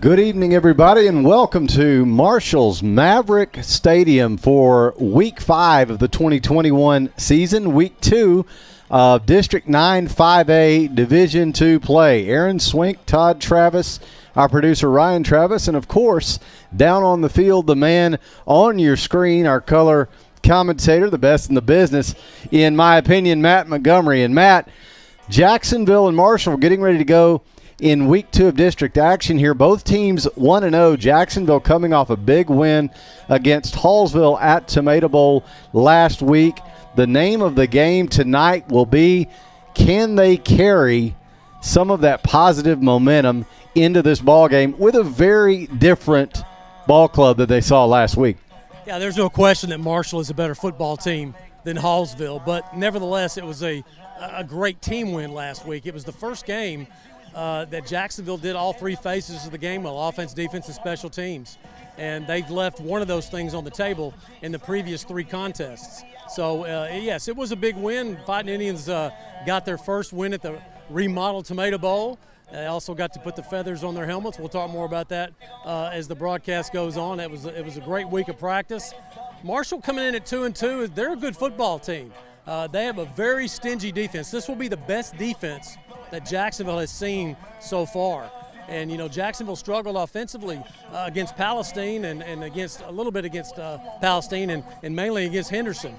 Good evening, everybody, and welcome to Marshall's Maverick Stadium for Week 5 of the 2021 season, Week 2 of District 9 5A Division II play. Aaron Swink, Todd Travis, our producer Ryan Travis, and, of course, down on the field, the man on your screen, our color commentator, the best in the business, in my opinion, Matt Montgomery. And, Matt, Jacksonville and Marshall getting ready to go in Week 2 of district action here. Both teams 1-0. Jacksonville coming off a big win against Hallsville at Tomato Bowl last week. The name of the game tonight will be, can they carry some of that positive momentum into this ball game with a very different ball club that they saw last week? Yeah, there's no question that Marshall is a better football team than Hallsville, but nevertheless, it was a great team win last week. It was the first game that Jacksonville did all three phases of the game well: offense, defense, and special teams. And they've left one of those things on the table in the previous three contests. So, yes, it was a big win. Fightin Indians got their first win at the remodeled Tomato Bowl. They also got to put the feathers on their helmets. We'll talk more about that as the broadcast goes on. It was a great week of practice. Marshall coming in at 2-2, they're a good football team. They have a very stingy defense. This will be the best defense that Jacksonville has seen so far. And, you know, Jacksonville struggled offensively against Palestine and against a little bit against Palestine and mainly against Henderson.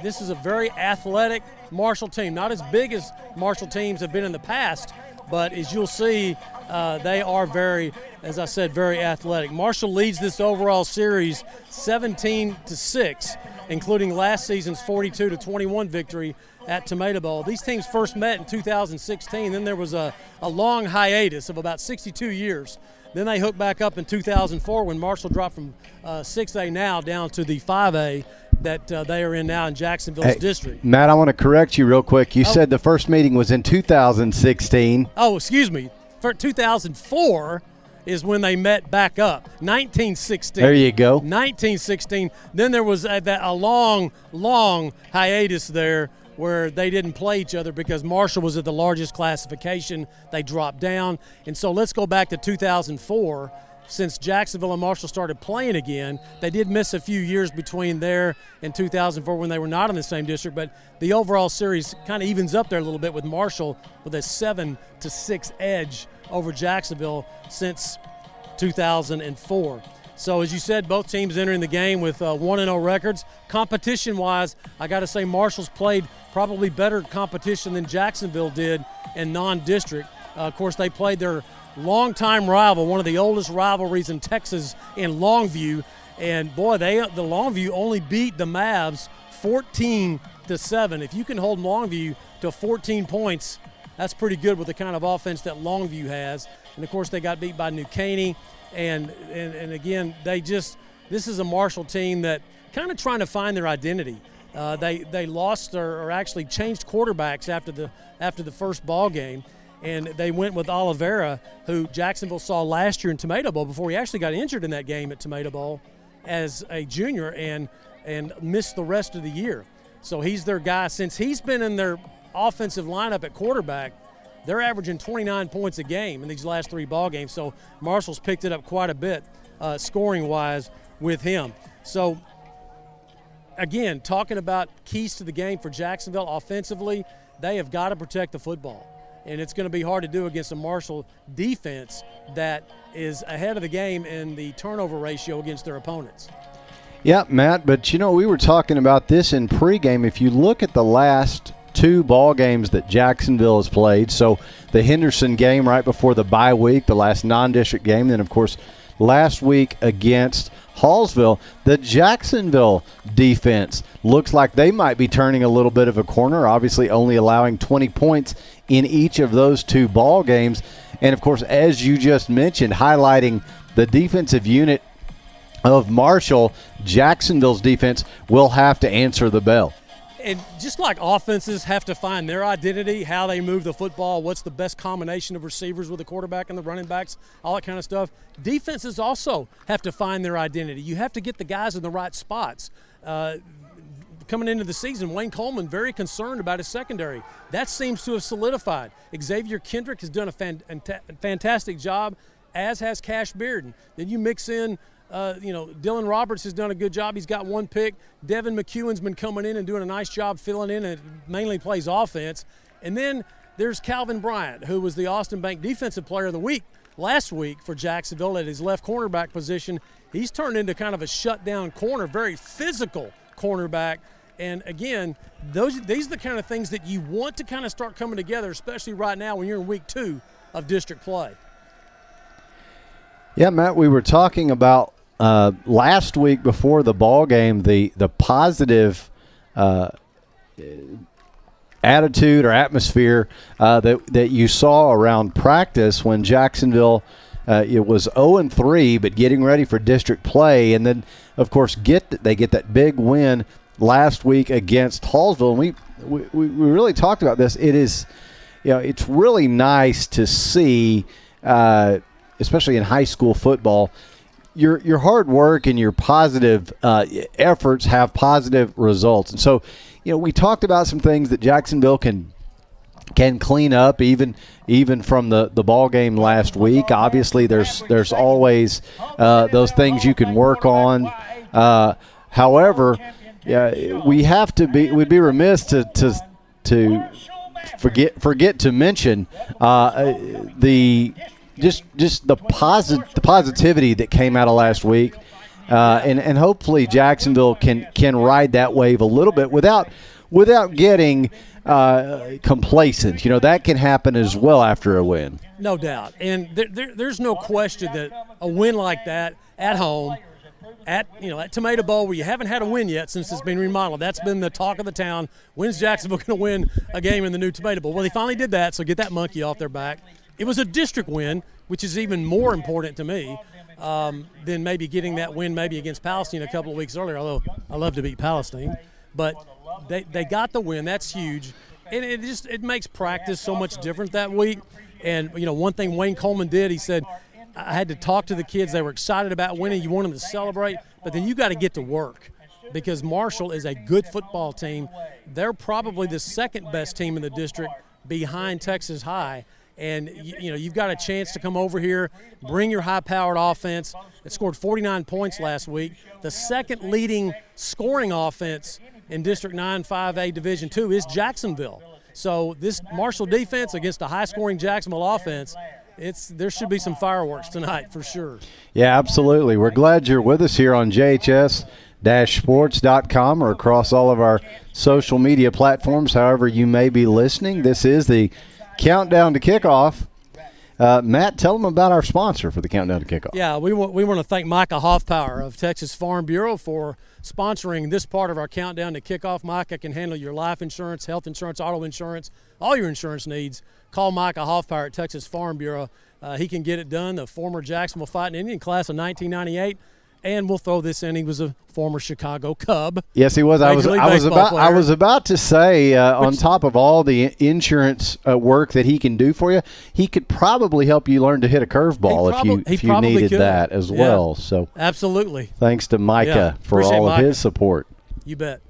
This is a very athletic Marshall team, not as big as Marshall teams have been in the past, but as you'll see, they are very, as I said, very athletic. Marshall leads this overall series 17-6, including last season's 42-21 victory at Tomato Bowl. These teams first met in 2016. Then there was a long hiatus of about 62 years. Then they hooked back up in 2004 when Marshall dropped from 6A now down to the 5A that they are in now in Jacksonville's district. Matt, I want to correct you real quick. You said the first meeting was in 2016. Oh, excuse me. For 2004 is when they met back up. 1916. There you go. 1916. Then there was a long hiatus there where they didn't play each other because Marshall was at the largest classification. They dropped down. And so let's go back to 2004. Since Jacksonville and Marshall started playing again, they did miss a few years between there and 2004 when they were not in the same district, but the overall series kind of evens up there a little bit with Marshall with a 7-6 edge over Jacksonville since 2004. So as you said, both teams entering the game with 1-0 records. Competition-wise, I got to say Marshall's played probably better competition than Jacksonville did in non-district. Of course, they played their longtime rival, one of the oldest rivalries in Texas, in Longview. And, boy, the Longview only beat the Mavs 14-7. If you can hold Longview to 14 points, that's pretty good with the kind of offense that Longview has. And, of course, they got beat by New Caney. And again, this is a Marshall team that kind of trying to find their identity. They lost or actually changed quarterbacks after the first ball game, and they went with Oliveira, who Jacksonville saw last year in Tomato Bowl before he actually got injured in that game at Tomato Bowl as a junior and missed the rest of the year. So he's their guy. Since he's been in their offensive lineup at quarterback, they're averaging 29 points a game in these last three ball games. So Marshall's picked it up quite a bit scoring-wise with him. So, again, talking about keys to the game for Jacksonville offensively, they have got to protect the football. And it's going to be hard to do against a Marshall defense that is ahead of the game in the turnover ratio against their opponents. Yeah, Matt, but, you know, we were talking about this in pregame. If you look at the last two ball games that Jacksonville has played, so the Henderson game right before the bye week, the last non-district game, then, of course, last week against Hallsville, the Jacksonville defense looks like they might be turning a little bit of a corner, obviously only allowing 20 points in each of those two ball games. And, of course, as you just mentioned, highlighting the defensive unit of Marshall, Jacksonville's defense will have to answer the bell. And just like offenses have to find their identity, how they move the football, what's the best combination of receivers with the quarterback and the running backs, all that kind of stuff, defenses also have to find their identity. You have to get the guys in the right spots. Coming into the season, Wayne Coleman very concerned about his secondary. That seems to have solidified. Xavier Kendrick has done a fantastic job as has Cash Bearden. Then you mix in, Dylan Roberts has done a good job. He's got 1 pick. Devin McEwen's been coming in and doing a nice job filling in and mainly plays offense. And then there's Calvin Bryant, who was the Austin Bank Defensive Player of the Week last week for Jacksonville at his left cornerback position. He's turned into kind of a shutdown corner, very physical cornerback. And again, these are the kind of things that you want to kind of start coming together, especially right now when you're in week 2 of district play. Yeah, Matt, we were talking about last week before the ball game, the positive attitude or atmosphere that you saw around practice when Jacksonville it was 0-3, but getting ready for district play, and then of course they get that big win last week against Hallsville. And we really talked about this. It is, it's really nice to see, especially in high school football, your hard work and your positive efforts have positive results. And so, we talked about some things that Jacksonville can clean up, even from the ball game last week. Obviously, there's always those things you can work on. However, we'd be remiss to forget to mention the positivity that came out of last week, and hopefully Jacksonville can ride that wave a little bit without getting complacent. That can happen as well after a win. No doubt, and there's no question that a win like that at home, at Tomato Bowl, where you haven't had a win yet since it's been remodeled. That's been the talk of the town. When's Jacksonville going to win a game in the new Tomato Bowl? Well, they finally did that, so get that monkey off their back. It was a district win, which is even more important to me than maybe getting that win maybe against Palestine a couple of weeks earlier, although I love to beat Palestine. But they got the win. That's huge. And it makes practice so much different that week. And, one thing Wayne Coleman did, he said, I had to talk to the kids. They were excited about winning. You want them to celebrate, but then you got to get to work because Marshall is a good football team. They're probably the second best team in the district behind Texas High. And, you've got a chance to come over here, bring your high-powered offense. It scored 49 points last week. The second leading scoring offense in District 9 5A Division II is Jacksonville. So this Marshall defense against a high-scoring Jacksonville offense, there should be some fireworks tonight for sure. Yeah, absolutely. We're glad you're with us here on JHS-sports.com or across all of our social media platforms, however you may be listening. This is the Countdown to Kickoff. Matt, tell them about our sponsor for the Countdown to Kickoff. Yeah, we want to thank Micah Hoffpower of Texas Farm Bureau for sponsoring this part of our Countdown to Kickoff. Micah can handle your life insurance, health insurance, auto insurance, all your insurance needs. Call Micah Hoffpower at Texas Farm Bureau. He can get it done. The former Jacksonville Fightin Indian class of 1998. And we'll throw this in. He was a former Chicago Cub. Yes, he was. I was about to say, on top of all the insurance work that he can do for you, he could probably help you learn to hit a curveball if you needed that as well. So absolutely. Thanks to Micah for all of his support. You bet.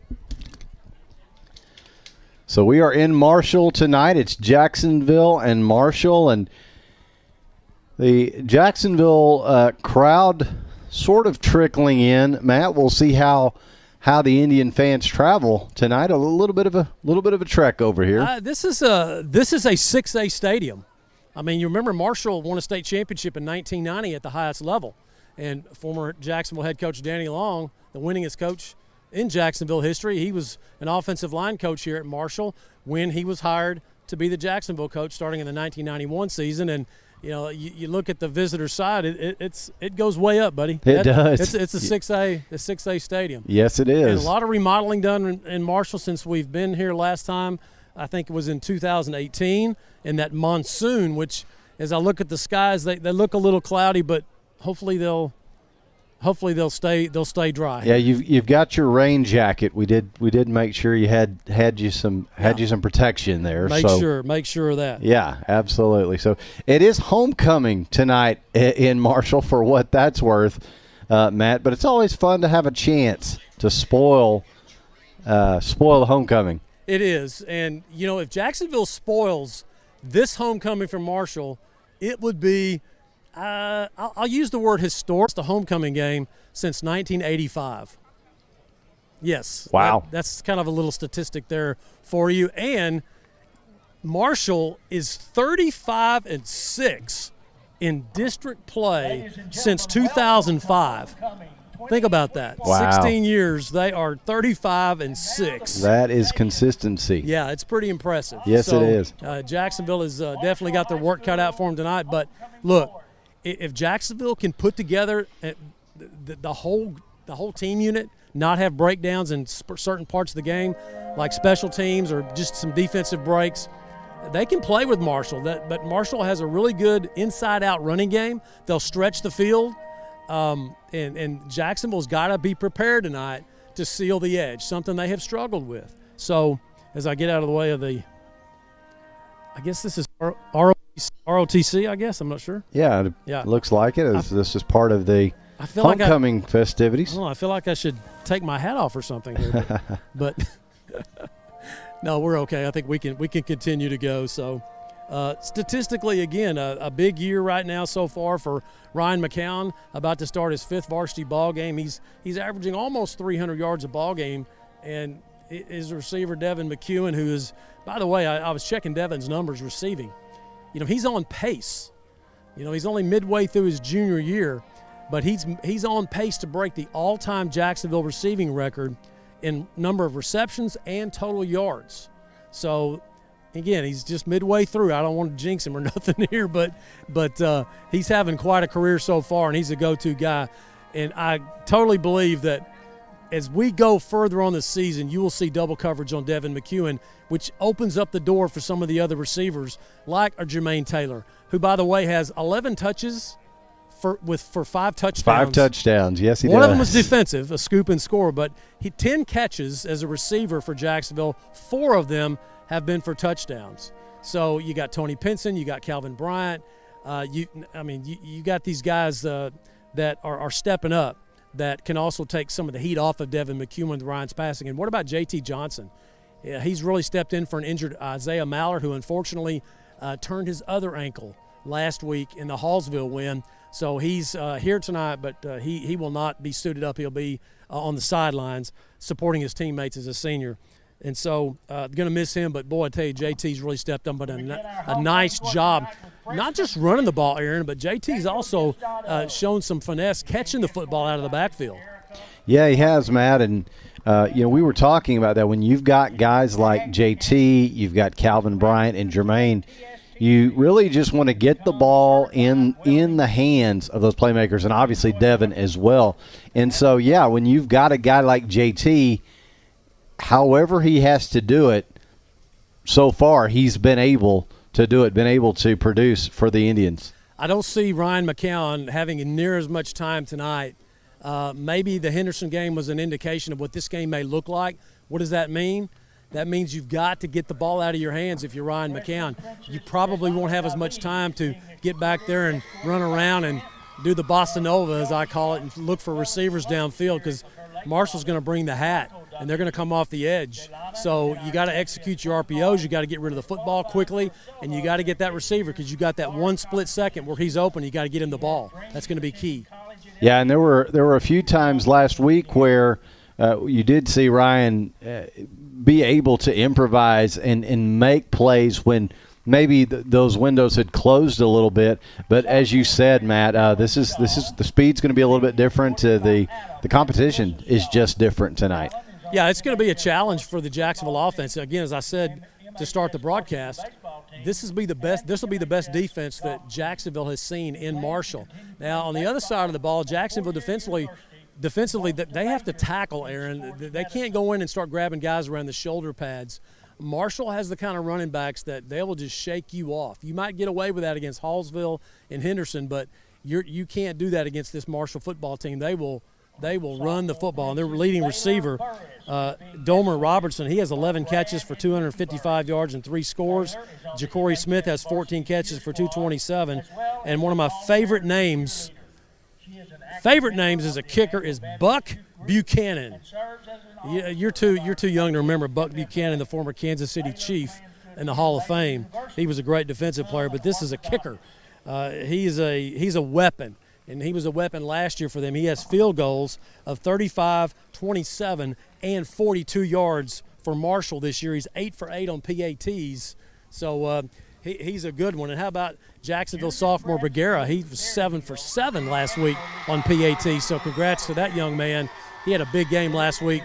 So we are in Marshall tonight. It's Jacksonville and Marshall, and the Jacksonville crowd sort of trickling in. Matt, we'll see how the Indian fans travel tonight. A little bit of a trek over here. This is a 6A stadium. I mean, you remember Marshall won a state championship in 1990 at the highest level, and former Jacksonville head coach Danny Long, the winningest coach in Jacksonville history, he was an offensive line coach here at Marshall when he was hired to be the Jacksonville coach starting in the 1991 season. And you look at the visitor side, it goes way up, buddy. It does. It's a 6A stadium. Yes, it is. And a lot of remodeling done in Marshall since we've been here last time. I think it was in 2018 in that monsoon, which as I look at the skies, they look a little cloudy, but hopefully they'll stay dry. Yeah, you've got your rain jacket. We did make sure you had you some protection there. Make sure of that. Yeah, absolutely. So it is homecoming tonight in Marshall for what that's worth, Matt. But it's always fun to have a chance to spoil the homecoming. It is, and if Jacksonville spoils this homecoming from Marshall, it would be I'll use the word historic. It's the homecoming game since 1985. Yes. Wow. That's kind of a little statistic there for you. And Marshall is 35-6 in district play since 2005. Think about that. Wow. 16 years, they are 35-6. That is consistency. Yeah, it's pretty impressive. Yes, it is. Jacksonville has definitely got their work cut out for them tonight. But look, if Jacksonville can put together the whole team unit, not have breakdowns in certain parts of the game, like special teams or just some defensive breaks, they can play with Marshall. But Marshall has a really good inside-out running game. They'll stretch the field. And Jacksonville's got to be prepared tonight to seal the edge, something they have struggled with. So as I get out of the way of I guess this is ROTC, I guess. I'm not sure. Yeah, it looks like it. This is part of the homecoming festivities. I feel like I should take my hat off or something here. But no, we're okay. I think we can continue to go. So statistically, again, a big year right now so far for Ryan McCown, about to start his 5th varsity ball game. He's averaging almost 300 yards a ball game, and his receiver Devin McEwen, who is, by the way, I was checking Devin's numbers receiving. He's on pace. He's only midway through his junior year, but he's on pace to break the all-time Jacksonville receiving record in number of receptions and total yards. So again, he's just midway through. I don't want to jinx him or nothing here, but he's having quite a career so far, and he's a go-to guy. And I totally believe that as we go further on this season, you will see double coverage on Devin McEwen, which opens up the door for some of the other receivers like Jermaine Taylor, who, by the way, has 11 touches for 5 touchdowns. 5 touchdowns, yes, he does. One of them was defensive, a scoop and score, but 10 catches as a receiver for Jacksonville. 4 of them have been for touchdowns. So you got Tony Pinson, you got Calvin Bryant. You got these guys that are stepping up that can also take some of the heat off of Devin McEwen with Ryan's passing. And what about J.T. Johnson? Yeah, he's really stepped in for an injured Isaiah Maller, who unfortunately turned his other ankle last week in the Hallsville win. So he's here tonight, but he will not be suited up. He'll be on the sidelines supporting his teammates as a senior. And so going to miss him, but boy, I tell you, JT's really stepped up, but a nice job, not just running the ball, Aaron, but JT's also shown some finesse catching the football out of the backfield. Yeah, he has, Matt, and we were talking about that. When you've got guys like JT, you've got Calvin Bryant and Jermaine, you really just want to get the ball in the hands of those playmakers, and obviously Devin as well. And so, yeah, when you've got a guy like JT, however he has to do it, so far he's been able to do it, been able to produce for the Indians. I don't see Ryan McCown having near as much time tonight. Maybe the Henderson game was an indication of what this game may look like. What does that mean? That means you've got to get the ball out of your hands if you're Ryan McCown. You probably won't have as much time to get back there and run around and do the bossa nova, as I call it, and look for receivers downfield, because Marshall's going to bring the hat, and they're going to come off the edge. So you got to execute your RPOs. You got to get rid of the football quickly, and you got to get that receiver, because you got that one split second where he's open. You got to get him the ball. That's going to be key. Yeah, and there were a few times last week where you did see Ryan be able to improvise and make plays when maybe those windows had closed a little bit. But as you said, Matt, this is the speed's going to be a little bit different. The competition is just different tonight. Yeah, it's going to be a challenge for the Jacksonville offense. Again, as I said to start the broadcast, this will be the best defense that Jacksonville has seen in Marshall. Now, on the other side of the ball, Jacksonville defensively, they have to tackle, Aaron. They can't go in and start grabbing guys around the shoulder pads. Marshall has the kind of running backs that they will just shake you off. You might get away with that against Hallsville and Henderson, but you can't do that against this Marshall football team. They will run the football. And their leading receiver, Domer Robertson, he has 11 catches for 255 yards and 3 scores. Ja'Cory Smith has 14 catches for 227. And one of my favorite names as a kicker is Buck Buchanan. You're too young to remember Buck Buchanan, the former Kansas City Chief in the Hall of Fame. He was a great defensive player, but this is a kicker. He's a weapon, and he was a weapon last year for them. He has field goals of 35, 27, and 42 yards for Marshall this year. He's 8 for 8 on PATs, so he's a good one. And how about Jacksonville sophomore Bergera? He was 7 for 7 last week on PAT, so congrats to that young man. He had a big game last week,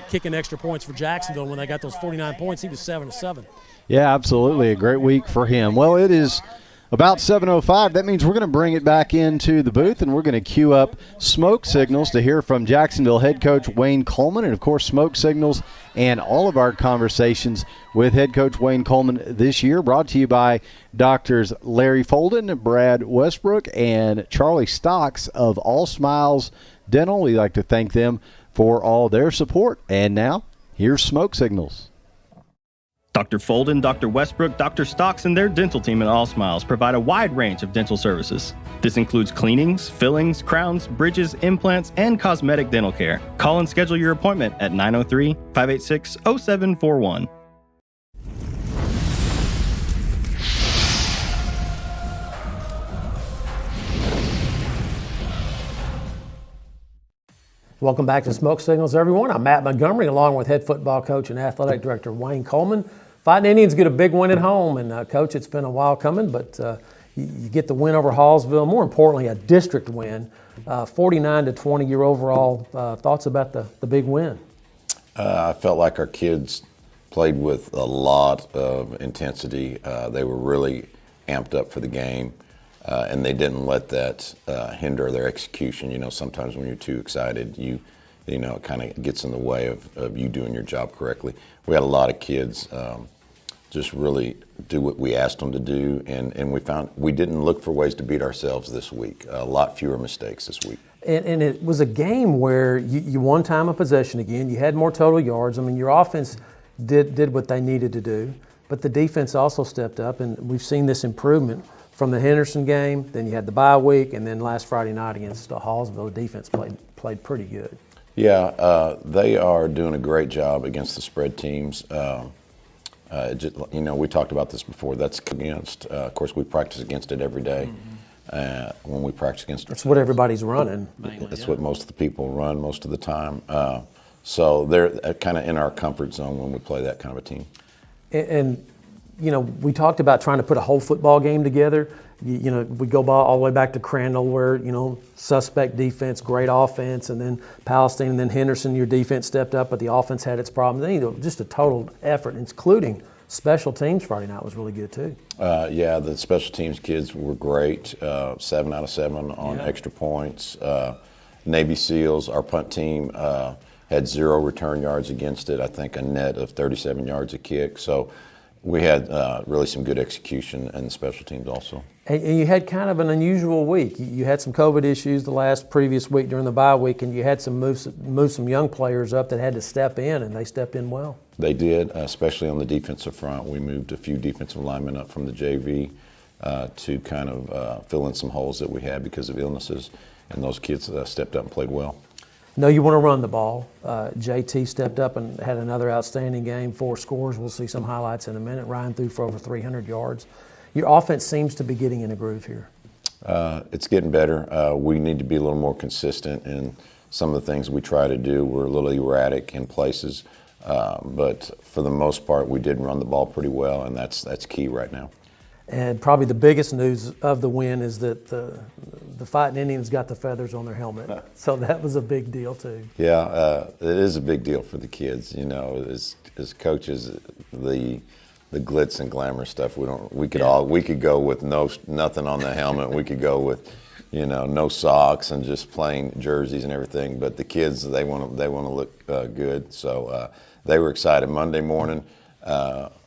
kicking extra points for Jacksonville. When they got those 49 points, he was 7 for 7. Yeah, absolutely. A great week for him. Well, it is about 7:05. That means we're going to bring it back into the booth, and we're going to cue up smoke signals to hear from Jacksonville head coach Wayne Coleman, and, of course, smoke signals and all of our conversations with head coach Wayne Coleman this year brought to you by Doctors Larry Folden, Brad Westbrook, and Charlie Stocks of All Smiles Dental. We'd like to thank them for all their support. And now, here's smoke signals. Dr. Folden, Dr. Westbrook, Dr. Stocks, and their dental team at All Smiles provide a wide range of dental services. This includes cleanings, fillings, crowns, bridges, implants, and cosmetic dental care. Call and schedule your appointment at 903-586-0741. Welcome back to Smoke Signals, everyone. I'm Matt Montgomery, along with head football coach and athletic director Wayne Coleman. Fightin Indians get a big win at home, and Coach, it's been a while coming, but you get the win over Hallsville. More importantly, a district win, 49-20. Your overall thoughts about the big win? I felt like our kids played with a lot of intensity. They were really amped up for the game. And they didn't let that hinder their execution. You know, sometimes when you're too excited, you know, it kind of gets in the way of you doing your job correctly. We had a lot of kids just really do what we asked them to do, and we found we didn't look for ways to beat ourselves this week. A lot fewer mistakes this week. And it was a game where you won time of possession again. You had more total yards. I mean, your offense did what they needed to do, but the defense also stepped up, and we've seen this improvement from the Henderson game. Then you had the bye week, and then last Friday night against Hallsville, the defense played pretty good. Yeah, they are doing a great job against the spread teams. You know, we talked about this before. That's against. Of course, we practice against it every day. When we practice against it, that's what everybody's running. That's what most of the people run most of the time. So they're kind of in our comfort zone when we play that kind of a team. And you know, we talked about trying to put a whole football game together. You know, we go all the way back to Crandall where, you know, suspect defense, great offense, and then Palestine, and then Henderson, your defense stepped up, but the offense had its problems. Then, you know, just a total effort, including special teams Friday night was really good too. Yeah, the special teams kids were great. 7 out of 7 on extra points. Navy SEALs, our punt team, had 0 return yards against it. I think a net of 37 yards a kick. So we had really some good execution and the special teams also. And you had kind of an unusual week. You had some COVID issues the previous week during the bye week, and you had some move some young players up that had to step in, and they stepped in well. They did, especially on the defensive front. We moved a few defensive linemen up from the JV to kind of fill in some holes that we had because of illnesses, and those kids stepped up and played well. No, you want to run the ball. JT stepped up and had another outstanding game, 4 scores. We'll see some highlights in a minute. Ryan threw for over 300 yards. Your offense seems to be getting in a groove here. It's getting better. We need to be a little more consistent in some of the things we try to do. We're a little erratic in places, but for the most part, we did run the ball pretty well, and that's key right now. And probably the biggest news of the win is that the Fightin Indians got the feathers on their helmet. So that was a big deal too. Yeah, it is a big deal for the kids. You know, as coaches, the glitz and glamour stuff. We could go with nothing on the helmet. We could go with, you know, no socks and just plain jerseys and everything. But the kids, they want to look good. So they were excited. Monday morning.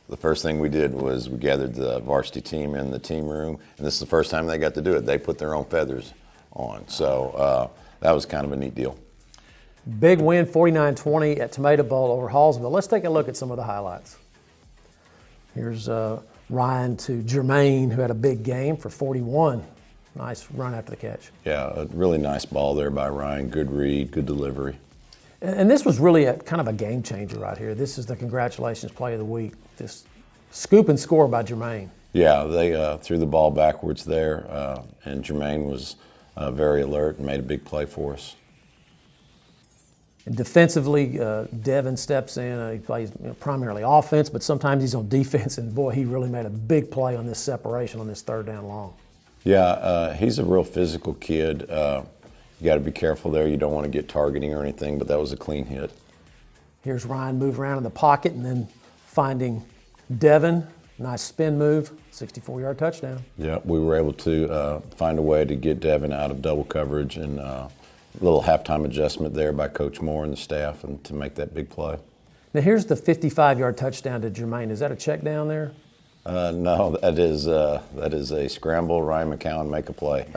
The first thing we did was we gathered the varsity team in the team room, and this is the first time they got to do it. They put their own feathers on, so that was kind of a neat deal. Big win, 49-20 at Tomato Bowl over Hallsville. Let's take a look at some of the highlights. Here's Ryan to Jermaine, who had a big game for 41. Nice run after the catch. Yeah, a really nice ball there by Ryan. Good read, good delivery. And this was really kind of a game changer right here. This is the congratulations play of the week. This scoop and score by Jermaine. Yeah, they threw the ball backwards there, and Jermaine was very alert and made a big play for us. And defensively, Devin steps in. He plays primarily offense, but sometimes he's on defense. And boy, he really made a big play on this separation on this third down long. Yeah, he's a real physical kid. You got to be careful there. You don't want to get targeting or anything, but that was a clean hit. Here's Ryan move around in the pocket and then finding Devin. Nice spin move, 64-yard touchdown. Yeah, we were able to find a way to get Devin out of double coverage, and a little halftime adjustment there by Coach Moore and the staff, and to make that big play. Now here's the 55-yard touchdown to Jermaine. Is that a check down there? No, that is a scramble. Ryan McCowan make a play.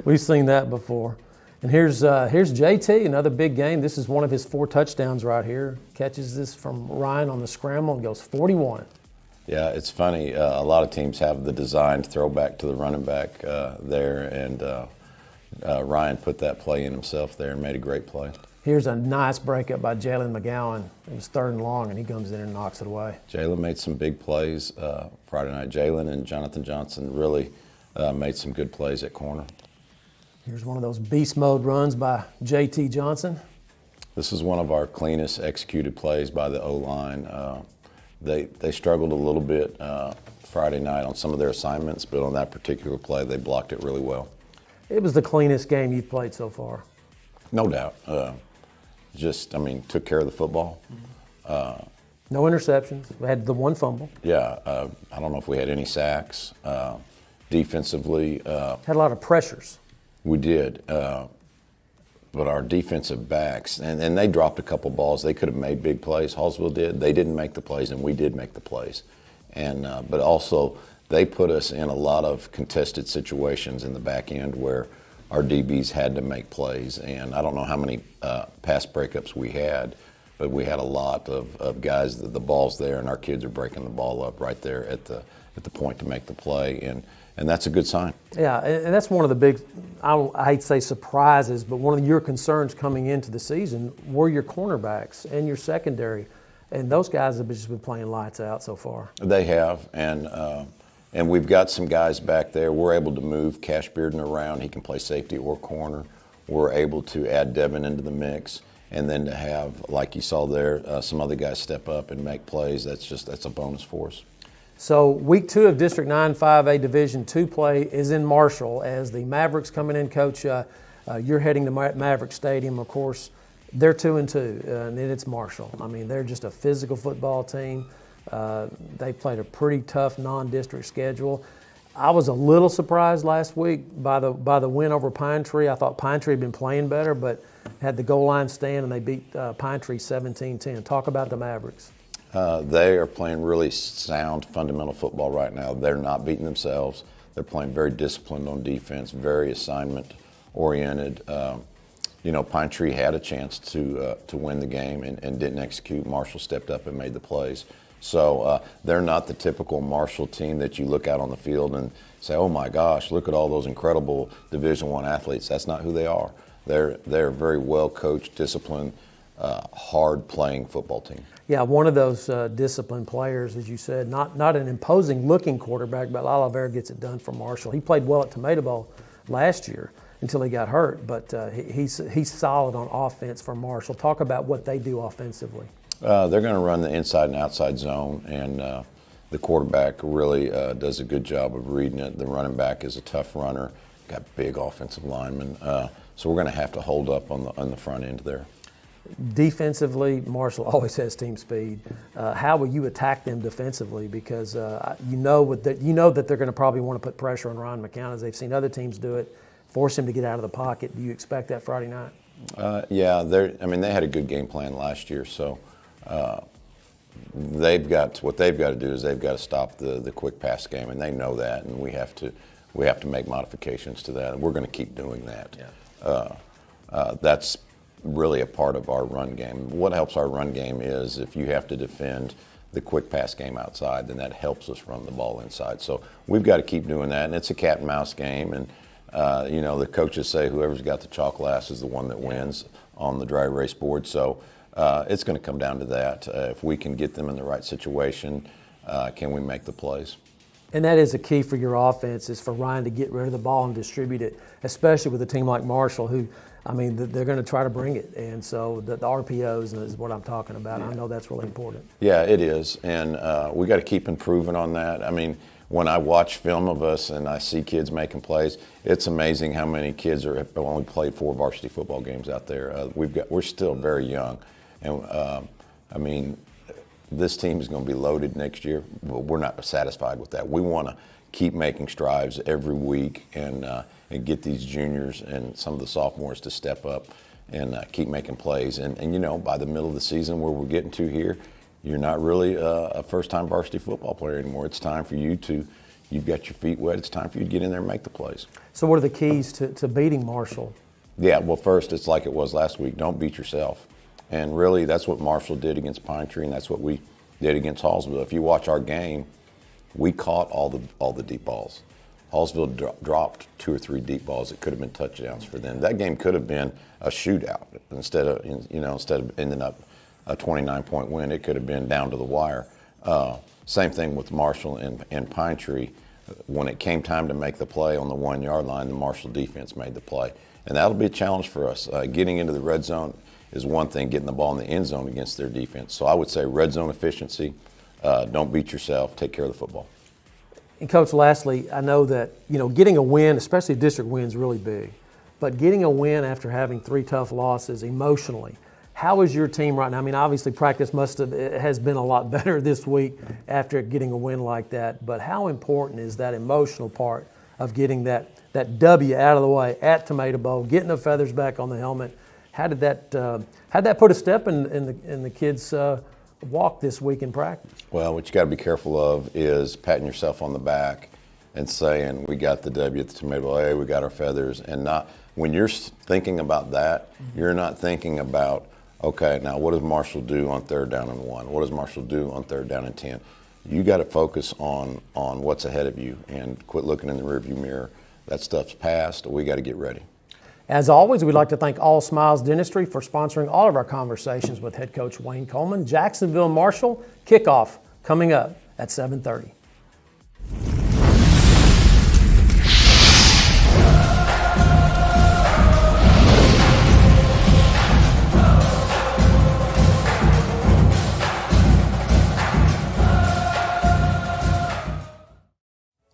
We've seen that before. And here's JT, another big game. This is one of his 4 touchdowns right here. Catches this from Ryan on the scramble and goes 41. Yeah, it's funny. A lot of teams have the designed throwback to the running back there, and Ryan put that play in himself there and made a great play. Here's a nice breakup by Jalen McGowan. It was 3rd and long, and he comes in and knocks it away. Jalen made some big plays Friday night. Jalen and Jonathan Johnson really made some good plays at corner. Here's one of those beast mode runs by JT Johnson. This is one of our cleanest executed plays by the O-line. They struggled a little bit Friday night on some of their assignments, but on that particular play, they blocked it really well. It was the cleanest game you've played so far. No doubt. Took care of the football. No interceptions. We had the 1 fumble. Yeah, I don't know if we had any sacks. Defensively. Had a lot of pressures. We did. But our defensive backs, and they dropped a couple balls. They could have made big plays. Hallsville did. They didn't make the plays, and we did make the plays. But also, they put us in a lot of contested situations in the back end where our DBs had to make plays. And I don't know how many pass breakups we had, but we had a lot of guys, the ball's there, and our kids are breaking the ball up right there at the point to make the play. And that's a good sign. Yeah, and that's one of the big, I hate to say surprises, but one of your concerns coming into the season were your cornerbacks and your secondary. And those guys have just been playing lights out so far. They have, and we've got some guys back there. We're able to move Cash Bearden around. He can play safety or corner. We're able to add Devin into the mix, and then to have, like you saw there, some other guys step up and make plays. That's a bonus for us. So week 2 of District 9 5A Division II play is in Marshall as the Mavericks coming in. Coach, you're heading to Maverick Stadium, of course. They're 2-2, and then it's Marshall. I mean, they're just a physical football team. They played a pretty tough non-district schedule. I was a little surprised last week by the win over Pine Tree. I thought Pine Tree had been playing better, but had the goal line stand, and they beat Pine Tree 17-10. Talk about the Mavericks. They are playing really sound, fundamental football right now. They're not beating themselves. They're playing very disciplined on defense, very assignment-oriented. Pine Tree had a chance to win the game and didn't execute. Marshall stepped up and made the plays. So they're not the typical Marshall team that you look out on the field and say, oh my gosh, look at all those incredible Division I athletes. That's not who they are. They're a very well-coached, disciplined, hard-playing football team. Yeah, one of those disciplined players, as you said, not an imposing-looking quarterback, but Oliver gets it done for Marshall. He played well at Tomato Bowl last year until he got hurt, but he's solid on offense for Marshall. Talk about what they do offensively. They're going to run the inside and outside zone, and the quarterback really does a good job of reading it. The running back is a tough runner, got big offensive linemen, so we're going to have to hold up on the front end there. Defensively, Marshall always has team speed. How will you attack them defensively? Because you know that they're going to probably want to put pressure on Ryan McCown as they've seen other teams do it, force him to get out of the pocket. Do you expect that Friday night? Yeah, they had a good game plan last year, so they've got to do is they've got to stop the quick pass game, and they know that, and we have to make modifications to that, and we're going to keep doing that. Yeah. That's really a part of our run game. What helps our run game is if you have to defend the quick pass game outside, then that helps us run the ball inside. So we've got to keep doing that, and it's a cat and mouse game, and the coaches say whoever's got the chalk last is the one that wins on the dry erase board. So it's going to come down to that. If we can get them in the right situation, can we make the plays? And that is a key for your offense, is for Ryan to get rid of the ball and distribute it, especially with a team like Marshall, who, I mean, they're going to try to bring it. And so the RPOs is what I'm talking about. Yeah. I know that's really important. Yeah, it is. And we got to keep improving on that. I mean, when I watch film of us and I see kids making plays, it's amazing how many kids have only played 4 varsity football games out there. We're still very young. And, I mean, this team is going to be loaded next year, but we're not satisfied with that. We want to keep making strides every week and get these juniors and some of the sophomores to step up and keep making plays. And, you know, by the middle of the season where we're getting to here, you're not really a first-time varsity football player anymore. It's time for you you've got your feet wet. It's time for you to get in there and make the plays. So what are the keys to beating Marshall? Yeah, well, first, it's like it was last week. Don't beat yourself. And really, that's what Marshall did against Pine Tree, and that's what we did against Hallsville. If you watch our game, we caught all the deep balls. Hallsville dropped 2 or 3 deep balls that could have been touchdowns for them. That game could have been a shootout instead of ending up a 29-point win. It could have been down to the wire. Same thing with Marshall and Pine Tree. When it came time to make the play on the 1-yard line, the Marshall defense made the play. And that'll be a challenge for us. Getting into the red zone is one thing, getting the ball in the end zone against their defense. So I would say red zone efficiency, don't beat yourself, take care of the football. And Coach, lastly, I know that, you know, getting a win, especially a district win, is really big. But getting a win after having 3 tough losses emotionally, how is your team right now? I mean, obviously practice has been a lot better this week after getting a win like that. But how important is that emotional part of getting that W out of the way at Tomato Bowl, getting the feathers back on the helmet? How did that put a step in the kids' walk this week in practice? Well, what you got to be careful of is patting yourself on the back and saying, we got the W at the Tomato Bowl, hey, we got our feathers. And not when you're thinking about that, you're not thinking about, okay, now what does Marshall do on 3rd down and 1? What does Marshall do on 3rd down and 10? You got to focus on what's ahead of you and quit looking in the rearview mirror. That stuff's past. We got to get ready. As always, we'd like to thank All Smiles Dentistry for sponsoring all of our conversations with head coach Wayne Coleman. Jacksonville Marshall kickoff coming up at 7:30.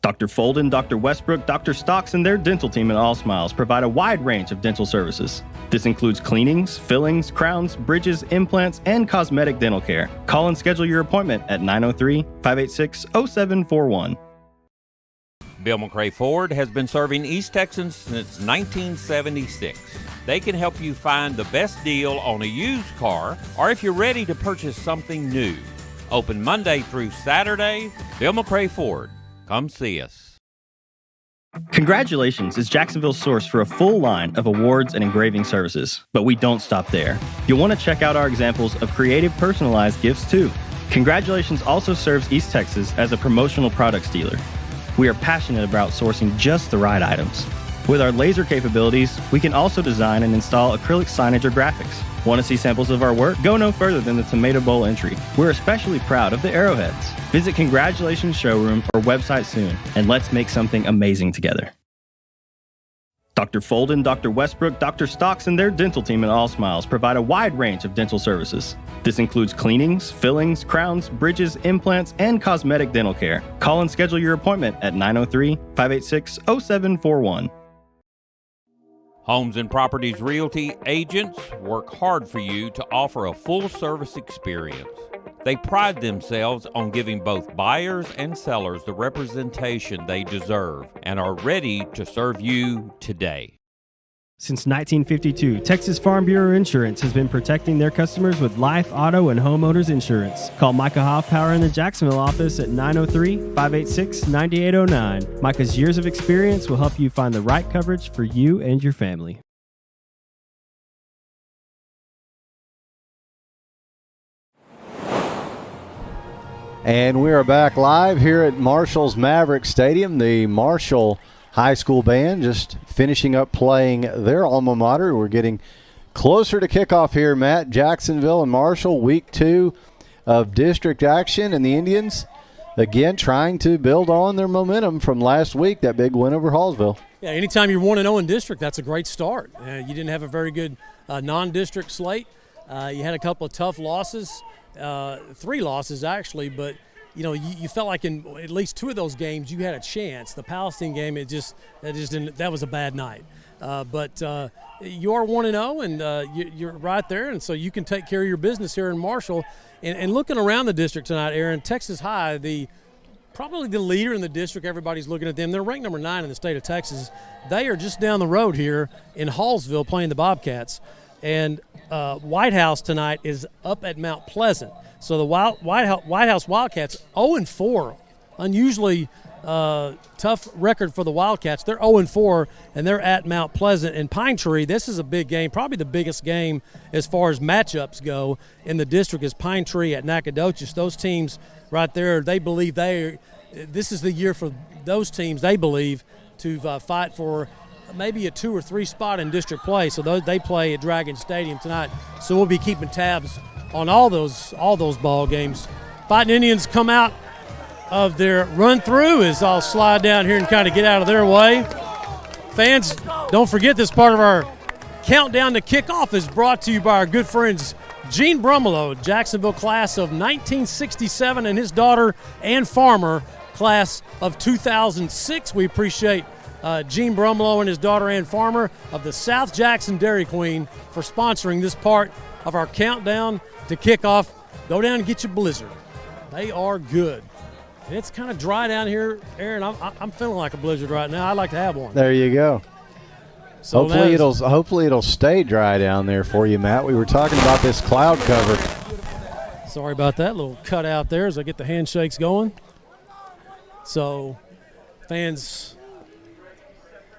Dr. Folden, Dr. Westbrook, Dr. Stocks, and their dental team at All Smiles provide a wide range of dental services. This includes cleanings, fillings, crowns, bridges, implants, and cosmetic dental care. Call and schedule your appointment at 903-586-0741. Bill McRae Ford has been serving East Texans since 1976. They can help you find the best deal on a used car or if you're ready to purchase something new. Open Monday through Saturday. Bill McRae Ford. Come see us. Congratulations is Jacksonville's source for a full line of awards and engraving services. But we don't stop there. You'll want to check out our examples of creative personalized gifts too. Congratulations also serves East Texas as a promotional products dealer. We are passionate about sourcing just the right items. With our laser capabilities, we can also design and install acrylic signage or graphics. Want to see samples of our work? Go no further than the Tomato Bowl entry. We're especially proud of the arrowheads. Visit Congratulations showroom or website soon, and let's make something amazing together. Dr. Folden, Dr. Westbrook, Dr. Stocks, and their dental team at All Smiles provide a wide range of dental services. This includes cleanings, fillings, crowns, bridges, implants, and cosmetic dental care. Call and schedule your appointment at 903-586-0741. Homes and Properties Realty agents work hard for you to offer a full-service experience. They pride themselves on giving both buyers and sellers the representation they deserve and are ready to serve you today. Since 1952, Texas Farm Bureau Insurance has been protecting their customers with life, auto, and homeowners insurance. Call Micah Hoffpower in the Jacksonville office at 903-586-9809. Micah's years of experience will help you find the right coverage for you and your family. And we are back live here at Marshall's Mavericks Stadium. The Marshall High School band just finishing up playing their alma mater. We're getting closer to kickoff here, Matt. Jacksonville and Marshall, week 2 of district action, and the Indians again, trying to build on their momentum from last week, that big win over Hallsville. Yeah, anytime you're 1-0 in district, that's a great start. You didn't have a very good non-district slate. You had a couple of tough losses, 3 losses actually, but you felt like in at least 2 of those games you had a chance. The Palestine game, that was a bad night. But you are 1-0, and you're right there, and so you can take care of your business here in Marshall. And looking around the district tonight, Aaron, Texas High, probably the leader in the district. Everybody's looking at them. They're ranked number 9 in the state of Texas. They are just down the road here in Hallsville playing the Bobcats. And White House tonight is up at Mount Pleasant. So the White House Wildcats 0-4, unusually tough record for the Wildcats. They're 0-4, and they're at Mount Pleasant. And Pine Tree, this is a big game, probably the biggest game as far as matchups go in the district is Pine Tree at Nacogdoches. Those teams right there, they believe this is the year for those teams, they believe, to fight for maybe a 2 or 3 spot in district play. So they play at Dragon Stadium tonight. So we'll be keeping tabs on all those ball games. Fightin Indians come out of their run through as I'll slide down here and kind of get out of their way. Fans, don't forget this part of our countdown to kickoff is brought to you by our good friends Gene Brumelo, Jacksonville class of 1967, and his daughter Ann Farmer, class of 2006. We appreciate Gene Brumelo and his daughter Ann Farmer of the South Jackson Dairy Queen for sponsoring this part of our countdown to kickoff. Go down and get your Blizzard. They are good. And it's kind of dry down here, Aaron. I'm feeling like a blizzard right now. I'd like to have one. There you go. So hopefully it'll stay dry down there for you, Matt. We were talking about this cloud cover. Sorry about that little cut out there as I get the handshakes going. So, fans,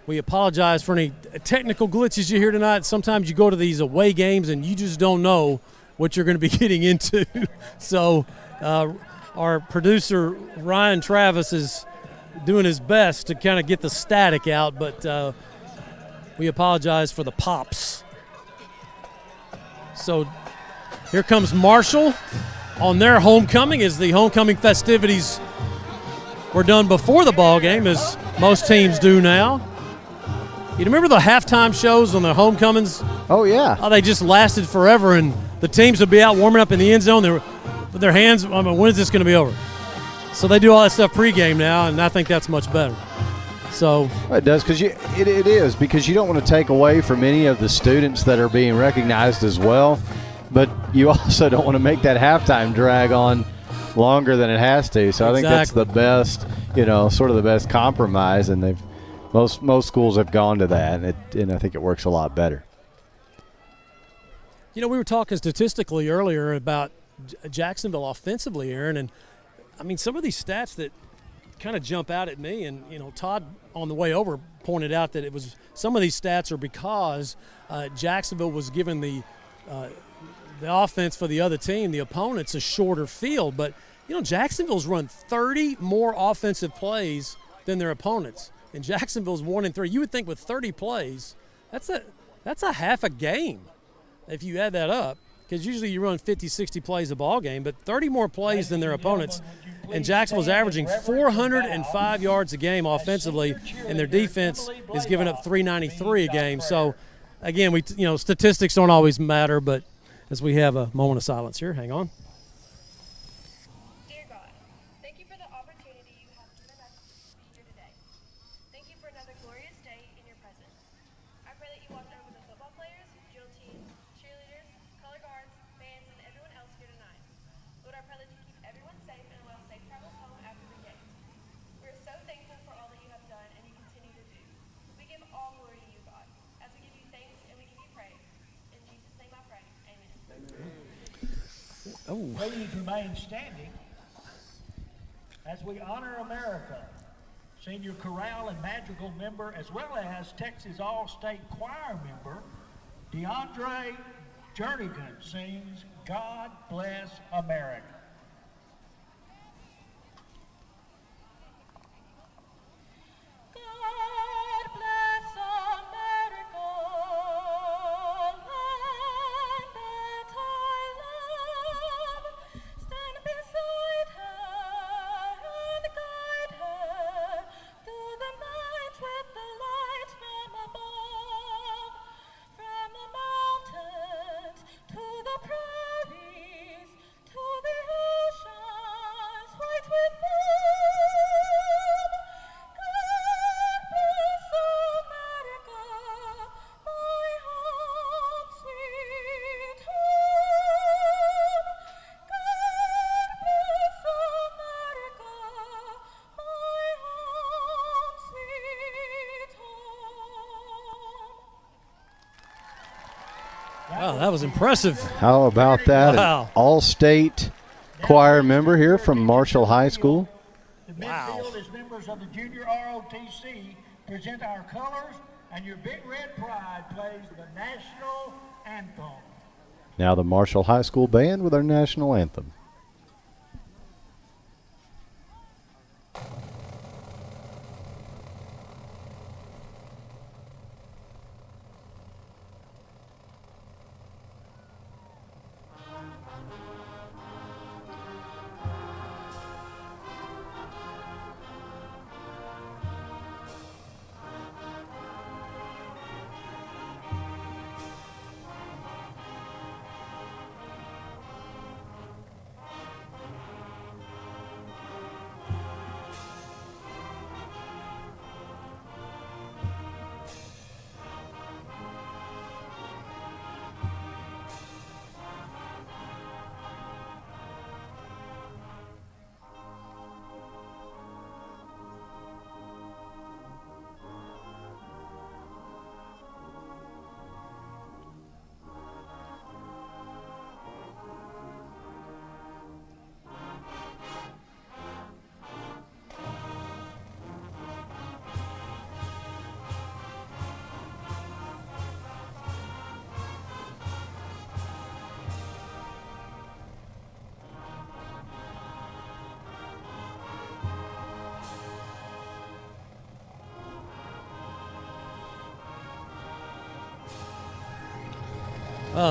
we apologize for any technical glitches you hear tonight. Sometimes you go to these away games and you just don't know what you're going to be getting into. So, our producer, Ryan Travis, is doing his best to kind of get the static out, but we apologize for the pops. So here comes Marshall on their homecoming as the homecoming festivities were done before the ball game, as most teams do now. You remember the halftime shows on the homecomings? Oh, yeah. Oh, they just lasted forever, and the teams would be out warming up in the end zone. With their hands, when is this going to be over? So they do all that stuff pregame now, and I think that's much better. So it does, because it is, because you don't want to take away from any of the students that are being recognized as well, but you also don't want to make that halftime drag on longer than it has to. So I think that's the best, sort of the best compromise, and most schools have gone to that, and I think it works a lot better. We were talking statistically earlier about Jacksonville offensively, Aaron, and I mean some of these stats that kind of jump out at me, and Todd on the way over pointed out that it was some of these stats are because Jacksonville was given the offense for the other team, the opponents, a shorter field, but Jacksonville's run 30 more offensive plays than their opponents, and Jacksonville's 1-3. You would think with 30 plays, that's a half a game if you add that up. Because usually you run 50, 60 plays a ball game, but 30 more plays than their opponents. And Jacksonville's averaging 405 yards a game offensively, and their defense is giving up 393 a game. So, again, statistics don't always matter, but as we have a moment of silence here, hang on. Dear God, thank you for the opportunity you have given us to be here today. Thank you for another glorious day in your presence. I pray that you watch over the football players, drill teams, cheerleaders, color guards, fans, and everyone else here tonight. Lord, I pray that you keep everyone safe and allow safe travels home after the game. We are so thankful for all that you have done and you continue to do. We give all glory to you, God, as we give you thanks and we give you praise. In Jesus' name I pray. Amen. Please remain standing as we honor America. Senior chorale and madrigal member, as well as Texas All-State Choir member, DeAndre Jernigan sings God Bless America. God bless America, land that I love. Stand beside her Oh, that was impressive. How about that? Wow. An all-state choir member here from Marshall High School. The midfield, as members of the Junior ROTC, present our colors, and your Big Red Pride plays the national anthem. Now the Marshall High School band with their national anthem.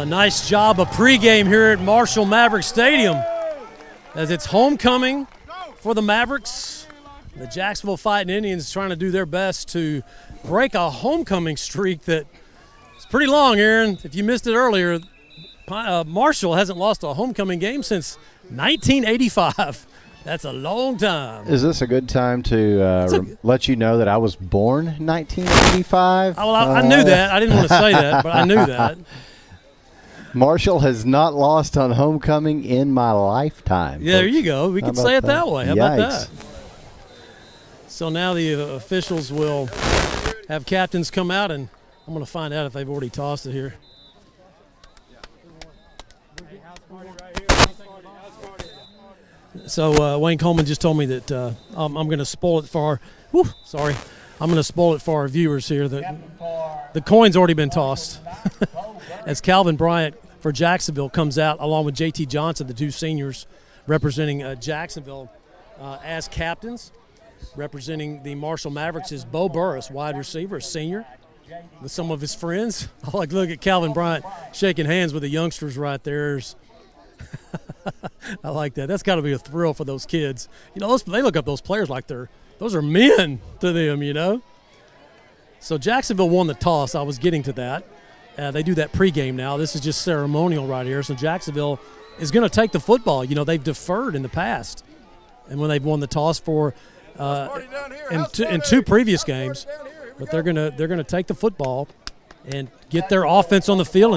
Nice job of pregame here at Marshall Mavericks Stadium as it's homecoming for the Mavericks. The Jacksonville Fightin Indians trying to do their best to break a homecoming streak that is pretty long, Aaron. If you missed it earlier, Marshall hasn't lost a homecoming game since 1985. That's a long time. Is this a good time to let you know that I was born 1985? Well, I knew that. I didn't want to say that, but I knew that. Marshall has not lost on homecoming in my lifetime. Yeah, there you go. We can say it that way. How about that? Yikes. So now the officials will have captains come out, and I'm going to find out if they've already tossed it here. So Wayne Coleman just told me that I'm going to spoil it for our, I'm going to spoil it for our viewers here. The coin's already been tossed. As Calvin Bryant for Jacksonville comes out along with J.T. Johnson, the two seniors representing Jacksonville as captains. Representing the Marshall Mavericks is Bo Burris, wide receiver, a senior, with some of his friends. I like to look at Calvin Bryant shaking hands with the youngsters right there. I like that. That's got to be a thrill for those kids. You know, they look up those players like those are men to them, you know. So Jacksonville won the toss. I was getting to that. They do that pregame now. This is just ceremonial right here. So Jacksonville is going to take the football. You know, they've deferred in the past. And when they've won the toss for in two previous games, but they're gonna take the football and get their offense on the field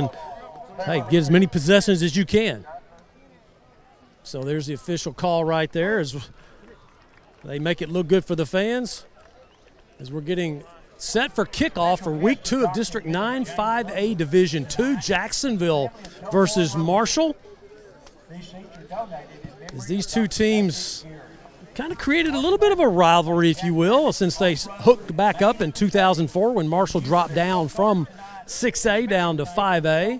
and get as many possessions as you can. So there's the official call right there as they make it look good for the fans as we're getting set for kickoff for Week 2 of District 9 5A Division II, Jacksonville versus Marshall. As these two teams kind of created a little bit of a rivalry, if you will, since they hooked back up in 2004 when Marshall dropped down from 6A down to 5A.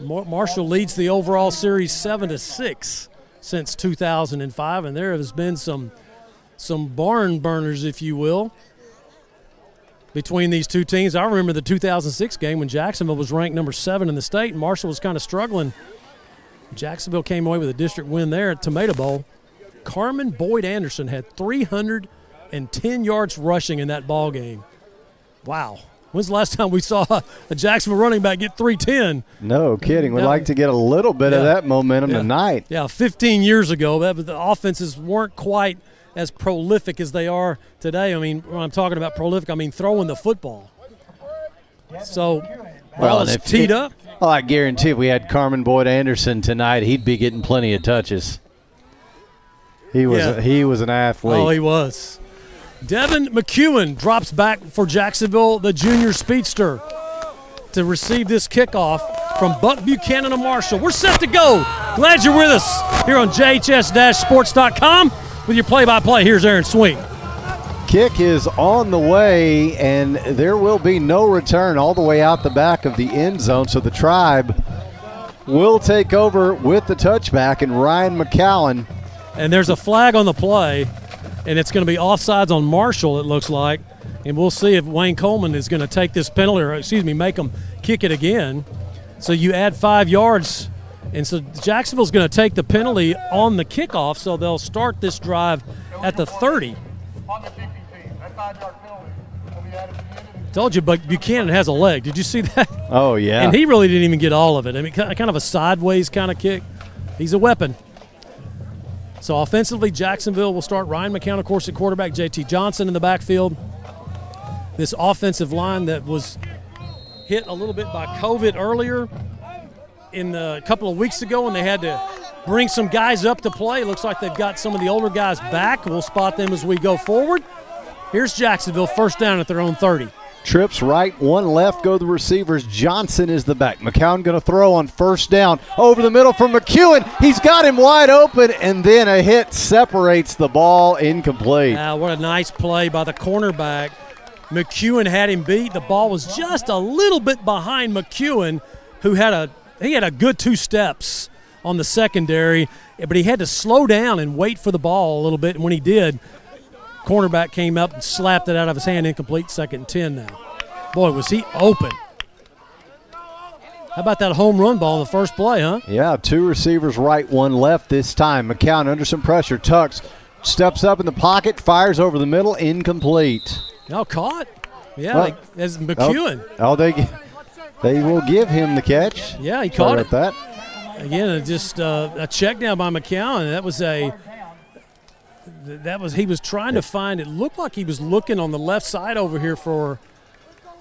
Marshall leads the overall series 7-6 since 2005, and there has been some barn burners, if you will, between these two teams. I remember the 2006 game when Jacksonville was ranked number 7 in the state, and Marshall was kind of struggling. Jacksonville came away with a district win there at Tomato Bowl. Carmen Boyd Anderson had 310 yards rushing in that ball game. Wow. When's the last time we saw a Jacksonville running back get 310? No kidding. We'd like to get a little bit of that momentum tonight. Yeah, 15 years ago, the offenses weren't quite as prolific as they are today. I mean, when I'm talking about prolific, I mean throwing the football. So, it's teed up. Well, I guarantee if we had Carmen Boyd Anderson tonight, he'd be getting plenty of touches. He was an athlete. Oh, he was. Devin McEwen drops back for Jacksonville, the junior speedster, to receive this kickoff. from Buck Buchanan of Marshall. We're set to go. Glad you're with us here on JHS-sports.com with your play-by-play. Here's Aaron Swing. Kick is on the way, and there will be no return all the way out the back of the end zone, so the Tribe will take over with the touchback, and Ryan McCowan. And there's a flag on the play, and it's going to be offsides on Marshall, it looks like. And we'll see if Wayne Coleman is going to take this penalty, or make them kick it again. So you add 5 yards, and so Jacksonville's going to take the penalty on the kickoff, so they'll start this drive at the 30. Told you, but Buchanan has a leg. Did you see that? Oh, yeah. And he really didn't even get all of it. I mean, kind of a sideways kind of kick. He's a weapon. So offensively, Jacksonville will start Ryan McCown, of course, at quarterback, J.T. Johnson in the backfield. This offensive line that was hit a little bit by COVID earlier a couple of weeks ago, and they had to bring some guys up to play. It looks like they've got some of the older guys back. We'll spot them as we go forward. Here's Jacksonville, first down at their own 30. Trips right, one left, go the receivers. Johnson is the back. McCown going to throw on first down. Over the middle from McEwen. He's got him wide open, and then a hit separates the ball, incomplete. What a nice play by the cornerback. McEwen had him beat. The ball was just a little bit behind McEwen, who had a good 2 steps on the secondary, but he had to slow down and wait for the ball a little bit, and when he did, cornerback came up and slapped it out of his hand, incomplete, 2nd and 10 now. Boy, was he open. How about that home run ball in the first play, huh? Yeah, 2 receivers right, 1 left this time. McCown under some pressure, tucks, steps up in the pocket, fires over the middle, incomplete. No, caught. Yeah, as McEwen. They will give him the catch. Yeah, he caught it. That. Again, just a check down by McCown. He was trying to find, it looked like he was looking on the left side over here for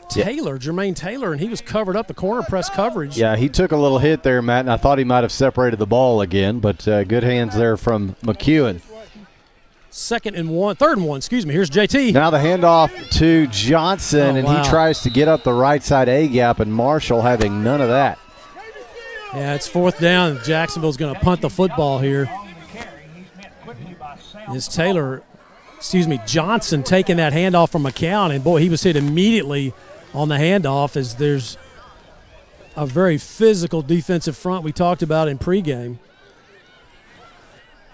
Taylor, Jermaine Taylor, and he was covered up, the corner press coverage. Yeah, he took a little hit there, Matt, and I thought he might have separated the ball again, but good hands there from McEwen. 3rd and 1, here's JT. Now the handoff to Johnson, and he tries to get up the right side A-gap, and Marshall having none of that. Yeah, it's 4th down. Jacksonville's going to punt the football here. It's Johnson taking that handoff from McCown, and boy, he was hit immediately on the handoff, as there's a very physical defensive front we talked about in pregame.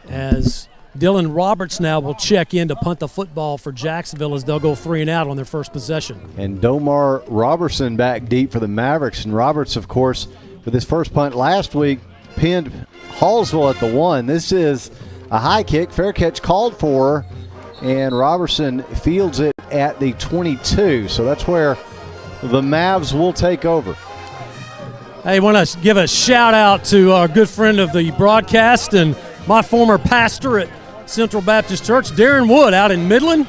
As Dylan Roberts now will check in to punt the football for Jacksonville, as they'll go 3 and out on their first possession. And Domar Robertson back deep for the Mavericks. And Roberts, of course, with his first punt last week, pinned Hallsville at the 1. This is a high kick, fair catch called for, and Robertson fields it at the 22. So that's where the Mavs will take over. Hey, I want to give a shout out to our good friend of the broadcast and my former pastor at Central Baptist Church, Darren Wood, out in Midland,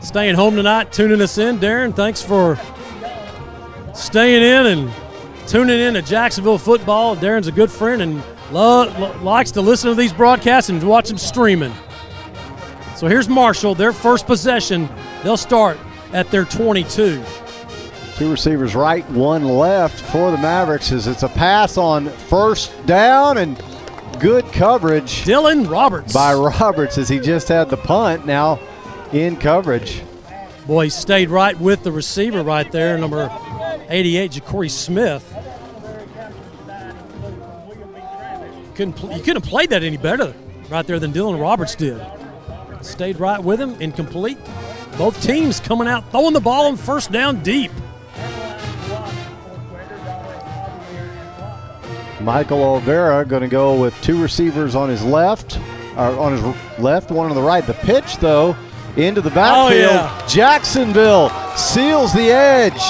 staying home tonight, tuning us in. Darren, thanks for staying in and tuning in to Jacksonville football. Darren's a good friend and likes to listen to these broadcasts and watch them streaming. So here's Marshall, their first possession. They'll start at their 22. 2 receivers right, 1 left for the Mavericks, as it's a pass on first down, and good coverage. Dylan Roberts. By Roberts, as he just had the punt, now in coverage. Boy, he stayed right with the receiver right there, number 88, Ja'Cory Smith. You couldn't have played that any better right there than Dylan Roberts did. Stayed right with him, incomplete. Both teams coming out, throwing the ball on first down deep. Michael Oliveira going to go with 2 receivers on his left, one on the right. The pitch, though, into the backfield. Oh, yeah. Jacksonville seals the edge.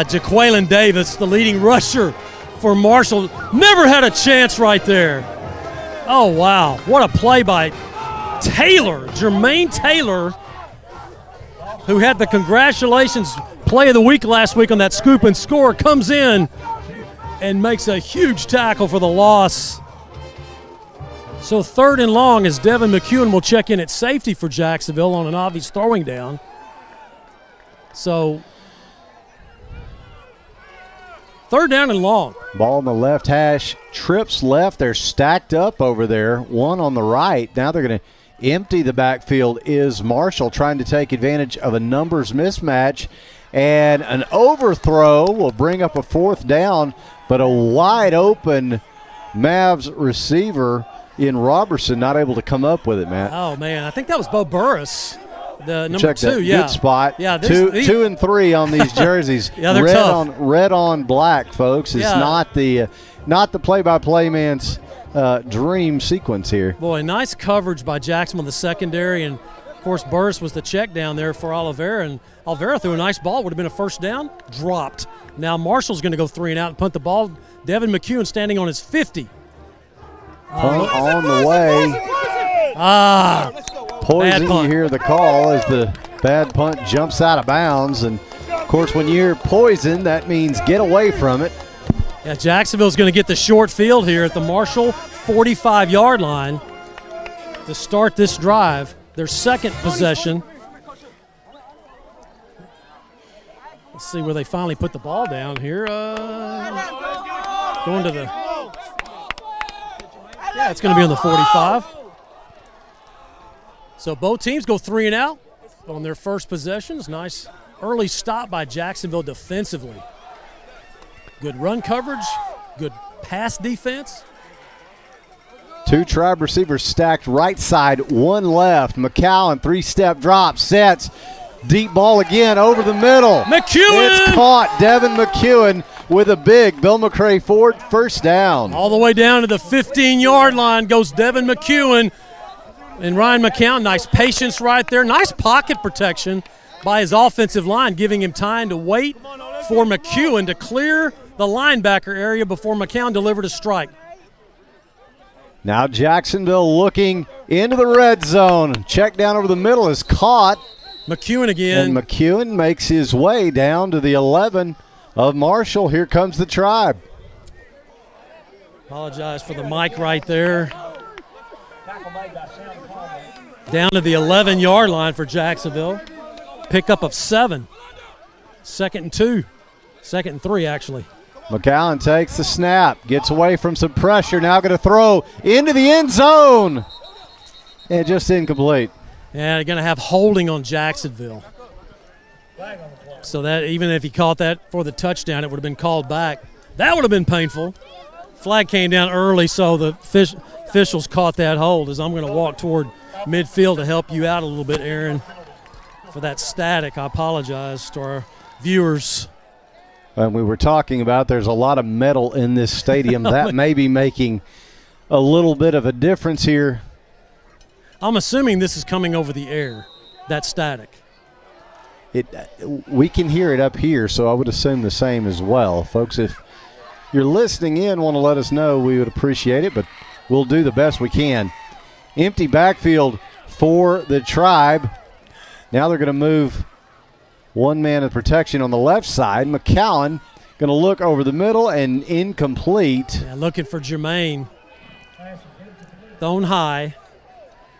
Jaquaylin Davis, the leading rusher for Marshall, never had a chance right there. Oh, wow. What a play by Taylor, Jermaine Taylor, who had the congratulations play of the week last week on that scoop and score, comes in and makes a huge tackle for the loss. So 3rd and long, as Devin McEwen will check in at safety for Jacksonville on an obvious throwing down. So Third down and long. Ball in the left hash, trips left. They're stacked up over there, one on the right. Now they're going to empty the backfield. Is Marshall trying to take advantage of a numbers mismatch, and an overthrow will bring up a fourth down, but a wide open Mavs receiver in Robertson not able to come up with it, Matt. Oh, man, I think that was Bo Burris, the number Check 2. that. Yeah. Good spot. Yeah, two and 3 on these jerseys. Yeah, they're red tough. red on black, folks. It's Yeah. not the play-by-play man's dream sequence here. Boy, nice coverage by Jackson on the secondary, and of course Burris was the check down there for Oliveira, and Oliveira threw a nice ball. Would have been a first down. Dropped. Now Marshall's going to go 3 and out and punt the ball. Devin McEwen standing on his 50. Punt on the way. Bad Poison, you punt. hear the call as the bad punt jumps out of bounds. And, of course, when you're poison, that means get away from it. Yeah, Jacksonville's going to get the short field here at the Marshall 45-yard line to start this drive, their second possession. Let's see where they finally put the ball down here. Going to the – yeah, it's going to be on the 45. So both teams go 3 and out on their first possessions. Nice early stop by Jacksonville defensively. Good run coverage, good pass defense. 2 Tribe receivers stacked right side, 1 left. McCowan, 3-step drop, sets. Deep ball again over the middle. McEwen! It's caught. Devin McEwen with a big Bill McRae Ford first down. All the way down to the 15-yard line goes Devin McEwen. And Ryan McCown, nice patience right there. Nice pocket protection by his offensive line, giving him time to wait for McEwen to clear the linebacker area before McCown delivered a strike. Now Jacksonville looking into the red zone. Check down over the middle is caught. McEwen again. And McEwen makes his way down to the 11 of Marshall. Here comes the Tribe. Apologize for the mic right there. Down to the 11-yard line for Jacksonville. Pickup of 7. 2nd and 2. 2nd and 3, actually. McCowan takes the snap, gets away from some pressure, now going to throw into the end zone. And just incomplete. Yeah, they're going to have holding on Jacksonville. So that even if he caught that for the touchdown, it would have been called back. That would have been painful. Flag came down early, so the officials caught that hold. As I'm going to walk toward midfield to help you out a little bit, Aaron, for that static. I apologize to our viewers. And we were talking about there's a lot of metal in this stadium. That may be making a little bit of a difference here. I'm assuming this is coming over the air, that static. We can hear it up here, so I would assume the same as well. Folks, if you're listening in, want to let us know, we would appreciate it, but we'll do the best we can. Empty backfield for the Tribe. Now they're going to move one man of protection on the left side. McCowan going to look over the middle and incomplete. Yeah, looking for Jermaine. Thrown high.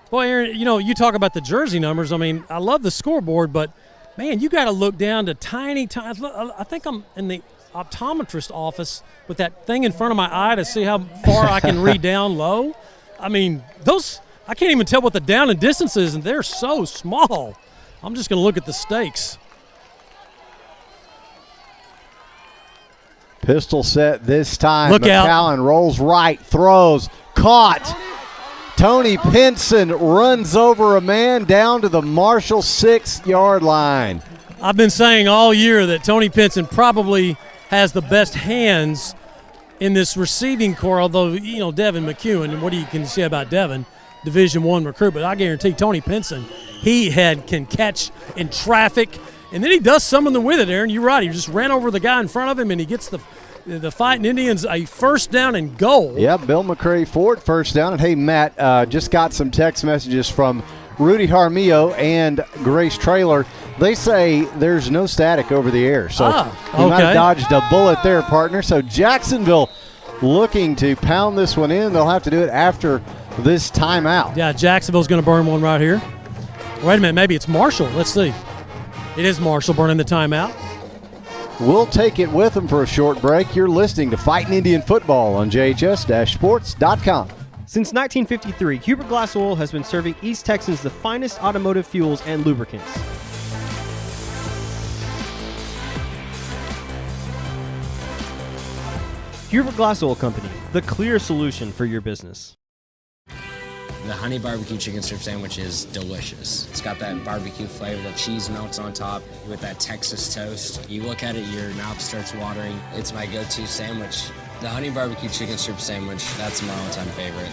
Boy, Aaron, you talk about the jersey numbers. I mean, I love the scoreboard, but, man, you got to look down to tiny. I think I'm in the optometrist office with that thing in front of my eye to see how far I can read down low. I mean, I can't even tell what the down and distance is, and they're so small. I'm just going to look at the stakes. Pistol set this time. Look out. McCowan rolls right, throws, caught. Tony Pinson runs over a man down to the Marshall 6-yard line. I've been saying all year that Tony Pinson probably has the best hands in this receiving corps, although, Devin McEwen, and what do you can say about Devin, Division I recruit, but I guarantee Tony Pinson, can catch in traffic, and then he does something with it, Aaron. You're right. He just ran over the guy in front of him, and he gets the Fightin Indians a first down and goal. Yeah, Bill McRae Ford first down. And, hey, Matt, just got some text messages from Rudy Jaramillo and Grace Traylor. They say there's no static over the air. So you might have dodged a bullet there, partner. So Jacksonville looking to pound this one in. They'll have to do it after this timeout. Yeah, Jacksonville's going to burn one right here. Wait a minute, maybe it's Marshall. Let's see. It is Marshall burning the timeout. We'll take it with them for a short break. You're listening to Fightin Indian Football on JHS-Sports.com. Since 1953, Hubert Glass Oil has been serving East Texans the finest automotive fuels and lubricants. Hubert Glass Oil Company, the clear solution for your business. The honey barbecue chicken strip sandwich is delicious. It's got that barbecue flavor, the cheese melts on top with that Texas toast. You look at it, your mouth starts watering. It's my go-to sandwich. The honey barbecue chicken strip sandwich, that's my all-time favorite.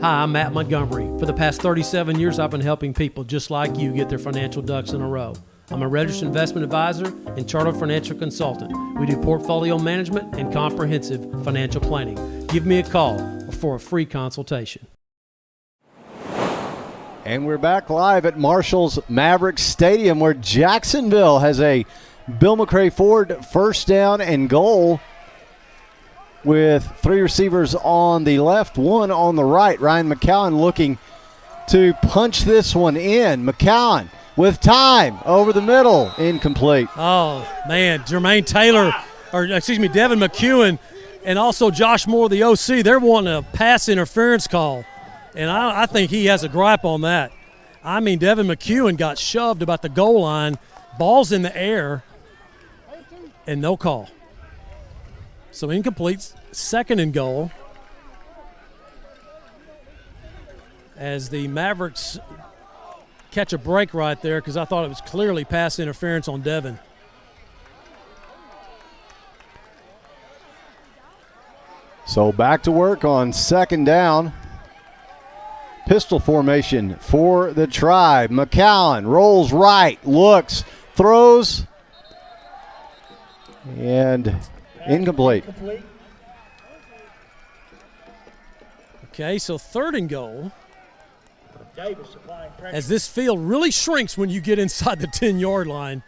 Hi, I'm Matt Montgomery. For the past 37 years, I've been helping people just like you get their financial ducks in a row. I'm a registered investment advisor and chartered financial consultant. We do portfolio management and comprehensive financial planning. Give me a call for a free consultation. And we're back live at Marshall's Mavericks Stadium, where Jacksonville has a Bill McRae Ford first down and goal with 3 receivers on the left, 1 on the right. Ryan McCowan looking to punch this one in. McCowan with time over the middle, incomplete. Oh, man, Devin McEwen and also Josh Moore, the OC, they're wanting a pass interference call. And I think he has a gripe on that. I mean, Devin McEwen got shoved about the goal line, ball's in the air, and no call. So incomplete, 2nd and goal. As the Mavericks catch a break right there, because I thought it was clearly pass interference on Devin. So back to work on 2nd down. Pistol formation for the Tribe. McCowan rolls right, looks, throws, and incomplete. Okay, so 3rd and goal. As this field really shrinks when you get inside the 10-yard line.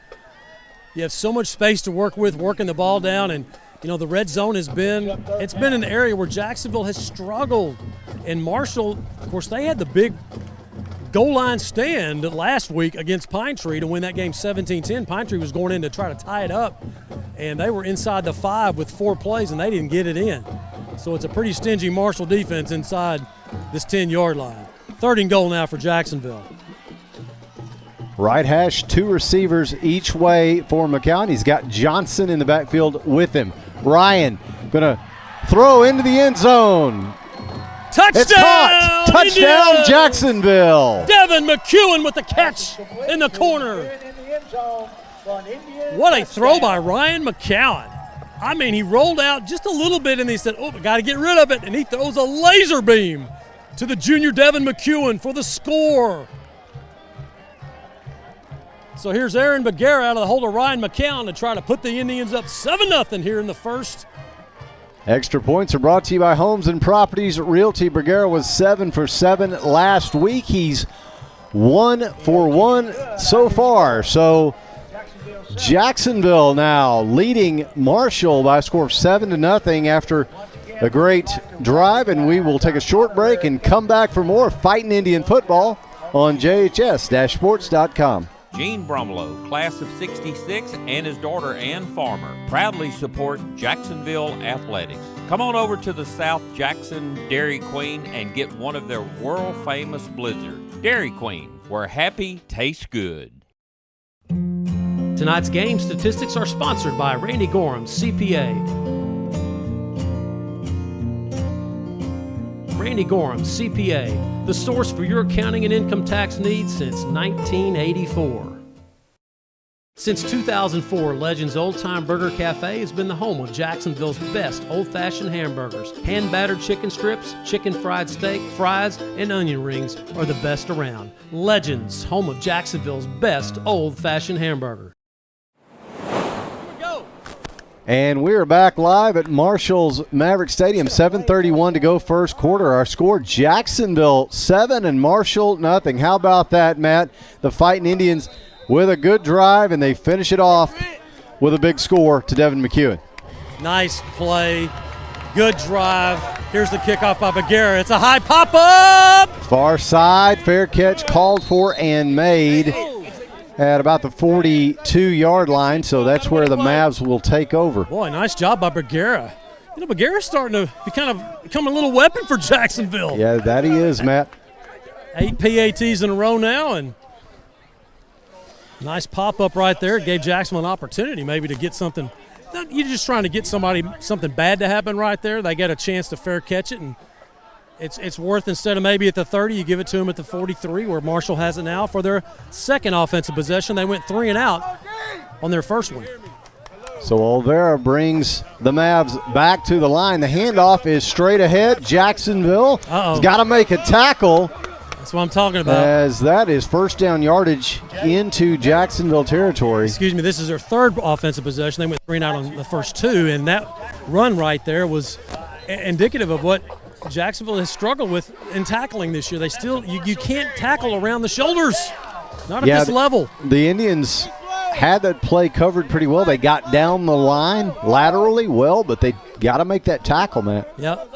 You have so much space to work with, working the ball down, and you know the red zone it's been an area where Jacksonville has struggled. And Marshall, of course, they had the big goal line stand last week against Pine Tree to win that game 17-10. Pine Tree was going in to try to tie it up, and they were inside the 5 with 4 plays, and they didn't get it in. So it's a pretty stingy Marshall defense inside this 10-yard line. 3rd and goal now for Jacksonville. Right hash, 2 receivers each way for McCowan. He's got Johnson in the backfield with him. Ryan gonna throw into the end zone. Touchdown! It's caught! Touchdown, Indians! Jacksonville! Devin McEwen with the catch in the corner. What a throw by Ryan McCowan. I mean, he rolled out just a little bit and he said, oh, I got to get rid of it. And he throws a laser beam to the junior Devin McEwen for the score. So here's Aaron Bagera out of the hold of Ryan McCown to try to put the Indians up 7-0 here in the first. Extra points are brought to you by Homes and Properties Realty. Bagera was 7 for 7 last week. He's 1 for 1 so far. So Jacksonville now leading Marshall by a score of 7-0 after a great drive. And we will take a short break and come back for more Fightin Indian football on JHS-Sports.com. Gene Bromlow, class of 66, and his daughter Ann Farmer proudly support Jacksonville athletics. Come on over to the South Jackson Dairy Queen and get one of their world-famous blizzards. Dairy Queen, where happy tastes good. Tonight's game statistics are sponsored by Randy Gorham, CPA. Randy Gorham, CPA, the source for your accounting and income tax needs since 1984. Since 2004, Legends Old Time Burger Cafe has been the home of Jacksonville's best old-fashioned hamburgers. Hand-battered chicken strips, chicken fried steak, fries, and onion rings are the best around. Legends, home of Jacksonville's best old-fashioned hamburger. And we're back live at Marshall's Maverick Stadium. 7:31 to go first quarter. Our score, Jacksonville 7 and Marshall nothing. How about that, Matt? The Fightin Indians with a good drive, and they finish it off with a big score to Devin McEwen. Nice play. Good drive. Here's the kickoff by Bagera. It's a high pop-up. Far side, fair catch called for and made. at about the 42-yard line, so that's where the Mavs will take over. Boy, nice job by Bergera. You know, Bergera's starting to become a little weapon for Jacksonville. Yeah, that he is, Matt. 8 PATs in a row now, and nice pop-up right there. It gave Jacksonville an opportunity maybe to get something. You're just trying to get something bad to happen right there. They get a chance to fair catch it, and it's worth, instead of maybe at the 30, you give it to them at the 43 where Marshall has it now for their second offensive possession. They went 3 and out on their first one. So Olvera brings the Mavs back to the line. The handoff is straight ahead. Jacksonville has got to make a tackle. That's what I'm talking about. As that is first down yardage into Jacksonville territory. Excuse me, this is their third offensive possession. They went 3 and out on the first 2, and that run right there was indicative of what Jacksonville has struggled with in tackling this year. They still, you can't tackle around the shoulders, not at this level. The Indians had that play covered pretty well. They got down the line laterally well, but they got to make that tackle, Matt. Yep.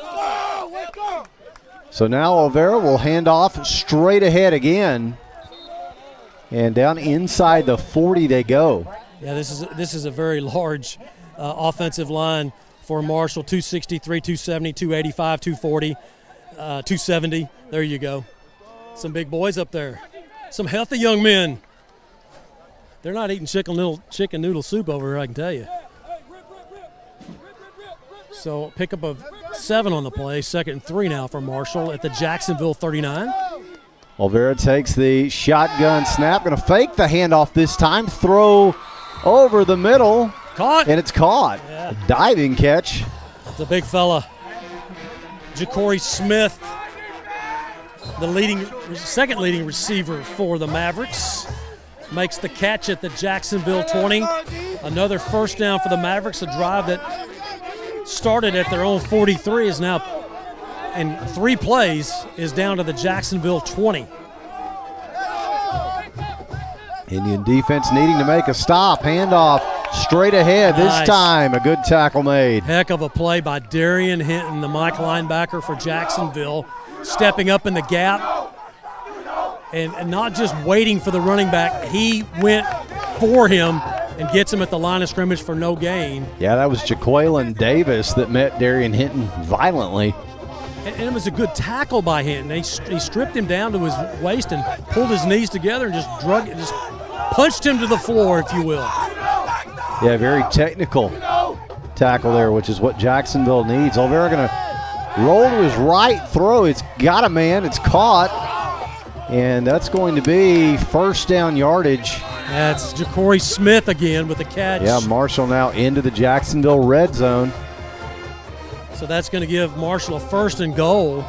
So now Olvera will hand off straight ahead again, and down inside the 40 they go. Yeah, this is a very large offensive line for Marshall. 263, 270, 285, 240, 270. There you go. Some big boys up there. Some healthy young men. They're not eating chicken noodle soup over here, I can tell you. So pick up a 7 on the play, 2nd and 3 now for Marshall at the Jacksonville 39. Olvera takes the shotgun snap, going to fake the handoff this time, throw over the middle. Caught. And it's caught. Yeah. A diving catch. It's a big fella. Ja'Cory Smith, the second leading receiver for the Mavericks, makes the catch at the Jacksonville 20. Another first down for the Mavericks, a drive that started at their own 43 is now, in 3 plays, is down to the Jacksonville 20. Indian defense needing to make a stop. Handoff straight ahead. Nice. This time a good tackle made. Heck of a play by Darian Hinton, the Mike linebacker for Jacksonville, stepping up in the gap and not just waiting for the running back. He went for him and gets him at the line of scrimmage for no gain. Yeah, that was Jaqueline Davis that met Darian Hinton violently. And it was a good tackle by Hinton. He stripped him down to his waist and pulled his knees together and just punched him to the floor, if you will. Yeah, very technical tackle there, which is what Jacksonville needs. Olvera going to roll to his right, throw. It's got a man. It's caught. And that's going to be first down yardage. That's Ja'Cory Smith again with the catch. Yeah, Marshall now into the Jacksonville red zone. So that's going to give Marshall a 1st and goal.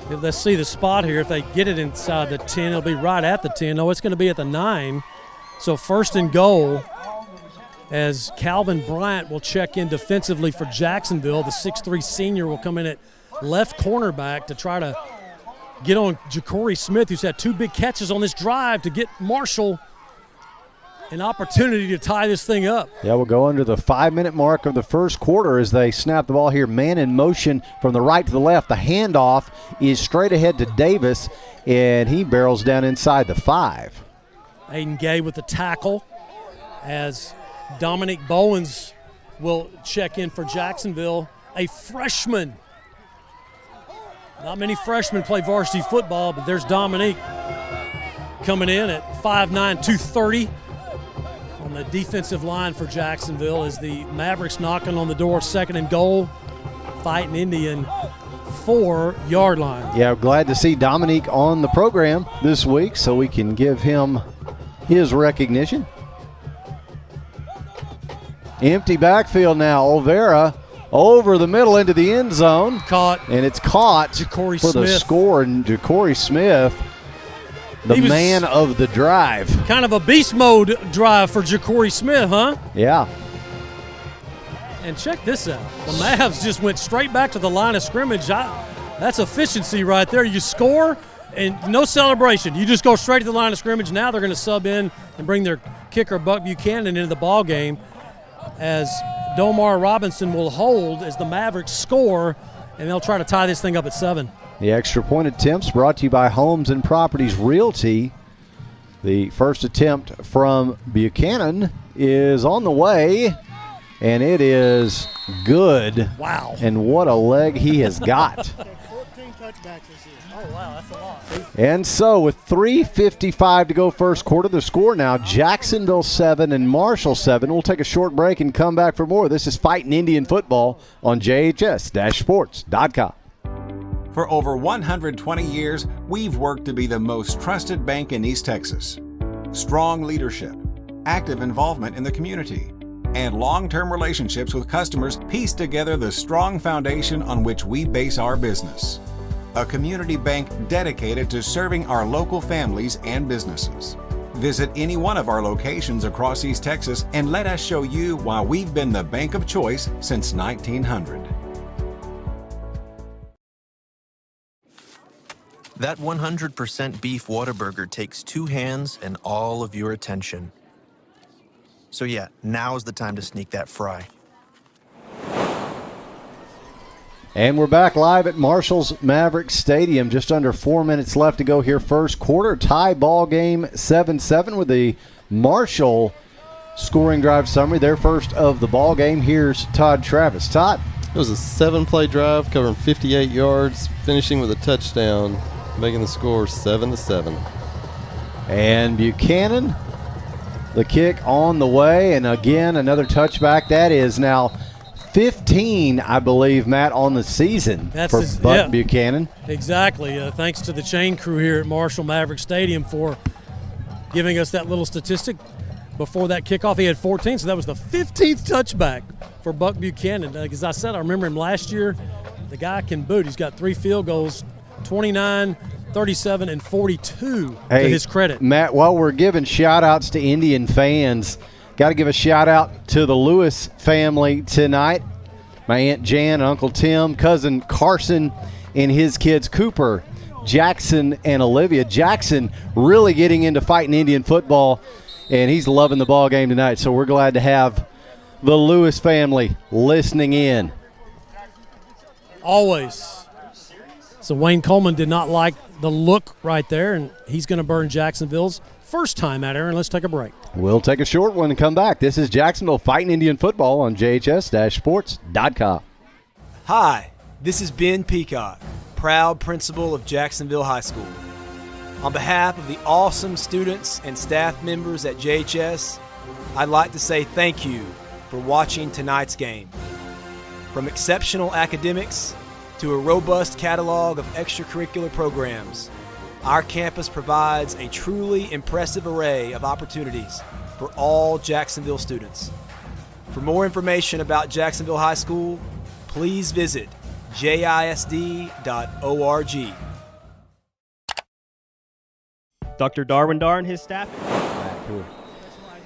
Let's see the spot here. If they get it inside the 10, it'll be right at the 10. No, it's going to be at the 9. So 1st and goal as Calvin Bryant will check in defensively for Jacksonville. The 6'3 senior will come in at left cornerback to try to get on Ja'Cory Smith, who's had 2 big catches on this drive to get Marshall an opportunity to tie this thing up. Yeah, we'll go under the 5-minute mark of the first quarter as they snap the ball here. Man in motion from the right to the left. The handoff is straight ahead to Davis, and he barrels down inside the 5. Aiden Gay with the tackle as Dominic Bowens will check in for Jacksonville, a freshman. Not many freshmen play varsity football, but there's Dominique coming in at 5'9", 230 on the defensive line for Jacksonville as the Mavericks knocking on the door, 2nd and goal, Fightin Indian 4-yard line. Yeah, glad to see Dominique on the program this week so we can give him his recognition. Empty backfield now. Olvera over the middle into the end zone. Caught. And it's caught Ja'Cory for Smith. the score. And Ja'Cory Smith, the man of the drive. Kind of a beast mode drive for Ja'Cory Smith, huh? Yeah. And check this out. The Mavs just went straight back to the line of scrimmage. That's efficiency right there. You score and no celebration. You just go straight to the line of scrimmage. Now they're going to sub in and bring their kicker, Buck Buchanan, into the ball game as Domar Robinson will hold as the Mavericks score, and they'll try to tie this thing up at 7. The extra point attempts brought to you by Homes and Properties Realty. The first attempt from Buchanan is on the way, and it is good. Wow. And what a leg he has got. 14 touchbacks this year. Oh, wow, that's a lot. And so with 3:55 to go first quarter, the score now, Jacksonville 7 and Marshall 7. We'll take a short break and come back for more. This is Fightin' Indian football on JHS-sports.com. For over 120 years, we've worked to be the most trusted bank in East Texas. Strong leadership, active involvement in the community, and long-term relationships with customers piece together the strong foundation on which we base our business. A community bank dedicated to serving our local families and businesses. Visit any one of our locations across East Texas and let us show you why we've been the bank of choice since 1900. That 100% beef Whataburger takes 2 hands and all of your attention. So yeah, now's the time to sneak that fry. And we're back live at Marshall's Mavericks Stadium. Just under 4 minutes left to go here first quarter. Tie ball game 7-7 with the Marshall scoring drive summary. Their first of the ball game. Here's Todd Travis. Todd. It was a 7-play drive covering 58 yards, finishing with a touchdown, making the score 7-7. And Buchanan, the kick on the way, and again another touchback. That is now 15, I believe, Matt, on the season for Buck Buchanan. Exactly. Thanks to the chain crew here at Marshall Mavericks Stadium for giving us that little statistic. Before that kickoff, he had 14, so that was the 15th touchback for Buck Buchanan. As I said, I remember him last year. The guy can boot. He's got 3 field goals, 29, 37, and 42 to his credit. Matt, while we're giving shout-outs to Indian fans, got to give a shout-out to the Lewis family tonight. My Aunt Jan, Uncle Tim, Cousin Carson, and his kids Cooper, Jackson, and Olivia. Jackson really getting into Fightin' Indian football, and he's loving the ball game tonight, so we're glad to have the Lewis family listening in. Always. So Wayne Coleman did not like the look right there, and he's going to burn Jacksonville's first time at Aaron. Let's take a break. We'll take a short one and come back. This is Jacksonville Fightin' Indian football on JHS-sports.com. Hi, this is Ben Peacock, proud principal of Jacksonville High School. On behalf of the awesome students and staff members at JHS, I'd like to say thank you for watching tonight's game. From exceptional academics to a robust catalog of extracurricular programs, our campus provides a truly impressive array of opportunities for all Jacksonville students. For more information about Jacksonville High School, please visit jisd.org. Dr. Darwin Dar and his staff.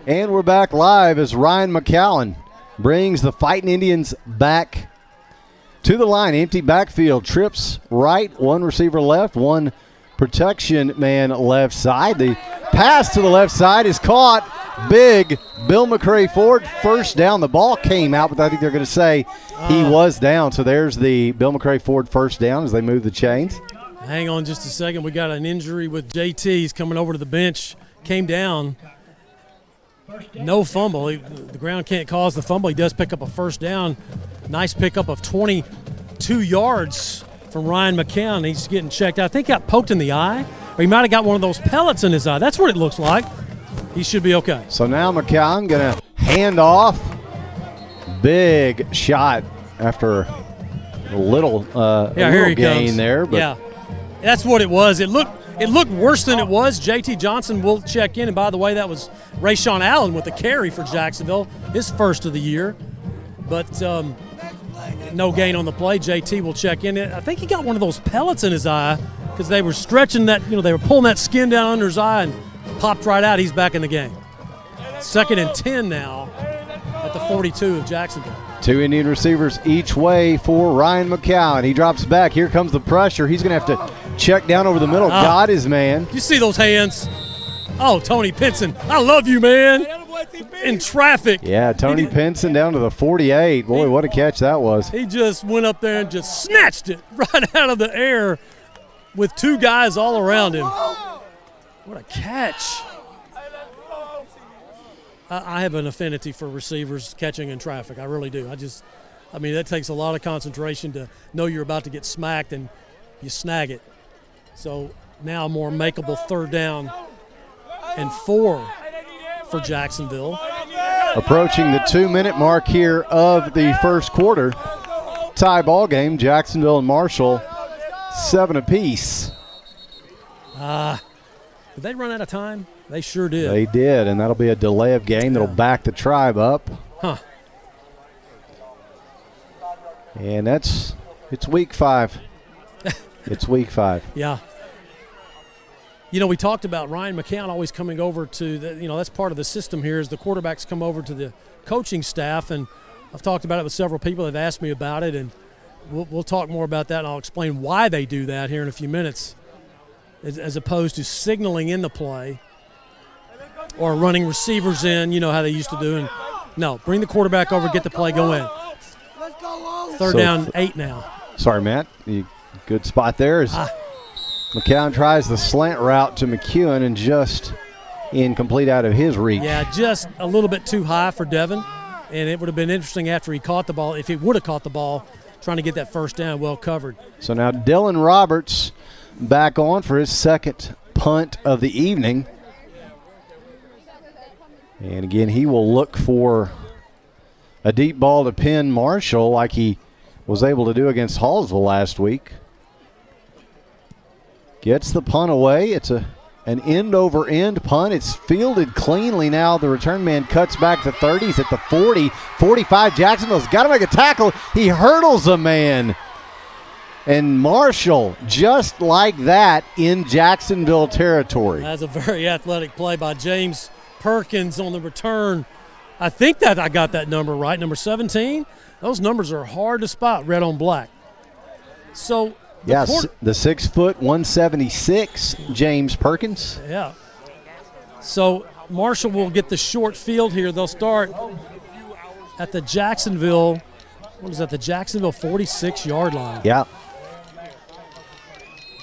And we're back live as Ryan McCowan brings the Fightin' Indians back to the line. Empty backfield, trips right, one receiver left, one protection man left side. The pass to the left side is caught. Big Bill McCray Ford, first down. The ball came out, but I think they're going to say he was down. So there's the Bill McCray Ford first down as they move the chains. Hang on just a second. We got an injury with JT. He's coming over to the bench. Came down. No fumble. The ground can't cause the fumble. He does pick up a first down. Nice pickup of 22 yards from Ryan McCown. He's getting checked out. I think he got poked in the eye, or he might have got one of those pellets in his eye. That's what it looks like. He should be okay. So now McCown going to hand off. Big shot after a little, here he gain comes. there. But yeah, that's what it was. It looked worse than it was. JT Johnson will check in. And by the way, that was Rayshawn Allen with the carry for Jacksonville, his first of the year. But no gain on the play. JT will check in. I think he got one of those pellets in his eye because they were stretching that, they were pulling that skin down under his eye and popped right out. He's back in the game. 2nd and 10 now at the 42 of Jacksonville. 2 Indian receivers each way for Ryan McCown. He drops back. Here comes the pressure. He's going to have to check down over the middle. Got his man. You see those hands? Oh, Tony Pinson. I love you, man. In traffic. Yeah, Tony Pinson down to the 48. Boy, what a catch that was. He just went up there and just snatched it right out of the air with 2 guys all around him. What a catch. I have an affinity for receivers catching in traffic. I really do. I mean, that takes a lot of concentration to know you're about to get smacked and you snag it. So now a more makeable 3rd down and 4 for Jacksonville. Approaching the 2-minute mark here of the first quarter. Tie ball game, Jacksonville and Marshall, 7 apiece. Did they run out of time? They sure did. They did, and that'll be a delay of game that'll back the Tribe up. Huh. And it's week 5. It's week 5. Yeah. You know, we talked about Ryan McCown always coming over to that's part of the system here is the quarterbacks come over to the coaching staff, and I've talked about it with several people that have asked me about it, and we'll talk more about that, and I'll explain why they do that here in a few minutes, as opposed to signaling in the play or running receivers in, how they used to do. And no, bring the quarterback over, get the play, go in. 3rd down, 8 now. Sorry, Matt. Good spot there. McCown tries the slant route to McEwen and just incomplete out of his reach. Yeah, just a little bit too high for Devin, and it would have been interesting after he caught the ball, if he would have caught the ball, trying to get that 1st down well covered. So now Dylan Roberts back on for his 2nd punt of the evening. And again, he will look for a deep ball to pin Marshall like he was able to do against Hallsville last week. Gets the punt away. It's an end-over-end punt. It's fielded cleanly now. The return man cuts back the 30s at the 40, 45. Jacksonville's got to make a tackle. He hurdles a man. And Marshall, just like that, in Jacksonville territory. That's a very athletic play by James Perkins on the return. I think that I got that number right, number 17. Those numbers are hard to spot, red on black. So yes, the 6 foot, 176, James Perkins. Yeah. So Marshall will get the short field here. They'll start at the Jacksonville, the Jacksonville 46-yard line. Yeah.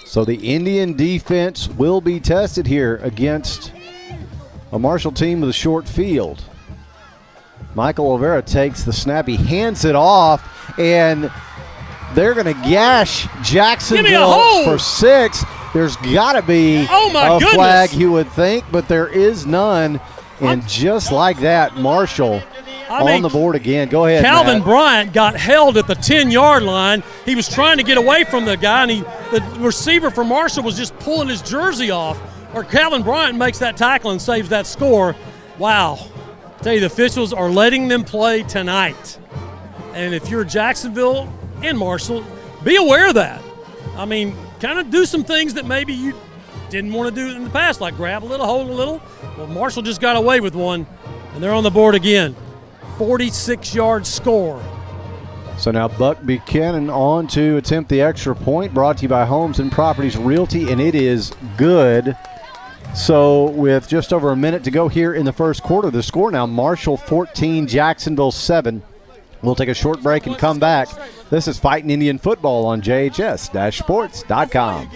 So the Indian defense will be tested here against a Marshall team with a short field. Michael Olvera takes the snap. He hands it off, and they're going to gash Jacksonville for 6. There's got to be a flag, you would think, but there is none. And just like that, Marshall on the board again. Go ahead, Calvin Matt. Bryant got held at the 10-yard line. He was trying to get away from the guy, and the receiver for Marshall was just pulling his jersey off. Or Calvin Bryant makes that tackle and saves that score. Wow. I tell you, the officials are letting them play tonight. And if you're Jacksonville and Marshall, be aware of that. I mean, kind of do some things that maybe you didn't want to do in the past, like grab a little, hold a little. Well, Marshall just got away with one, and they're on the board again. 46-yard score. So now Buck Buchanan on to attempt the extra point, brought to you by Homes and Properties Realty, and it is good. So with just over a minute to go here in the first quarter, the score now Marshall 14, Jacksonville 7. We'll take a short break and come back. This is Fightin Indian Football on JHS-Sports.com.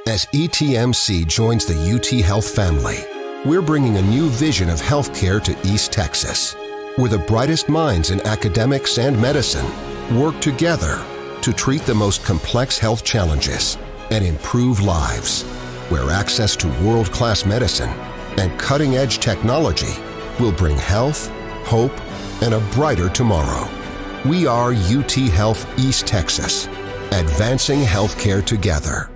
As ETMC joins the UT Health family, we're bringing a new vision of healthcare to East Texas, where the brightest minds in academics and medicine work together to treat the most complex health challenges and improve lives, where access to world-class medicine and cutting-edge technology will bring health, hope, and a brighter tomorrow. We are UT Health East Texas, advancing healthcare together.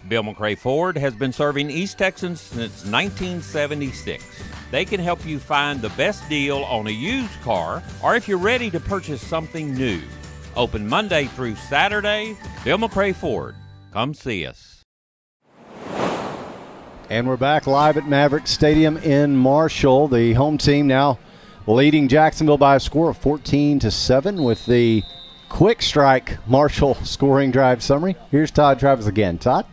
Bill McRae Ford has been serving East Texans since 1976. They can help you find the best deal on a used car, or if you're ready to purchase something new. Open Monday through Saturday. Bill McRae Ford. Come see us. And we're back live at Mavericks Stadium in Marshall. The home team now leading Jacksonville by a score of 14-7 with the quick strike Marshall scoring drive summary. Here's Todd Travis again. Todd?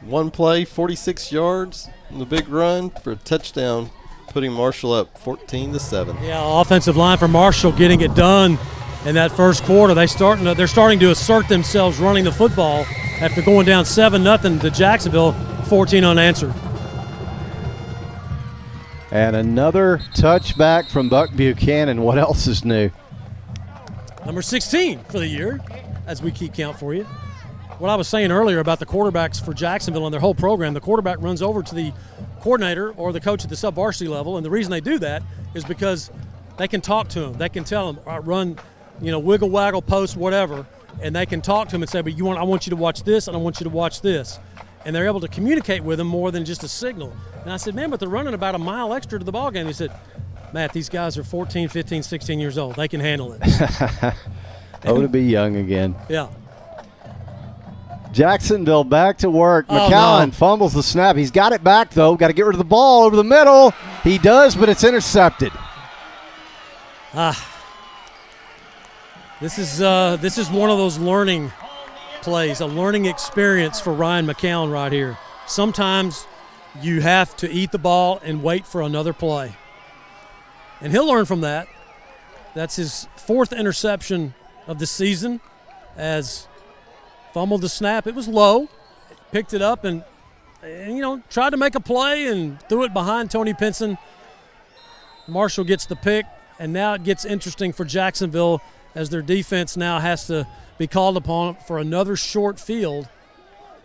One play, 46 yards, and the big run for a touchdown, putting Marshall up 14-7. Yeah, offensive line for Marshall getting it done in that first quarter. They're starting to assert themselves running the football after going down 7-0 to Jacksonville, 14 unanswered. And another touchback from Buck Buchanan. What else is new? Number 16 for the year, as we keep count for you. What I was saying earlier about the quarterbacks for Jacksonville and their whole program, the quarterback runs over to the coordinator or the coach at the sub-varsity level, and the reason they do that is because they can talk to him. They can tell him, run, wiggle, waggle, post, whatever, and they can talk to him and say, but I want you to watch this, and I want you to watch this. And they're able to communicate with him more than just a signal. And I said, man, but they're running about a mile extra to the ball game. He said, Matt, these guys are 14, 15, 16 years old. They can handle it. Oh, to be young again. Yeah. Jacksonville back to work. Oh, McCowan fumbles the snap. He's got it back, though. Got to get rid of the ball over the middle. He does, but it's intercepted. This is one of those learning plays, a learning experience for Ryan McCown right here. Sometimes you have to eat the ball and wait for another play. And he'll learn from that. That's his 4th interception of the season, as fumbled the snap. It was low, picked it up and tried to make a play and threw it behind Tony Pinson. Marshall gets the pick, and now it gets interesting for Jacksonville as their defense now has to be called upon for another short field.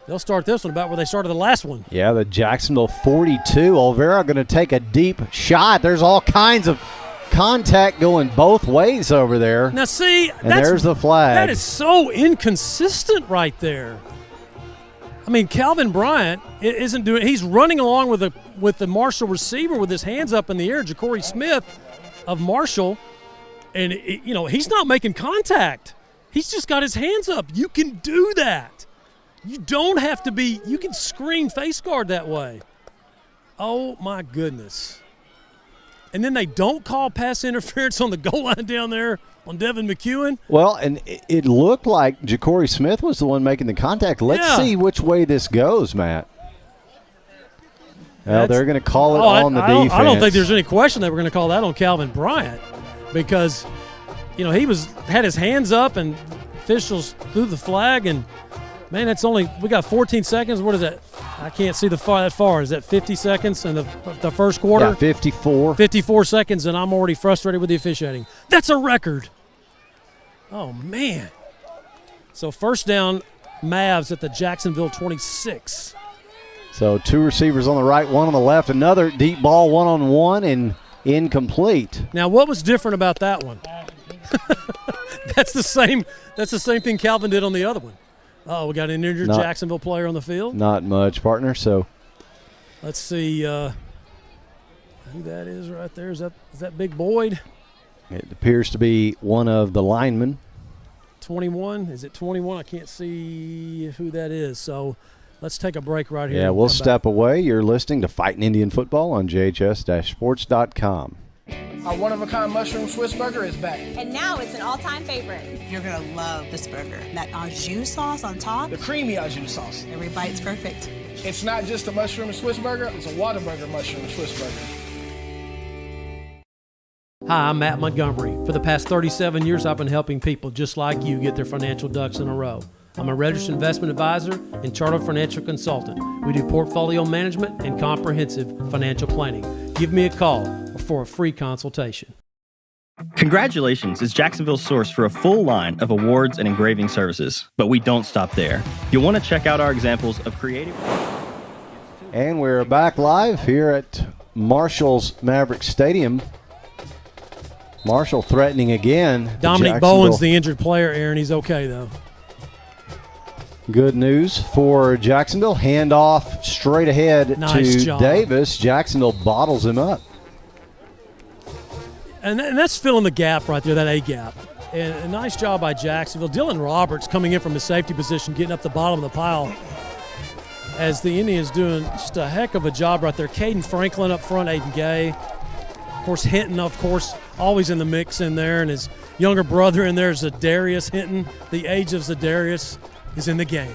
They'll start this one about where they started the last one. Yeah, the Jacksonville 42. Olvera going to take a deep shot. There's all kinds of contact going both ways over there. Now see, and there's the flag. That is so inconsistent right there. I mean, Calvin Bryant isn't doing. He's running along with the Marshall receiver with his hands up in the air, Ja'Cory Smith of Marshall, and he's not making contact. He's just got his hands up. You can do that. You don't have to be. You can screen face guard that way. Oh my goodness. And then they don't call pass interference on the goal line down there on Devin McEwen. Well, and it looked like Ja'Cory Smith was the one making the contact. Let's see which way this goes, Matt. Well, they're going to call it on the defense. I don't think there's any question that we're going to call that on Calvin Bryant because, he had his hands up and officials threw the flag and, man, we got 14 seconds. What is that? I can't see that far. Is that 50 seconds in the first quarter? Yeah, 54. 54 seconds, and I'm already frustrated with the officiating. That's a record. Oh, man. So first down, Mavs at the Jacksonville 26. So 2 receivers on the right, 1 on the left. Another deep ball, 1-on-1, and incomplete. Now, what was different about that one? That's the same thing Calvin did on the other one. Oh, we got an injured Jacksonville player on the field. Not much, partner. So let's see who that is right there. Is that Big Boyd? It appears to be one of the linemen. 21? Is it 21? I can't see who that is. So let's take a break right here. Yeah, we'll step away. You're listening to Fightin Indian Football on JHS-sports.com. Our one-of-a-kind mushroom Swiss burger is back. And now it's an all-time favorite. You're going to love this burger. That au jus sauce on top. The creamy au jus sauce. Every bite's perfect. It's not just a mushroom Swiss burger, it's a Whataburger mushroom Swiss burger. Hi, I'm Matt Montgomery. For the past 37 years, I've been helping people just like you get their financial ducks in a row. I'm a registered investment advisor and chartered financial consultant. We do portfolio management and comprehensive financial planning. Give me a call for a free consultation. Congratulations is Jacksonville's source for a full line of awards and engraving services. But we don't stop there. You'll want to check out our examples of creative... And we're back live here at Marshall's Mavericks Stadium. Marshall threatening again. Dominic Bowen's the injured player, Aaron. He's okay, though. Good news for Jacksonville. Handoff straight ahead to Davis. Jacksonville bottles him up. And that's filling the gap right there, that A gap. And a nice job by Jacksonville. Dylan Roberts coming in from his safety position, getting up the bottom of the pile as the Indians doing just a heck of a job right there. Caden Franklin up front, Aiden Gay. Of course, Hinton, always in the mix in there. And his younger brother in there is Zadarius Hinton. The age of Zadarius is in the game.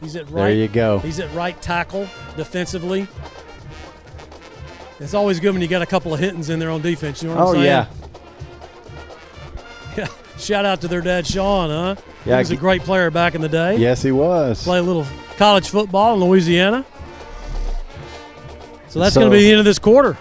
He's at right. There you go. He's at right tackle defensively. It's always good when you got a couple of Hintons in there on defense. You know what I'm saying? Yeah. Shout out to their dad, Sean, huh? Yeah, he was a great player back in the day. Yes, he was. Played a little college football in Louisiana. So that's going to be the end of this quarter.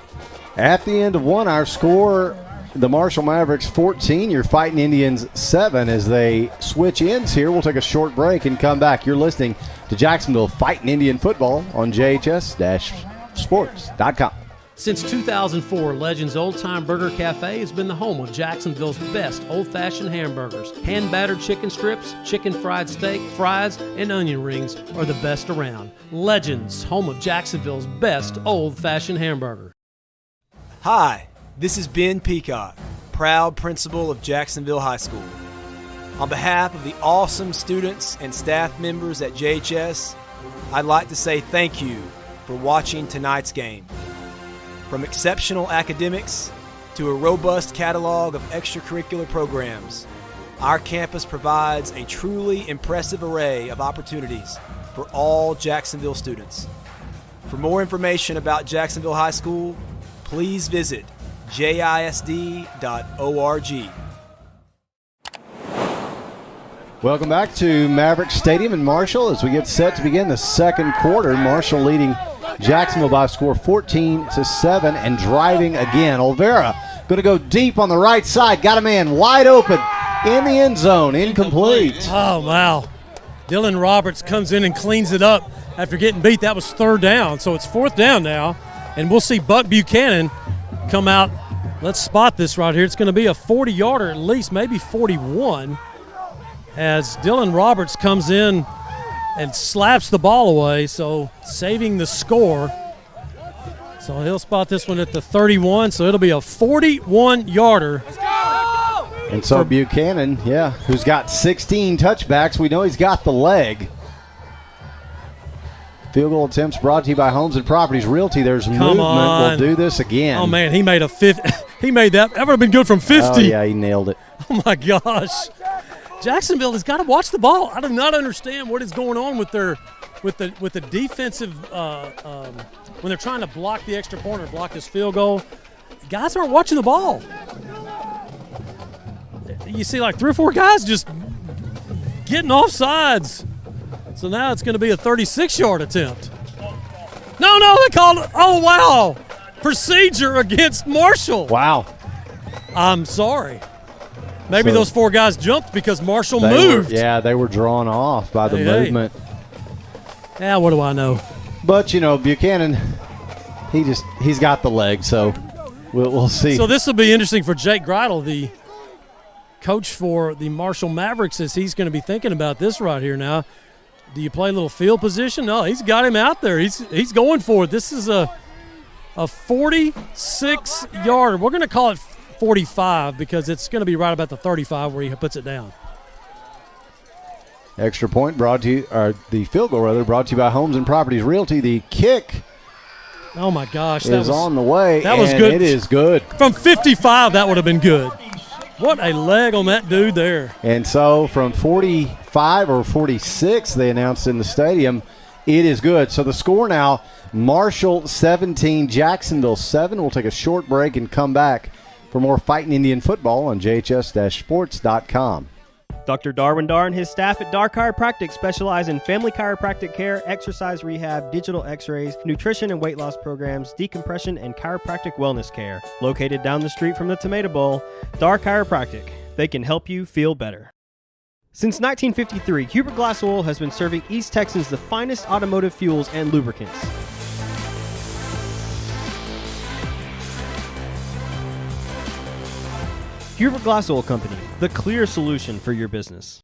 At the end of one, our score, the Marshall Mavericks 14, your Fightin Indians 7 as they switch ends here. We'll take a short break and come back. You're listening to Jacksonville Fightin Indian football on JHS-sports.com. Since 2004, Legends Old Time Burger Cafe has been the home of Jacksonville's best old-fashioned hamburgers. Hand-battered chicken strips, chicken fried steak, fries, and onion rings are the best around. Legends, home of Jacksonville's best old-fashioned hamburger. Hi, this is Ben Peacock, proud principal of Jacksonville High School. On behalf of the awesome students and staff members at JHS, I'd like to say thank you for watching tonight's game. From exceptional academics to a robust catalog of extracurricular programs, our campus provides a truly impressive array of opportunities for all Jacksonville students. For more information about Jacksonville High School, please visit jisd.org. Welcome back to Mavericks Stadium in Marshall as we get set to begin the second quarter. Marshall leading Jacksonville by a score 14-7 and driving again. Olvera going to go deep on the right side. Got a man wide open in the end zone. Incomplete. Oh, wow. Dylan Roberts comes in and cleans it up after getting beat. That was third down, so it's fourth down now. And we'll see Buck Buchanan come out. Let's spot this right here. It's going to be a 40-yarder at least, maybe 41, as Dylan Roberts comes in and slaps the ball away, so saving the score. So he'll spot this one at the 31, so it'll be a 41-yarder. And so Buchanan, who's got 16 touchbacks, we know he's got the leg. Field goal attempts brought to you by Homes and Properties Realty. There's movement. We'll do this again. Oh, man, he made a 50. He made that. That would have been good from 50. Oh, yeah, he nailed it. Oh, my gosh. Jacksonville has got to watch the ball. I do not understand what is going on with their with the defensive when they're trying to block the extra point or block this field goal. Guys aren't watching the ball. You see like 3 or 4 guys just getting off sides. So now it's going to be a 36-yard attempt. No, they called it. Oh, wow. Procedure against Marshall. Wow. I'm sorry. Maybe those 4 guys jumped because Marshall moved. They were drawn off by the movement. Yeah, what do I know? But, Buchanan, he's got the leg, so we'll see. So this will be interesting for Jake Greidel, the coach for the Marshall Mavericks, as he's going to be thinking about this right here now. Do you play a little field position? No, he's got him out there. He's going for it. This is a 46-yarder. We're going to call it 45 because it's going to be right about the 35 where he puts it down. Extra point brought to you, or the field goal rather, brought to you by Homes and Properties Realty. The kick, oh my gosh, is on the way. That was good. It is good. From 55, that would have been good. What a leg on that dude there. And so from 45 or 46, they announced in the stadium, it is good. So the score now, Marshall 17, Jacksonville 7. We'll take a short break and come back for more Fightin Indian football on JHS-sports.com. Dr. Darwin Dar and his staff at Dar Chiropractic specialize in family chiropractic care, exercise rehab, digital x-rays, nutrition and weight loss programs, decompression, and chiropractic wellness care. Located down the street from the Tomato Bowl, Dar Chiropractic. They can help you feel better. Since 1953, Hubert Glass Oil has been serving East Texans the finest automotive fuels and lubricants. Hubert Glass Oil Company, the clear solution for your business.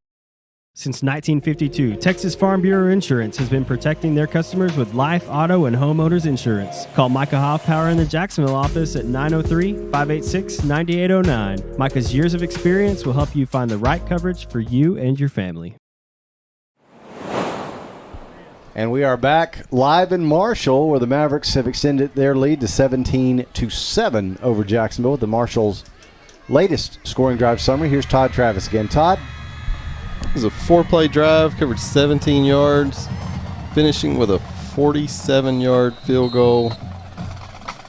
Since 1952, Texas Farm Bureau Insurance has been protecting their customers with life, auto, and homeowners insurance. Call Micah Hoffpower in the Jacksonville office at 903-586-9809. Micah's years of experience will help you find the right coverage for you and your family. And we are back live in Marshall, where the Mavericks have extended their lead to 17-7 over Jacksonville with the Marshall's latest scoring drive summary. Here's Todd Travis again. Todd? It was a 4-play drive, covered 17 yards, finishing with a 47-yard field goal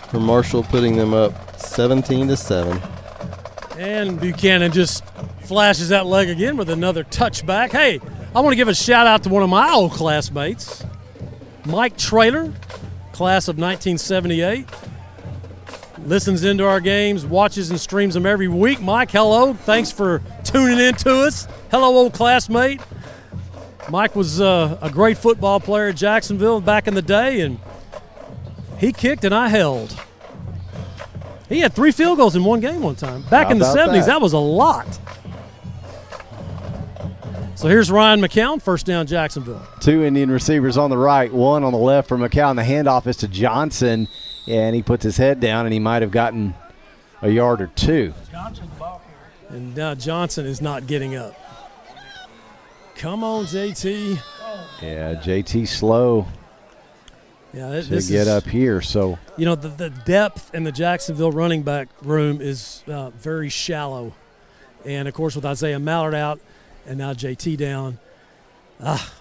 for Marshall, putting them up 17-7. And Buchanan just flashes that leg again with another touchback. Hey, I want to give a shout-out to one of my old classmates, Mike Traylor, class of 1978. listens into our games, watches and streams them every week. Mike, hello. Thanks for tuning in to us. Hello, old classmate. Mike was a great football player at Jacksonville back in the day, and he kicked and I held. He had 3 field goals in one game one time. Back in the 70s, that was a lot. So here's Ryan McCown, first down Jacksonville. 2 Indian receivers on the right, 1 on the left for McCown. The handoff is to Johnson, and he puts his head down, and he might have gotten a yard or 2. And now Johnson is not getting up. Come on, JT. Yeah, JT slow to get up here. So you know, the depth in the Jacksonville running back room is very shallow. And, of course, with Isaiah Mallard out and now JT down,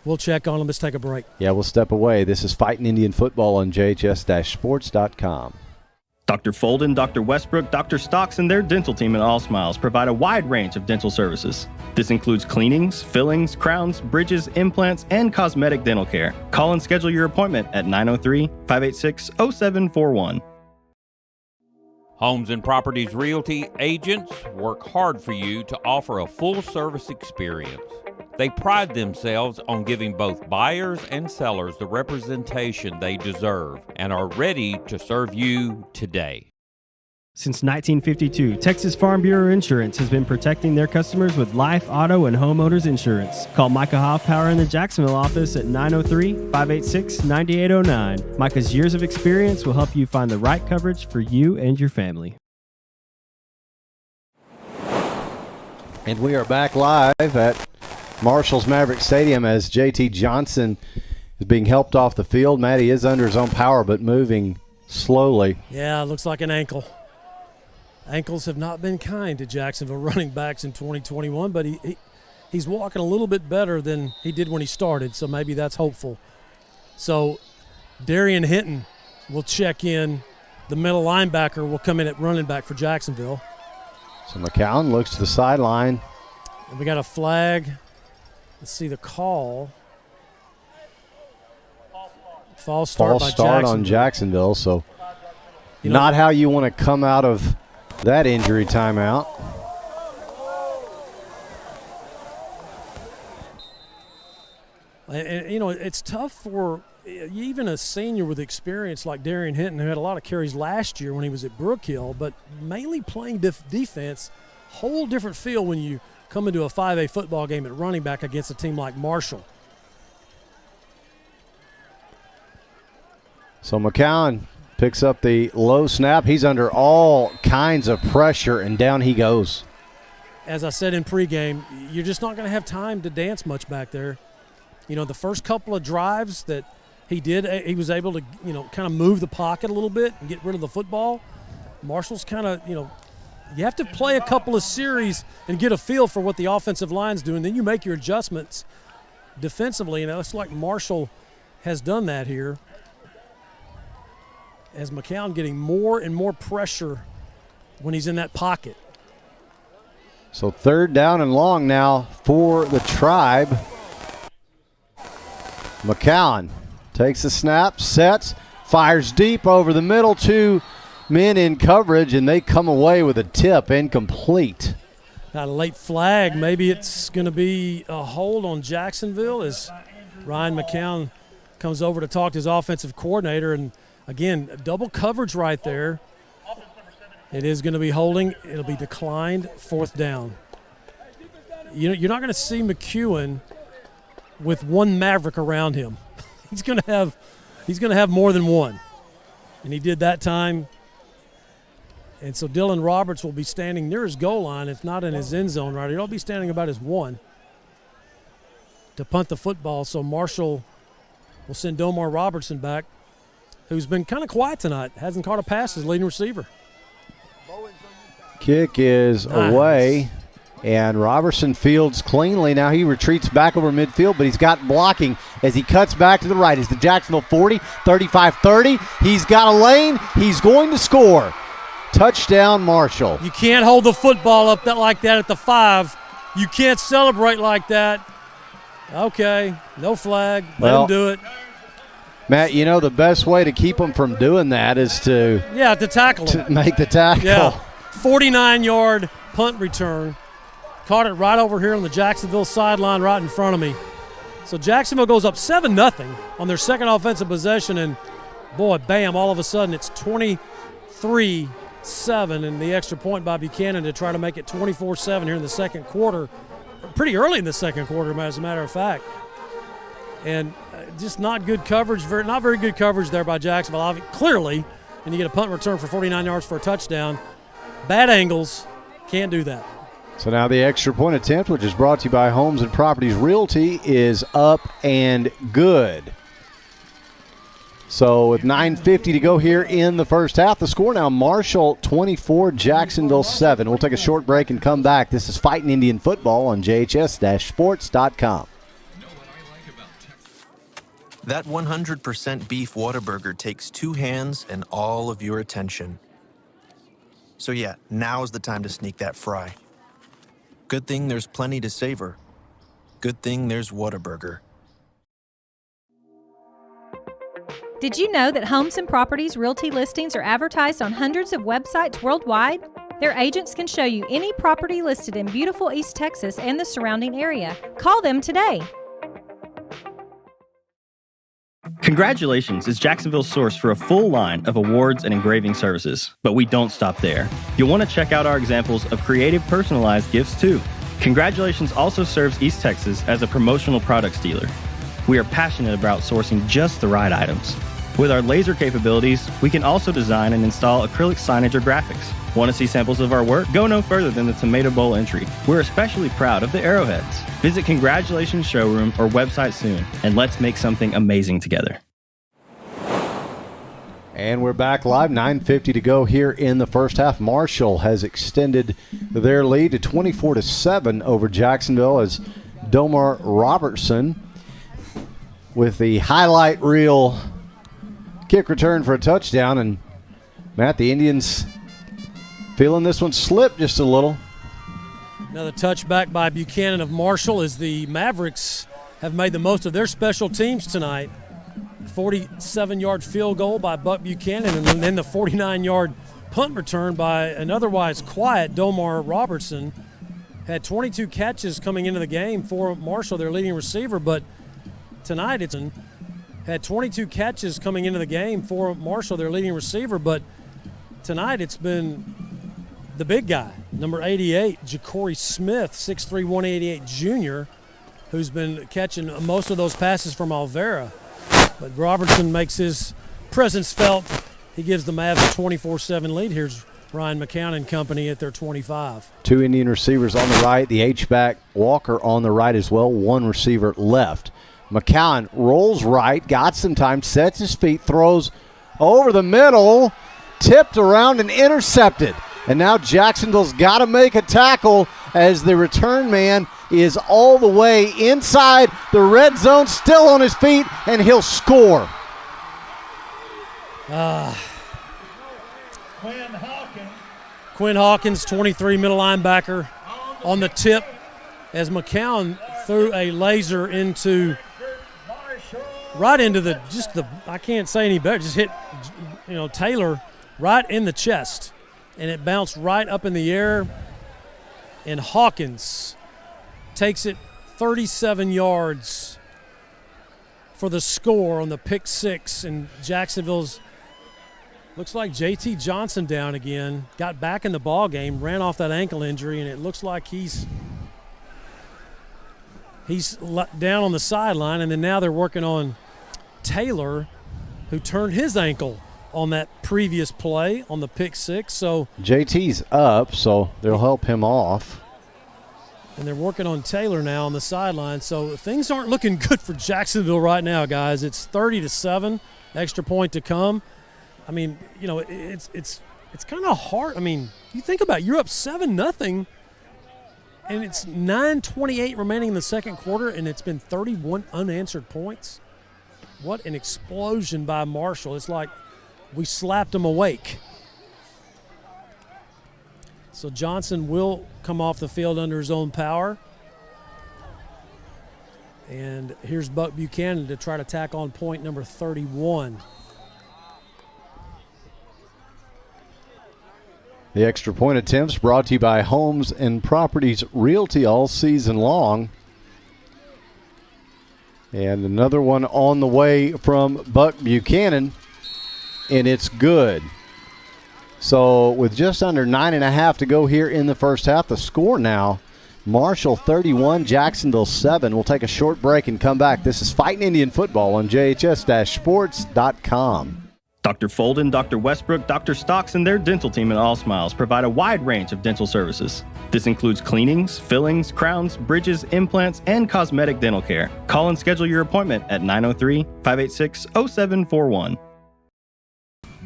we'll check on him. Let's take a break. Yeah, we'll step away. This is Fightin Indian Football on JHS-sports.com. Dr. Folden, Dr. Westbrook, Dr. Stocks, and their dental team at All Smiles provide a wide range of dental services. This includes cleanings, fillings, crowns, bridges, implants, and cosmetic dental care. Call and schedule your appointment at 903-586-0741. Homes and Properties Realty agents work hard for you to offer a full-service experience. They pride themselves on giving both buyers and sellers the representation they deserve and are ready to serve you today. Since 1952, Texas Farm Bureau Insurance has been protecting their customers with life, auto, and homeowners insurance. Call Micah Hoffpower in the Jacksonville office at 903-586-9809. Micah's years of experience will help you find the right coverage for you and your family. And we are back live at Marshall's Mavericks Stadium as JT Johnson is being helped off the field. Matty is under his own power but moving slowly. Yeah, it looks like an ankle. Ankles have not been kind to Jacksonville running backs in 2021, but he's walking a little bit better than he did when he started, so maybe that's hopeful. So Darian Hinton will check in. The middle linebacker will come in at running back for Jacksonville. So McCown looks to the sideline. And we got a flag. Let's see the call. False start by Jacksonville. On Jacksonville, so not how you want to come out of that injury timeout. And you know, it's tough for even a senior with experience like Darian Hinton, who had a lot of carries last year when he was at Brookhill, but mainly playing defense. Whole different feel when you come into a 5A football game at running back against a team like Marshall. So McCown picks up the low snap. He's under all kinds of pressure, and down he goes. As I said in pregame, you're just not going to have time to dance much back there. You know, the first couple of drives that he did, he was able to, you know, kind of move the pocket a little bit and get rid of the football. Marshall's kind of, you know, you have to play a couple of series and get a feel for what the offensive line's doing. Then you make your adjustments defensively. You know, it's like Marshall has done that here. As McCown getting more and more pressure when he's in that pocket. So 3rd down and long now for the Tribe. McCown takes the snap, sets, fires deep over the middle. 2 men in coverage, and they come away with a tip, incomplete. Got a late flag. Maybe it's going to be a hold on Jacksonville as Ryan McCown comes over to talk to his offensive coordinator. And again, double coverage right there. It is going to be holding. It'll be declined, 4th down. You know, you're not going to see McEwen with one Maverick around him. He's going to have more than one, and he did that time. And so Dylan Roberts will be standing near his goal line, if not in his end zone. Right, he'll be standing about his 1 to punt the football. So Marshall will send Domar Robertson back, who's been kind of quiet tonight, hasn't caught a pass as leading receiver. Kick is away, and Robertson fields cleanly. Now he retreats back over midfield, but he's got blocking as he cuts back to the right. It's the Jacksonville 40, 35-30. He's got a lane. He's going to score. Touchdown, Marshall. You can't hold the football up like that at the 5. You can't celebrate like that. Okay, no flag. Let him do it. Matt, you know the best way to keep them from doing that is to tackle them. To make the tackle. Yeah, 49-yard punt return. Caught it right over here on the Jacksonville sideline right in front of me. So Jacksonville goes up 7-0 on their second offensive possession, and boy, bam, all of a sudden it's 23-7 and the extra point by Buchanan to try to make it 24-7 here in the second quarter. Pretty early in the second quarter, as a matter of fact. And just not good coverage, not very good coverage there by Jacksonville. Clearly, and you get a punt return for 49 yards for a touchdown. Bad angles, can't do that. So now the extra point attempt, which is brought to you by Homes and Properties Realty, is up and good. So with 9:50 to go here in the first half, the score now Marshall 24, Jacksonville 7. We'll take a short break and come back. This is Fightin Indian Football on JHS-sports.com. That 100% beef Whataburger takes 2 hands and all of your attention. So yeah, now's the time to sneak that fry. Good thing there's plenty to savor. Good thing there's Whataburger. Did you know that Homes and Properties Realty listings are advertised on hundreds of websites worldwide? Their agents can show you any property listed in beautiful East Texas and the surrounding area. Call them today. Congratulations is Jacksonville's source for a full line of awards and engraving services. But we don't stop there. You'll want to check out our examples of creative personalized gifts too. Congratulations also serves East Texas as a promotional products dealer. We are passionate about sourcing just the right items. With our laser capabilities, we can also design and install acrylic signage or graphics. Want to see samples of our work? Go no further than the Tomato Bowl entry. We're especially proud of the arrowheads. Visit Congratulations Showroom or website soon, and let's make something amazing together. And we're back live, 9:50 to go here in the first half. Marshall has extended their lead to 24-7 over Jacksonville as Domar Robertson with the highlight reel kick return for a touchdown. And Matt, the Indians feeling this one slip just a little. Another touchback by Buchanan of Marshall as the Mavericks have made the most of their special teams tonight. 47-yard field goal by Buck Buchanan, and then the 49-yard punt return by an otherwise quiet Domar Robertson. Had 22 catches coming into the game for Marshall, their leading receiver, but tonight it's had 22 catches coming into the game for Marshall, their leading receiver, but tonight it's been the big guy, number 88, Ja'Cory Smith, 6'3", 188 junior, who's been catching most of those passes from Alvera. But Robertson makes his presence felt. He gives the Mavs a 24-7 lead. Here's Ryan McCown and company at their 25. 2 Indian receivers on the right, the H-back Walker on the right as well, 1 receiver left. McCown rolls right, got some time, sets his feet, throws over the middle, tipped around and intercepted. And now Jacksonville's got to make a tackle as the return man is all the way inside the red zone, still on his feet, and he'll score. Quinn Hawkins, 23, middle linebacker, on the tip as McCown threw a laser right into the I can't say any better, just hit Taylor right in the chest, and it bounced right up in the air, and Hawkins takes it 37 yards for the score on the pick 6, and Jacksonville's looks like JT Johnson down again, got back in the ball game, ran off that ankle injury, and it looks like he's down on the sideline, and then now they're working on Taylor, who turned his ankle on that previous play on the pick 6. So JT's up, so they'll help him off. And they're working on Taylor now on the sideline. So things aren't looking good for Jacksonville right now, guys. It's 30-7, extra point to come. I mean, it's kind of hard. I mean, you think about it, you're up 7-0, and it's 9:28 remaining in the second quarter, and it's been 31 unanswered points. What an explosion by Marshall. It's like we slapped them awake. So Johnson will come off the field under his own power. And here's Buck Buchanan to try to tack on point number 31. The extra point attempts brought to you by Homes and Properties Realty all season long. And another one on the way from Buck Buchanan, and it's good. So with just under 9.5 to go here in the first half, the score now, Marshall 31, Jacksonville 7. We'll take a short break and come back. This is Fightin Indian Football on JHS-sports.com. Dr. Folden, Dr. Westbrook, Dr. Stocks, and their dental team at All Smiles provide a wide range of dental services. This includes cleanings, fillings, crowns, bridges, implants, and cosmetic dental care. Call and schedule your appointment at 903-586-0741.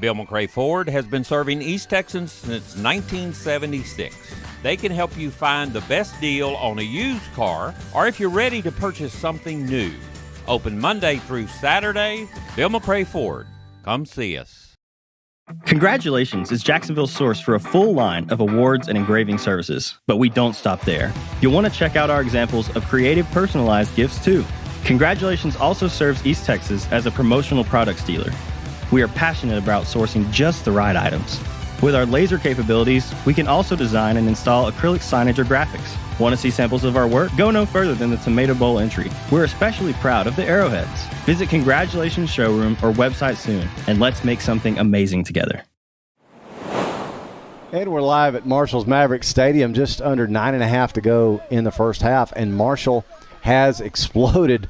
Bill McRae Ford has been serving East Texans since 1976. They can help you find the best deal on a used car, or if you're ready to purchase something new. Open Monday through Saturday. Bill McRae Ford. Come see us. Congratulations is Jacksonville's source for a full line of awards and engraving services. But we don't stop there. You'll want to check out our examples of creative personalized gifts too. Congratulations also serves East Texas as a promotional products dealer. We are passionate about sourcing just the right items. With our laser capabilities, we can also design and install acrylic signage or graphics. Want to see samples of our work? Go no further than the Tomato Bowl entry. We're especially proud of the arrowheads. Visit Congratulations Showroom or website soon, and let's make something amazing together. And we're live at Marshall's Mavericks Stadium, just under 9.5 to go in the first half, and Marshall has exploded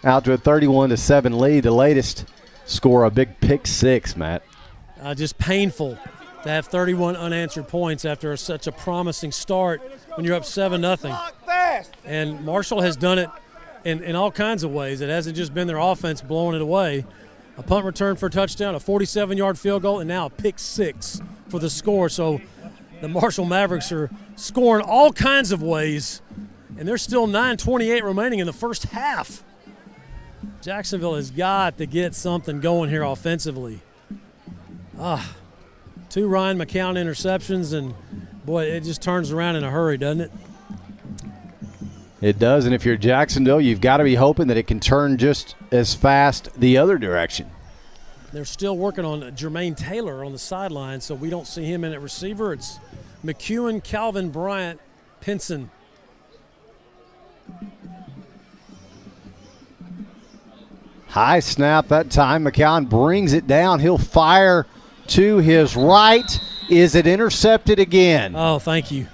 out to a 31-7 lead. The latest score, a big pick six, Matt. Just painful to have 31 unanswered points after such a promising start when you're up 7-0. And Marshall has done it in all kinds of ways. It hasn't just been their offense blowing it away. A punt return for a touchdown, a 47-yard field goal, and now a pick six for the score. So the Marshall Mavericks are scoring all kinds of ways, and there's still 9:28 remaining in the first half. Jacksonville has got to get something going here offensively. Two Ryan McCown interceptions, and boy, it just turns around in a hurry, doesn't it? It does, and if you're Jacksonville, you've got to be hoping that it can turn just as fast the other direction. They're still working on Jermaine Taylor on the sideline, so we don't see him in at receiver. It's McEwen, Calvin Bryant, Pinson. High snap that time. McCown brings it down. He'll fire to his right. Is it intercepted again? Oh, thank you.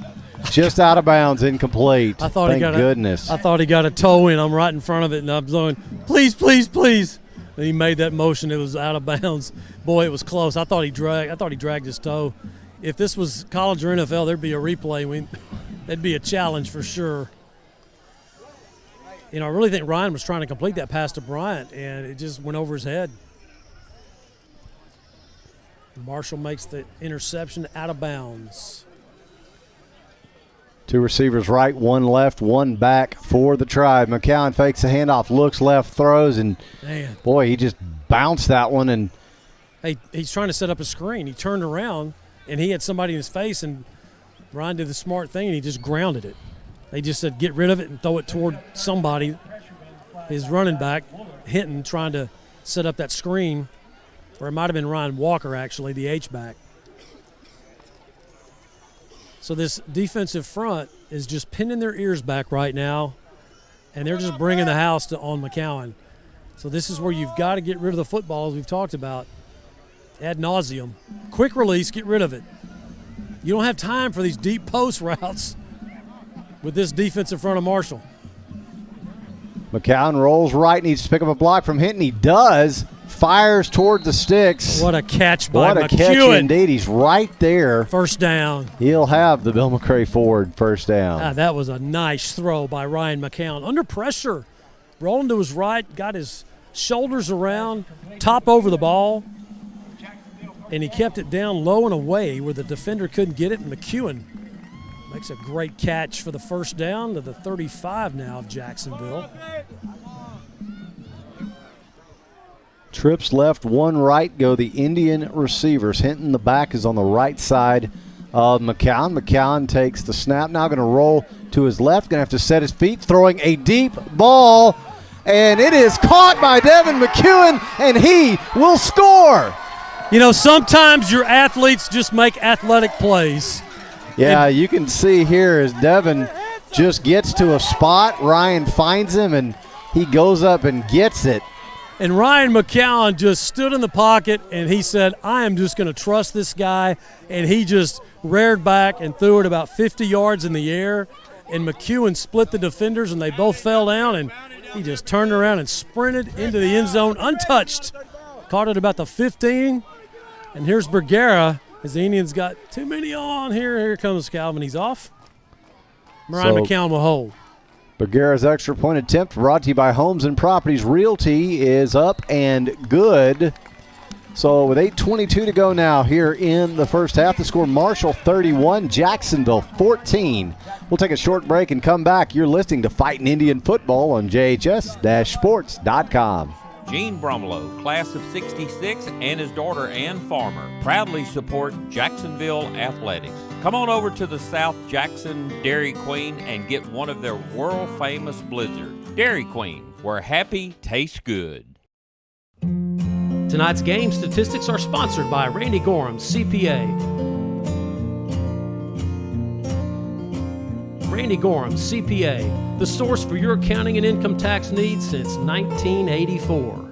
Just out of bounds, incomplete. I thought Thank he got goodness. I thought he got a toe in. I'm right in front of it, and I'm going, please, please, please. And he made that motion. It was out of bounds. Boy, it was close. I thought he dragged his toe. If this was college or NFL, there'd be a replay. That'd be a challenge for sure. I really think Ryan was trying to complete that pass to Bryant, and it just went over his head. Marshall makes the interception out of bounds. Two receivers right, one left, one back for the Tribe. McCown fakes the handoff, looks left, throws, and boy, he just bounced that one. And hey, he's trying to set up a screen. He turned around, and he had somebody in his face, and Ryan did the smart thing, and he just grounded it. They just said get rid of it and throw it toward somebody. His running back, Hinton, trying to set up that screen. Or it might have been Ryan Walker, actually, the H-back. So this defensive front is just pinning their ears back right now, and they're just bringing the house on McCowan. So this is where you've got to get rid of the football, as we've talked about, ad nauseum. Quick release, get rid of it. You don't have time for these deep post routes with this defensive front of Marshall. McCown rolls right, needs to pick up a block from Hinton. He does. Fires toward the sticks. What a catch by McEwen. What a catch indeed. He's right there. First down. He'll have the Bill McRae Ford first down. That was a nice throw by Ryan McCown. Under pressure. Rolling to his right, got his shoulders around, top over the ball, and he kept it down low and away where the defender couldn't get it, and McEwen makes a great catch for the first down to the 35 now of Jacksonville. Trips left, one right, go the Indian receivers. Hinton, the back, is on the right side of McCown. McCown takes the snap, now going to roll to his left. Going to have to set his feet. Throwing a deep ball. And it is caught by Devin McEwen, and he will score. You know, sometimes your athletes just make athletic plays. Yeah, you can see here as Devin just gets to a spot. Ryan finds him, and he goes up and gets it. And Ryan McCowan just stood in the pocket, and he said, I am just going to trust this guy. And he just reared back and threw it about 50 yards in the air. And McEwen split the defenders, and they both fell down, and he just turned around and sprinted into the end zone untouched. Caught it about the 15. And here's Bergera as the Indians got too many on here. Here comes Calvin. He's off. Ryan McCowan will hold. Bergera's extra point attempt brought to you by Homes and Properties Realty is up and good. So with 8:22 to go now here in the first half, the score Marshall 31, Jacksonville 14. We'll take a short break and come back. You're listening to Fightin Indian Football on JHS-sports.com. Gene Bromlow, class of 66, and his daughter Ann Farmer proudly support Jacksonville athletics. Come on over to the South Jackson Dairy Queen and get one of their world-famous blizzards. Dairy Queen, where happy tastes good. Tonight's game statistics are sponsored by Randy Gorham, CPA. Randy Gorham, CPA, the source for your accounting and income tax needs since 1984.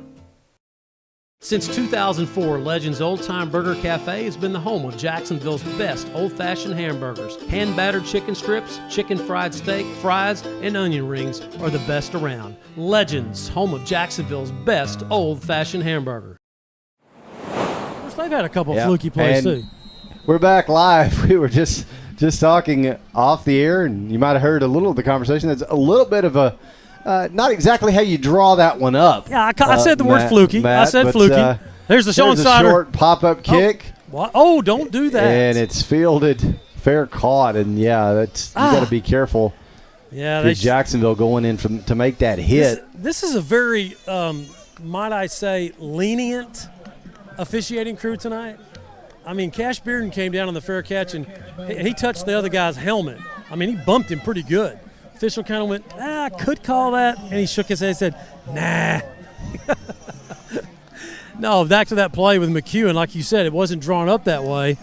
Since 2004, Legends Old Time Burger Cafe has been the home of Jacksonville's best old-fashioned hamburgers. Hand-battered chicken strips, chicken fried steak, fries, and onion rings are the best around. Legends, home of Jacksonville's best old-fashioned hamburger. Of course, they've had a couple fluky plays, too. We're back live. We were just talking off the air, and you might have heard a little of the conversation. That's a little bit of a not exactly how you draw that one up. Yeah, I said the word fluky. I said fluky. There's the Sean Sider. Short pop-up kick. Oh, don't do that. And it's fielded, fair caught, and that's you got to be careful. Yeah, Jacksonville going in to make that hit. This is a very, might I say, lenient officiating crew tonight. I mean, Cash Bearden came down on the fair catch, and he touched the other guy's helmet. I mean, he bumped him pretty good. Official kind of went, I could call that, and he shook his head and said, nah. No, back to that play with McEwen. Like you said, it wasn't drawn up that way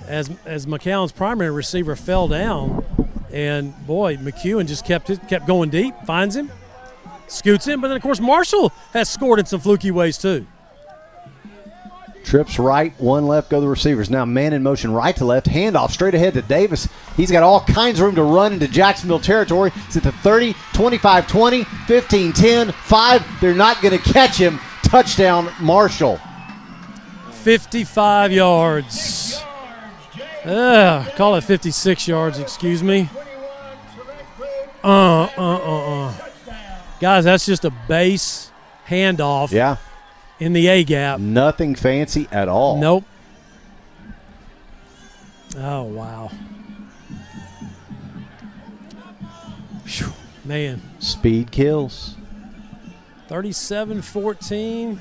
as McCown's primary receiver fell down. And, boy, McEwen just kept going deep, finds him, scoots him. But then, of course, Marshall has scored in some fluky ways, too. Trips right, one left, go the receivers. Now man in motion right to left, handoff straight ahead to Davis. He's got all kinds of room to run into Jacksonville territory. It's at the 30, 25, 20, 15, 10, 5. They're not going to catch him. Touchdown, Marshall. 55 yards. Call it 56 yards, excuse me. Guys, that's just a base handoff. Yeah. In the A-gap. Nothing fancy at all. Nope. Oh, wow. Whew, man. Speed kills. 37-14.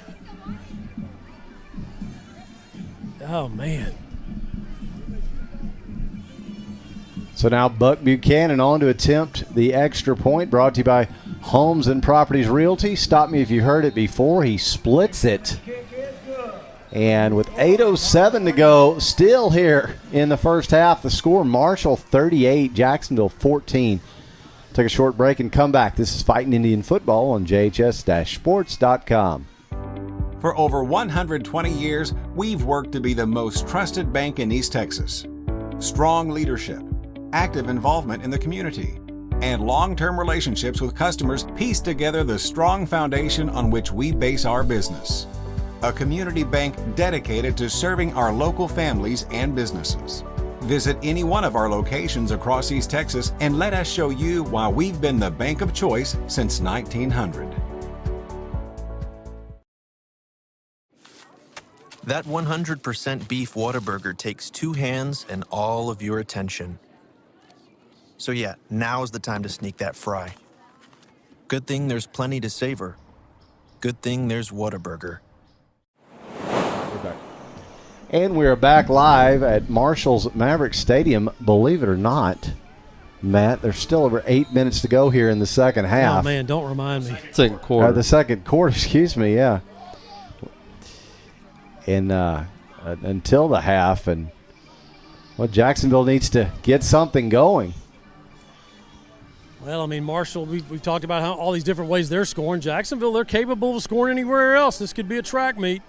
Oh, man. So now Buck Buchanan on to attempt the extra point, brought to you by Homes and Properties Realty. Stop me if you heard it before. He splits it. And with 8:07 to go, still here in the first half, the score Marshall 38, Jacksonville 14. Take a short break and come back. This is Fightin Indian Football on JHS-sports.com. For over 120 years, we've worked to be the most trusted bank in East Texas. Strong leadership, active involvement in the community, and long-term relationships with customers piece together the strong foundation on which we base our business. A community bank dedicated to serving our local families and businesses. Visit any one of our locations across East Texas and let us show you why we've been the bank of choice since 1900. That 100% beef Whataburger takes 2 hands and all of your attention. So yeah, now is the time to sneak that fry. Good thing there's plenty to savor. Good thing there's Whataburger. And we're back live at Marshall's Mavericks Stadium, believe it or not. Matt, there's still over 8 minutes to go here in the second half. Oh, man, don't remind me. Second quarter. The second quarter, excuse me, yeah. And until the half, and Jacksonville needs to get something going. Well, I mean, Marshall, we've talked about how all these different ways they're scoring. Jacksonville, they're capable of scoring anywhere else. This could be a track meet.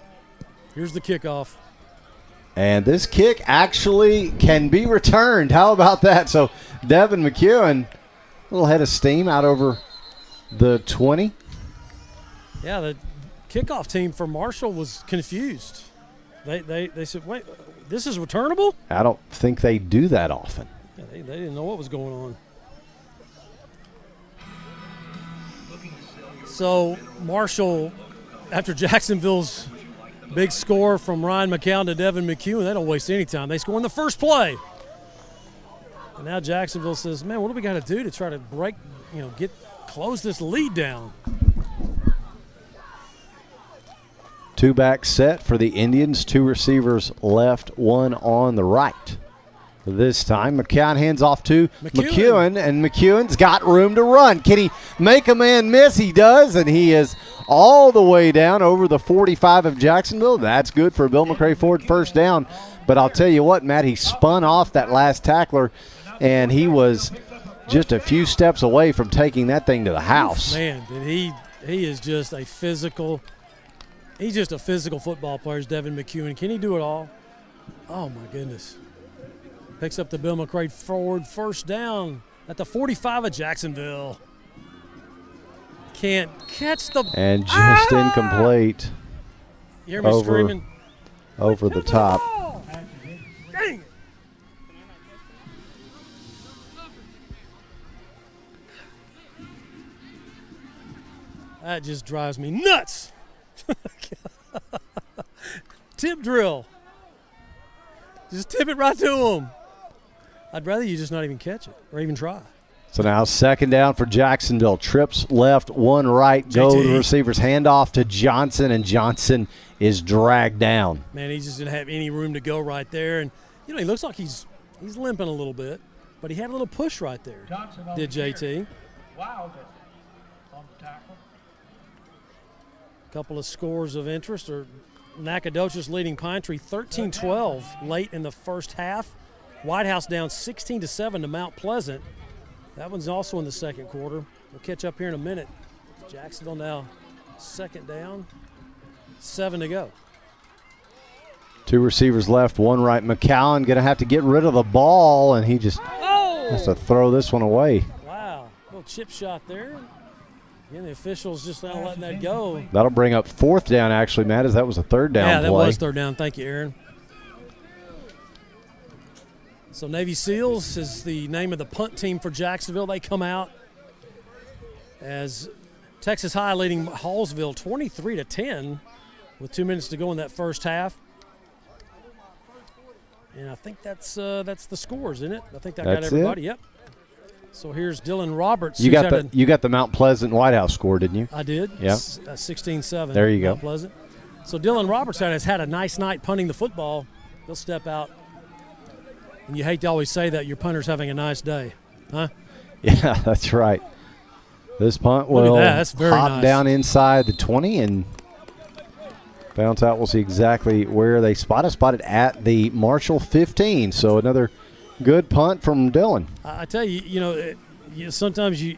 Here's the kickoff. And this kick actually can be returned. How about that? So Devin McEwen, a little head of steam out over the 20. Yeah, the kickoff team for Marshall was confused. They said, wait, this is returnable? I don't think they do that often. Yeah, they didn't know what was going on. So Marshall, after Jacksonville's big score from Ryan McCown to Devin McEwen, they don't waste any time. They score in the first play. And now Jacksonville says, man, what do we got to do to try to break, close this lead down? Two-back set for the Indians. Two receivers left, one on the right. This time, McCown hands off to McEwen, and McEwen's got room to run. Can he make a man miss? He does, and he is all the way down over the 45 of Jacksonville. That's good for Bill McCray Ford, first down. But I'll tell you what, Matt, he spun off that last tackler, and he was just a few steps away from taking that thing to the house. Man, he is just a physical – he's just a physical football player, is Devin McEwen. Can he do it all? Oh, my goodness. Picks up the Bill McCray Ford first down at the 45 of Jacksonville. Can't catch the – and just incomplete. You hear me screaming? Over the top. Dang it. That just drives me nuts. Tip drill. Just tip it right to him. I'd rather you just not even catch it or even try. So now second down for Jacksonville. Trips left, one right. Go to the receivers. Hand off to Johnson, and Johnson is dragged down. Man, he just didn't have any room to go right there. And, he looks like he's limping a little bit, but he had a little push right there. Did JT. Wow, on the tackle. Couple of scores of interest. Nacogdoches leading Pine Tree 13-12 late in the first half. White House down 16-7 to Mount Pleasant. That one's also in the second quarter. We'll catch up here in a minute. Jacksonville now second down, 7 to go. Two receivers left, one right. McCown going to have to get rid of the ball, and he just has to throw this one away. Wow, little chip shot there. Again, the officials just not letting that go. That'll bring up fourth down, actually, Matt, as that was a third down play. Yeah, that was third down. Thank you, Aaron. So Navy SEALs is the name of the punt team for Jacksonville. They come out as Texas High leading Hallsville 23-10 with 2 minutes to go in that first half. And I think that's the scores, isn't it? I think that got everybody. Yep. So here's Dylan Roberts. You got the Mount Pleasant White House score, didn't you? I did. Yeah. 16-7. There you go. Mount Pleasant. So Dylan Roberts has had a nice night punting the football. He'll step out. And you hate to always say that your punter's having a nice day, huh? Yeah, that's right. This punt will hop down inside the 20 and bounce out. We'll see exactly where they spot it. Spotted at the Marshall 15. So another good punt from Dylan. I tell you, sometimes you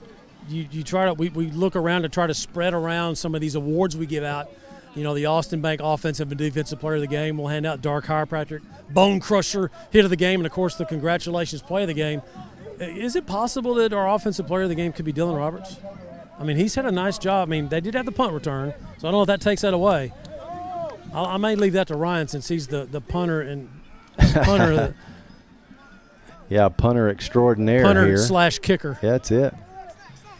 try to we look around to try to spread around some of these awards we give out. The Austin Bank Offensive and Defensive Player of the Game. We'll hand out Dark Chiropractic, Bone Crusher, Hit of the Game, and, of course, the Congratulations Play of the Game. Is it possible that our Offensive Player of the Game could be Dylan Roberts? I mean, he's had a nice job. I mean, they did have the punt return, so I don't know if that takes that away. I may leave that to Ryan since he's the punter and punter. Yeah, punter extraordinaire punter here. / kicker. Yeah, that's it.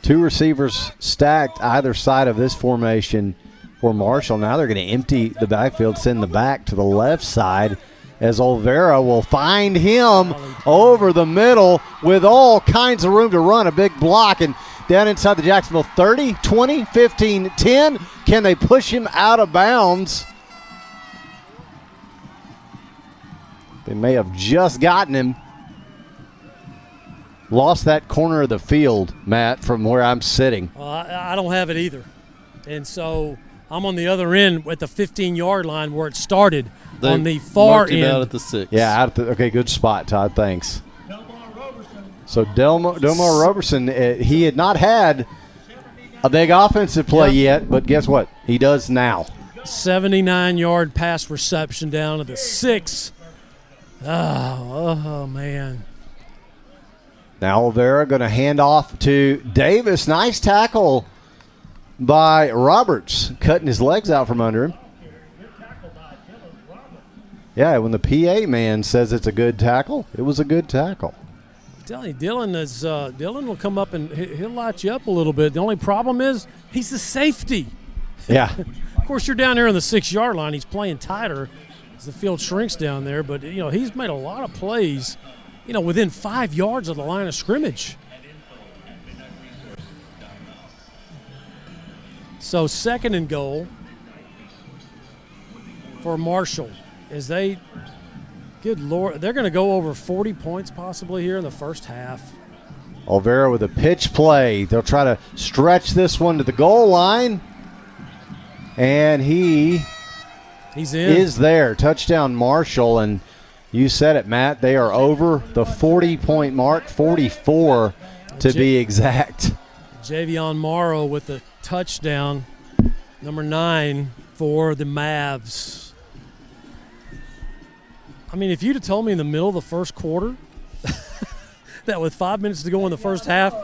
Two receivers stacked either side of this formation for Marshall. Now they're going to empty the backfield, send the back to the left side as Olvera will find him over the middle with all kinds of room to run. A big block and down inside the Jacksonville 30, 20, 15, 10. Can they push him out of bounds? They may have just gotten him. lost that corner of the field, Matt, from where I'm sitting. Well, I don't have it either. And so I'm on the other end at the 15-yard line where it started on the far end. Out at the 6. Yeah, okay, good spot, Todd. Thanks. So Delmar Roberson, he had not had a big offensive play yet, but guess what? He does now. 79-yard pass reception down to the 6. Oh, man. Now Olvera going to hand off to Davis. Nice tackle by Roberts, cutting his legs out from under him. Yeah, when the PA man says it's a good tackle, it was a good tackle. I'm telling you, Dylan will come up and he'll light you up a little bit. The only problem is he's the safety. Yeah. Of course, you're down there on the 6-yard line. He's playing tighter as the field shrinks down there. But, he's made a lot of plays, within 5 yards of the line of scrimmage. So 2nd and goal for Marshall as they – good Lord, they're going to go over 40 points possibly here in the first half. Olvera with a pitch play. They'll try to stretch this one to the goal line. And he's in. Is there. Touchdown Marshall. And you said it, Matt. They are over the 40-point mark, 44 to be exact. Javion Morrow with the touchdown, number 9 for the Mavs. I mean, if you'd have told me in the middle of the first quarter that with 5 minutes to go in the first half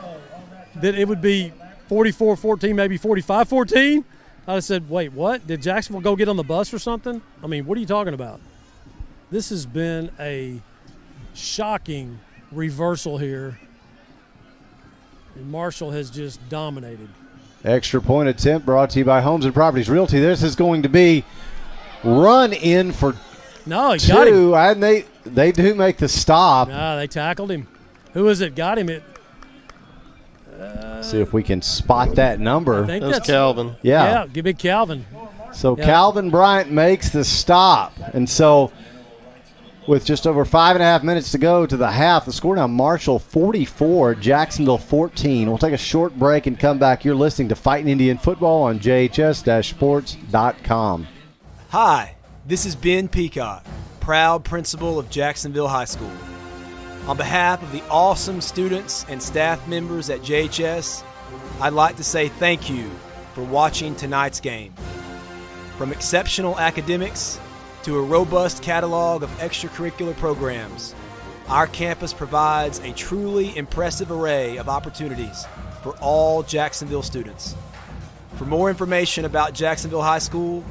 that it would be 44-14, maybe 45-14, I'd have said, wait, what? Did Jacksonville go get on the bus or something? I mean, what are you talking about? This has been a shocking reversal here, and Marshall has just dominated. Extra point attempt brought to you by Homes and Properties Realty. This is going to be run in for No, he 2, got him. and they do make the stop. No, they tackled him. Who is it? Got him. See if we can spot that number. I think that's Calvin. Yeah, give it Calvin. So Calvin Bryant makes the stop. And so with just over 5.5 minutes to go to the half, the score now Marshall 44, Jacksonville 14. We'll take a short break and come back. You're listening to Fightin Indian Football on JHS-sports.com. Hi, this is Ben Peacock, proud principal of Jacksonville High School. On behalf of the awesome students and staff members at JHS, I'd like to say thank you for watching tonight's game. From exceptional academics to a robust catalog of extracurricular programs, our campus provides a truly impressive array of opportunities for all Jacksonville students. For more information about Jacksonville High School,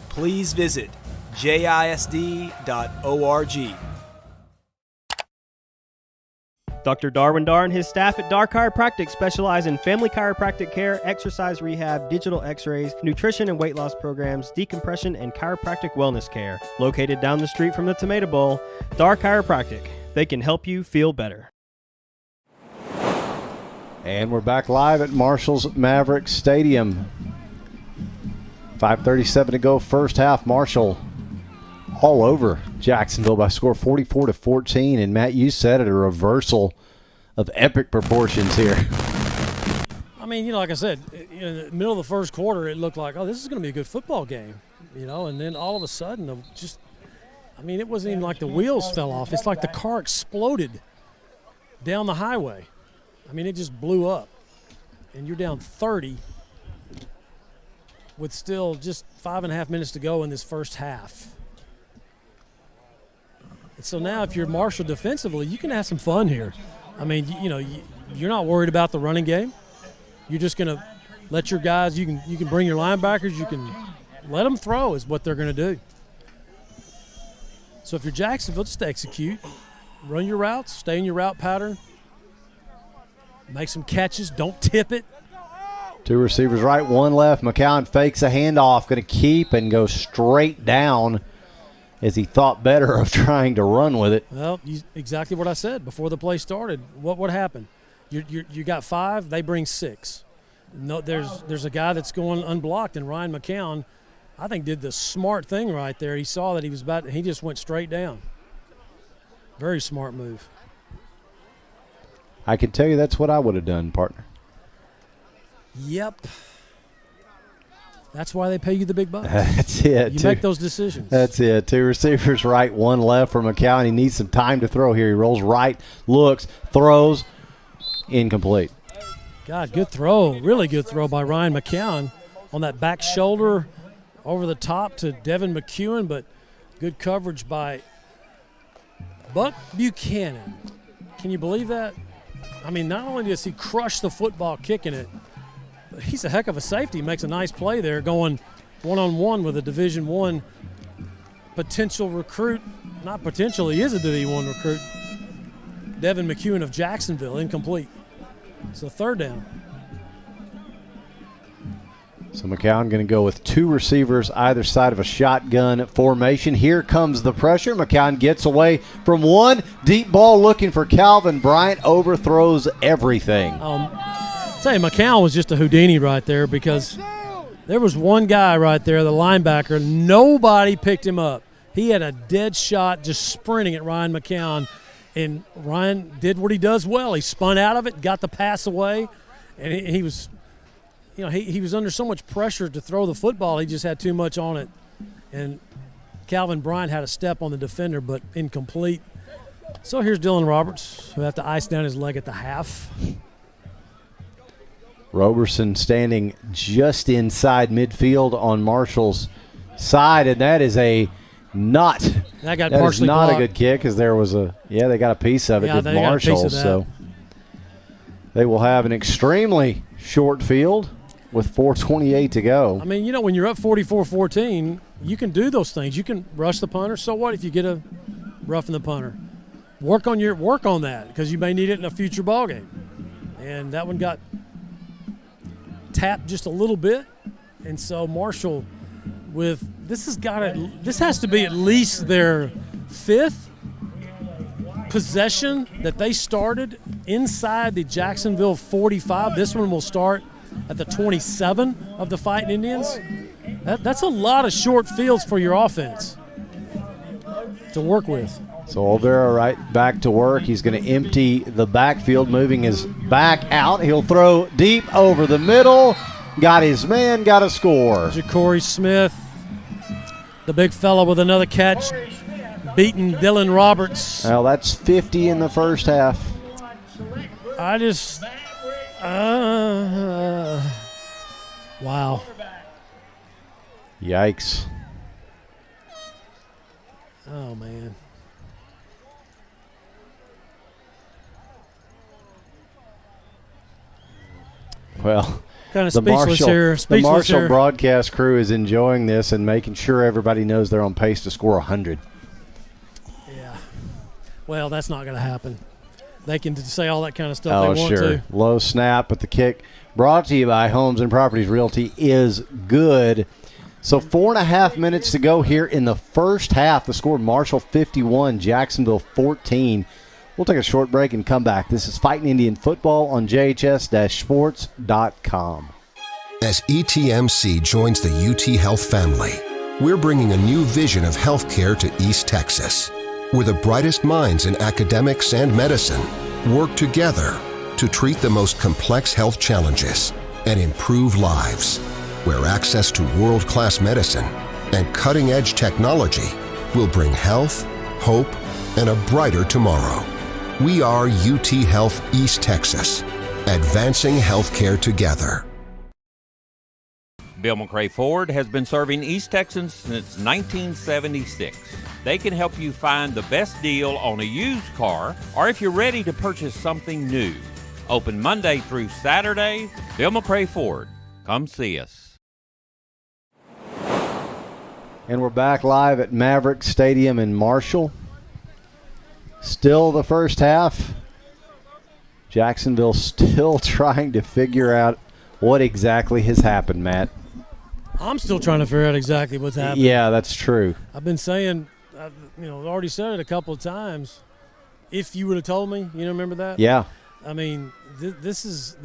please visit jisd.org. Dr. Darwin Dar and his staff at Dar Chiropractic specialize in family chiropractic care, exercise rehab, digital x-rays, nutrition and weight loss programs, decompression, and chiropractic wellness care. Located down the street from the Tomato Bowl, Dar Chiropractic. They can help you feel better. And we're back live at Marshall's Mavericks Stadium. 5:37 to go, first half. Marshall all over Jacksonville by score 44-14. And Matt, you said it, a reversal of epic proportions here. I mean, like I said, in the middle of the first quarter, it looked like, oh, this is going to be a good football game, and then all of a sudden, it wasn't even like the wheels fell off. It's like the car exploded down the highway. I mean, it just blew up, and you're down 30 with still just 5.5 minutes to go in this first half. And so now if you're Marshall defensively, you can have some fun here. I mean, you're not worried about the running game. You're just going to let your guys, you can bring your linebackers, you can let them throw is what they're going to do. So if you're Jacksonville, just execute. Run your routes, stay in your route pattern. Make some catches, don't tip it. 2 receivers right, 1 left. McCowan fakes a handoff, going to keep and go straight down as he thought better of trying to run with it. Well, exactly what I said before the play started. What happened? You got 5, they bring 6. No, there's a guy that's going unblocked, and Ryan McCown, I think, did the smart thing right there. He saw that he just went straight down. Very smart move. I can tell you that's what I would have done, partner. Yep. That's why they pay you the big bucks. That's it. You make those decisions. That's it. 2 receivers right, 1 left for McCown. He needs some time to throw here. He rolls right, looks, throws, incomplete. God, good throw. Really good throw by Ryan McCown on that back shoulder over the top to Devin McEwen, but good coverage by Buck Buchanan. Can you believe that? I mean, not only does he crush the football kicking it, but he's a heck of a safety. He makes a nice play there going one-on-one with a Division I potential recruit. Not potential, he is a Division I recruit. Devin McEwen of Jacksonville, incomplete. So 3rd down. So McCown going to go with 2 receivers either side of a shotgun formation. Here comes the pressure. McCown gets away from one. Deep ball looking for Calvin Bryant. Overthrows everything. I'll tell you, McCown was just a Houdini right there because there was one guy right there, the linebacker. Nobody picked him up. He had a dead shot just sprinting at Ryan McCown, and Ryan did what he does well. He spun out of it, got the pass away, and he was – you know, he was under so much pressure to throw the football, he just had too much on it. And Calvin Bryant had a step on the defender, but incomplete. So here's Dylan Roberts, who have to ice down his leg at the half. Roberson standing just inside midfield on Marshall's side, and that is a not that got that is partially not blocked. a good kick because there was a they got a piece of it. Yeah, Did they got a piece Marshall? of that. So they will have an extremely short field with 4:28 to go. I mean, you know, when you're up 44-14, you can do those things. You can rush the punter. So what if you get a roughing the punter? Work on that because you may need it in a future ball game. And that one got tapped just a little bit, and so Marshall this has to be at least their 5th possession that they started inside the Jacksonville 45. This one will start at the 27 of the Fightin Indians. That's a lot of short fields for your offense to work with. So Olvera right back to work. He's going to empty the backfield, moving his back out. He'll throw deep over the middle. Got his man, got a score. Ja'Cory Smith, the big fella with another catch, beating Dylan Roberts. Well, that's 50 in the first half. Wow. Yikes. Oh, man. Well, kind of speechless here. The Marshall broadcast crew is enjoying this and making sure everybody knows they're on pace to score 100. Yeah. Well, that's not going to happen. They can say all that kind of stuff they want to. Low snap, but the kick brought to you by Homes and Properties Realty is good. So 4.5 minutes to go here in the first half. The score, Marshall 51, Jacksonville 14. We'll take a short break and come back. This is Fightin Indian Football on JHS-sports.com. As ETMC joins the UT Health family, we're bringing a new vision of healthcare to East Texas, where the brightest minds in academics and medicine work together to treat the most complex health challenges and improve lives, where access to world-class medicine and cutting-edge technology will bring health, hope, and a brighter tomorrow. We are UT Health East Texas, advancing healthcare together. Bill McRae Ford has been serving East Texans since 1976. They can help you find the best deal on a used car or if you're ready to purchase something new. Open Monday through Saturday. Bill McRae Ford. Come see us. And we're back live at Mavericks Stadium in Marshall. Still the first half. Jacksonville still trying to figure out what exactly has happened, Matt. I'm still trying to figure out exactly what's happening. Yeah, that's true. I've been saying, already said it a couple of times. If you would have told me, remember that? Yeah. I mean, this is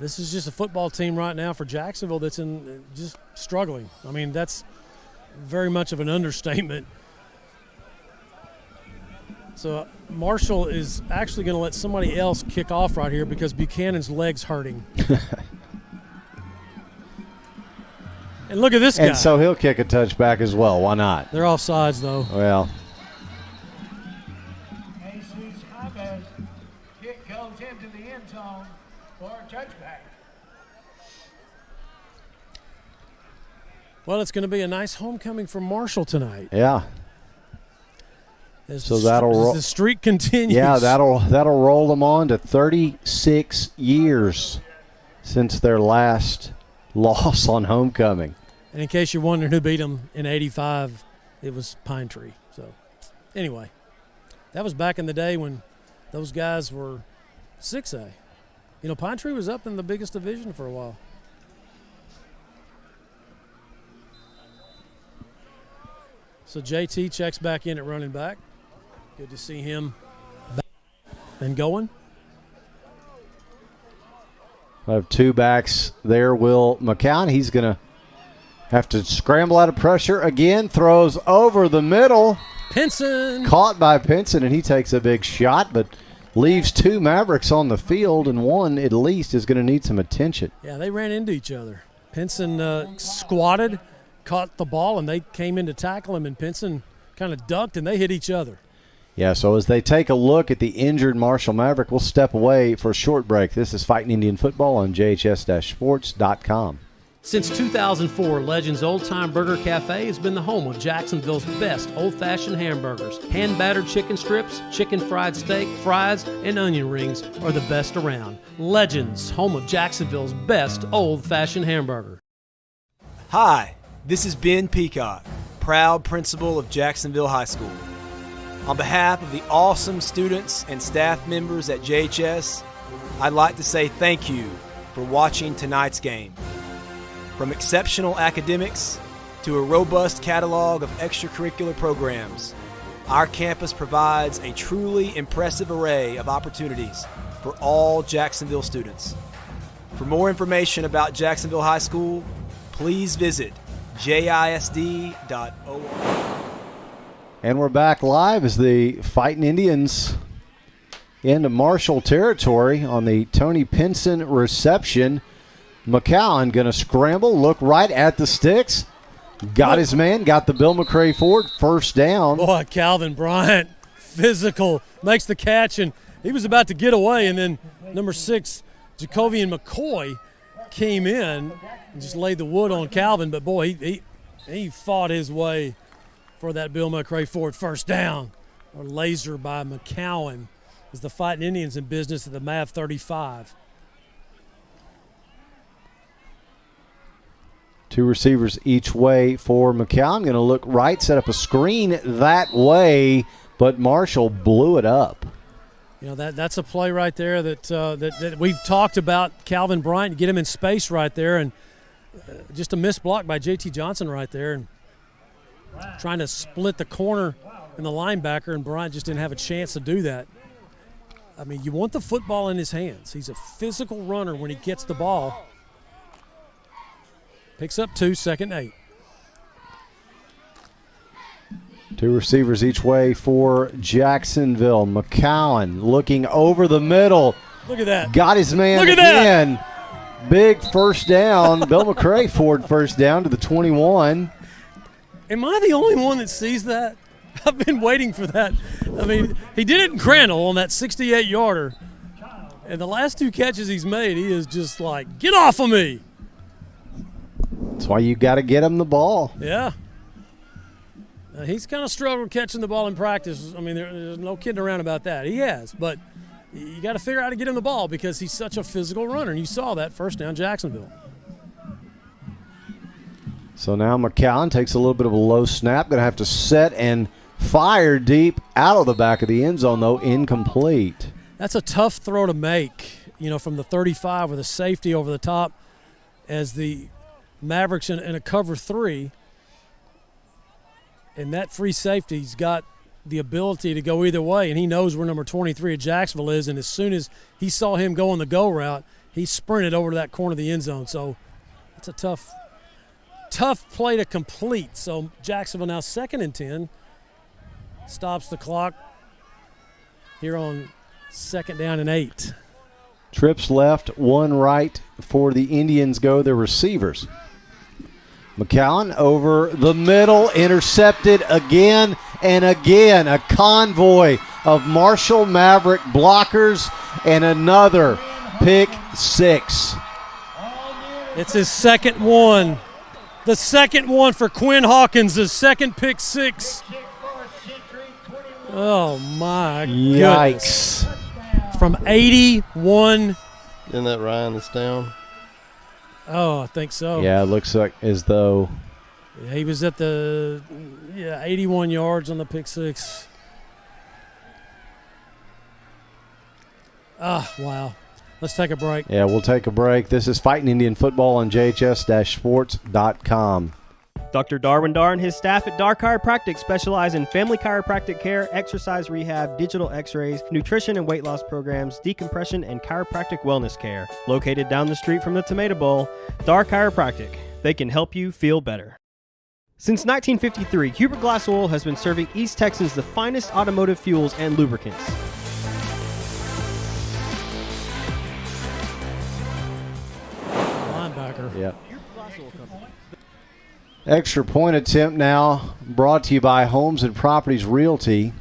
just a football team right now for Jacksonville that's just struggling. I mean, that's very much of an understatement. So Marshall is actually going to let somebody else kick off right here because Buchanan's leg's hurting. And look at this guy. And so he'll kick a touchback as well. Why not? They're offsides, though. Well. Jesus Chavez, kick goes into the end zone for a touchback. Well, it's going to be a nice homecoming for Marshall tonight. Yeah. As So that'll roll. the streak continues. Yeah, that'll roll them on to 36 years since their last loss on homecoming. And in case you're wondering who beat them in '85, it was Pine Tree. So, anyway, that was back in the day when those guys were 6A. You know, Pine Tree was up in the biggest division for a while. So JT checks back in at running back. Good to see him back and going. I have two backs there. Will McCown, he's going to have to scramble out of pressure again. Throws over the middle. Pinson. Caught by Pinson, and he takes a big shot, but leaves two Mavericks on the field, and one at least is going to need some attention. Yeah, they ran into each other. Pinson squatted, caught the ball, and they came in to tackle him, and Pinson kind of ducked, and they hit each other. Yeah, so as they take a look at the injured Marshall Maverick, we'll step away for a short break. This is Fightin Indian Football on JHS-Sports.com. Since 2004, Legends Old Time Burger Cafe has been the home of Jacksonville's best old-fashioned hamburgers. Hand-battered chicken strips, chicken fried steak, fries, and onion rings are the best around. Legends, home of Jacksonville's best old-fashioned hamburger. Hi, this is Ben Peacock, proud principal of Jacksonville High School. On behalf of the awesome students and staff members at JHS, I'd like to say thank you for watching tonight's game. From exceptional academics to a robust catalog of extracurricular programs, our campus provides a truly impressive array of opportunities for all Jacksonville students. For more information about Jacksonville High School, please visit jisd.org. And we're back live as the Fightin Indians into Marshall territory on the Tony Pinson reception. McCowan going to scramble, look right at the sticks. Got his man, got the Bill McCray Ford first down. Boy, Calvin Bryant, physical, makes the catch, and he was about to get away, and then number 6, Jacovian McCoy, came in and just laid the wood on Calvin. But, boy, he fought his way for that Bill McCray Ford first down. A laser by McCowan as the Fightin Indians in business at the Mav 35. Two receivers each way for McCown. Going to look right, set up a screen that way, but Marshall blew it up. You know, that's a play right there that we've talked about. Calvin Bryant, get him in space right there, and just a missed block by J.T. Johnson right there, and trying to split the corner and the linebacker, and Bryant just didn't have a chance to do that. I mean, you want the football in his hands. He's a physical runner when he gets the ball. Picks up 2, 2nd 8. Two receivers each way for Jacksonville. McCowan looking over the middle. Look at that. Got his man Look at again. That. Big first down. Bill McCray Ford first down to the 21. Am I the only one that sees that? I've been waiting for that. I mean, he did it in Crandall on that 68-yarder. And the last 2 catches he's made, he is just like, get off of me. That's why you got to get him the ball. Yeah. He's kind of struggled catching the ball in practice. I mean, there's no kidding around about that. He has. But you got to figure out how to get him the ball because he's such a physical runner. And you saw that first down Jacksonville. So now McCowan takes a little bit of a low snap. Going to have to set and fire deep out of the back of the end zone, though, incomplete. That's a tough throw to make, you know, from the 35 with a safety over the top as the Mavericks in a cover 3. And that free safety's got the ability to go either way, and he knows where number 23 at Jacksonville is, and as soon as he saw him go on the go route, he sprinted over to that corner of the end zone. So it's a tough play to complete. So Jacksonville now 2nd and 10, stops the clock here on 2nd down and 8. Trips left, 1 right for the Indians go, the receivers. McCowan over the middle, intercepted again and again. A convoy of Marshall Maverick blockers and another pick 6. It's his second one. The second one for Quinn Hawkins, the second pick 6. Oh, my Yikes. goodness. From 81. Isn't that Ryan that's down? Oh, I think so. Yeah, it looks like as though. Yeah, he was at the 81 yards on the pick 6. Ah, wow. Let's take a break. Yeah, we'll take a break. This is Fightin Indian Football on JHS-sports.com. Dr. Darwin Dar and his staff at Dar Chiropractic specialize in family chiropractic care, exercise rehab, digital x-rays, nutrition and weight loss programs, decompression, and chiropractic wellness care. Located down the street from the Tomato Bowl, Dar Chiropractic. They can help you feel better. Since 1953, Hubert Glass Oil has been serving East Texans the finest automotive fuels and lubricants. Linebacker. Yep. Extra point attempt now, brought to you by Homes and Properties Realty,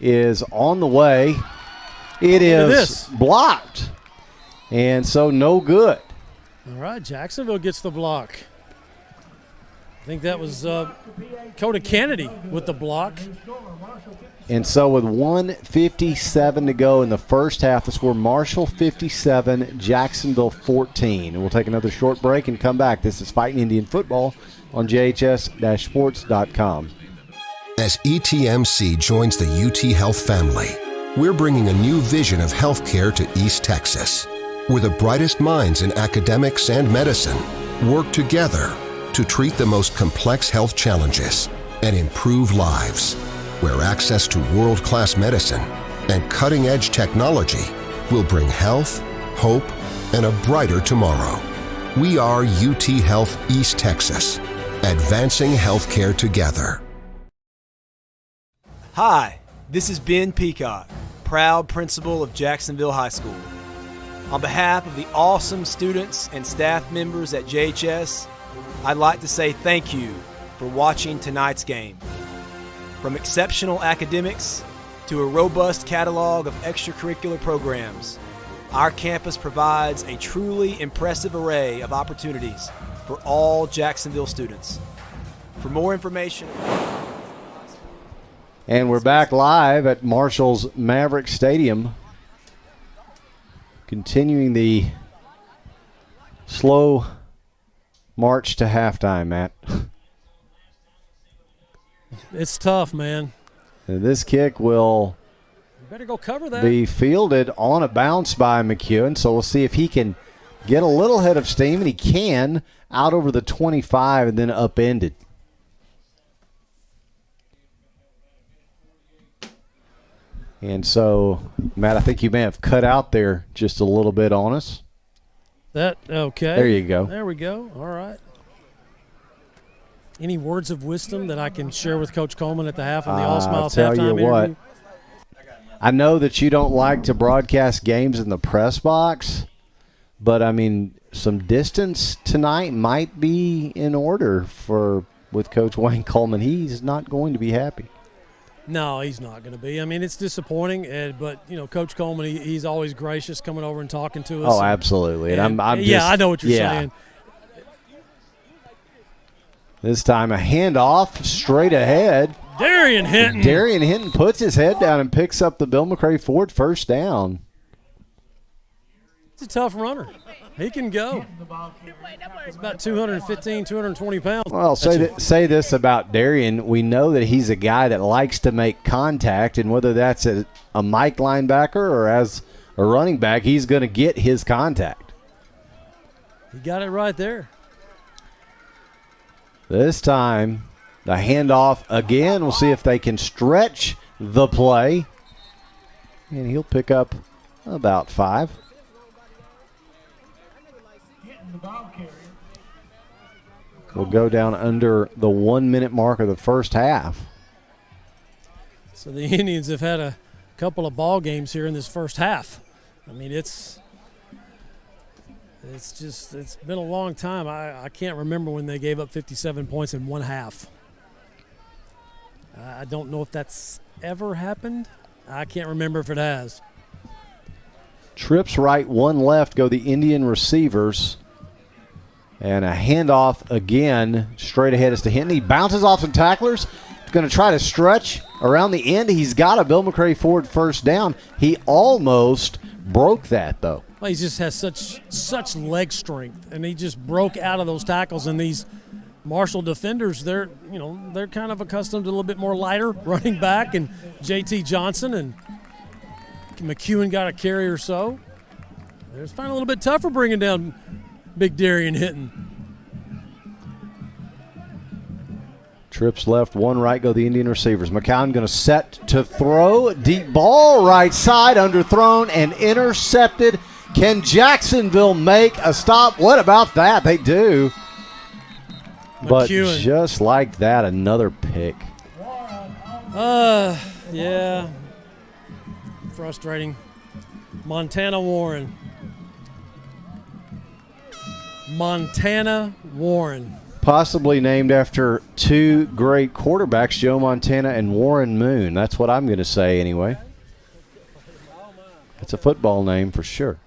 is on the way. It is blocked, and so no good. All right, Jacksonville gets the block. I think that was Coda Kennedy with the block. And so with 1:57 to go in the first half, the score Marshall 57, Jacksonville 14. And we'll take another short break and come back. This is Fightin Indian Football on JHS-sports.com. As ETMC joins the UT Health family, we're bringing a new vision of healthcare to East Texas, where the brightest minds in academics and medicine work together to treat the most complex health challenges and improve lives, where access to world-class medicine and cutting-edge technology will bring health, hope, and a brighter tomorrow. We are UT Health East Texas, advancing healthcare together. Hi, this is Ben Peacock, proud principal of Jacksonville High School. On behalf of the awesome students and staff members at JHS, I'd like to say thank you for watching tonight's game. From exceptional academics to a robust catalog of extracurricular programs, our campus provides a truly impressive array of opportunities for all Jacksonville students. For more information... And we're back live at Marshall's Maverick Stadium, continuing the slow march to halftime, Matt. It's tough, man. And this kick will Better go cover that. be fielded on a bounce by McEwen, so we'll see if he can get a little head of steam, and he can, out over the 25 and then upended. And so, Matt, I think you may have cut out there just a little bit on us. Okay. There you go. There we go. All right. Any words of wisdom that I can share with Coach Coleman at the half of the All Smiles halftime I'll tell you what. interview? I know that you don't like to broadcast games in the press box, but I mean, some distance tonight might be in order with Coach Wayne Coleman. He's not going to be happy. No, he's not going to be. I mean, it's disappointing, but Coach Coleman, he's always gracious coming over and talking to us. Oh, absolutely. And I'm just, I know what you're saying. This time a handoff straight ahead. Darian Hinton. Darian Hinton puts his head down and picks up the Bill McRae Ford first down. He's a tough runner. He can go. He's about 215, 220 pounds. Well, say this about Darian. We know that he's a guy that likes to make contact, and whether that's a Mike linebacker or as a running back, he's going to get his contact. He got it right there. This time, the handoff again. We'll see if they can stretch the play. And he'll pick up about 5. We'll go down under the 1 minute mark of the first half. So the Indians have had couple of ball games here in this first half. I mean, it's been a long time. I can't remember when they gave up 57 points in one half. I don't know if that's ever happened. I can't remember if it has. Trips right, one left, go the Indian receivers. And a handoff again, straight ahead is to Hinton. He bounces off some tacklers. He's going to try to stretch around the end. He's got a Bill McRae Ford first down. He almost broke that, though. Well, he just has such leg strength, and he just broke out of those tackles. And these Marshall defenders, they're kind of accustomed to a little bit more lighter running back, and J.T. Johnson and McEwen got a carry or so. It's finding a little bit tougher bringing down Big Darian Hinton. Trips left, one right, go the Indian receivers. McCown going to set to throw. Deep ball, right side, underthrown and intercepted. Can Jacksonville make a stop? What about that? They do. But McEwen. just like that, another pick. Yeah. Frustrating. Montana Warren. Possibly named after two great quarterbacks, Joe Montana and Warren Moon. That's what I'm going to say anyway. It's a football name for sure.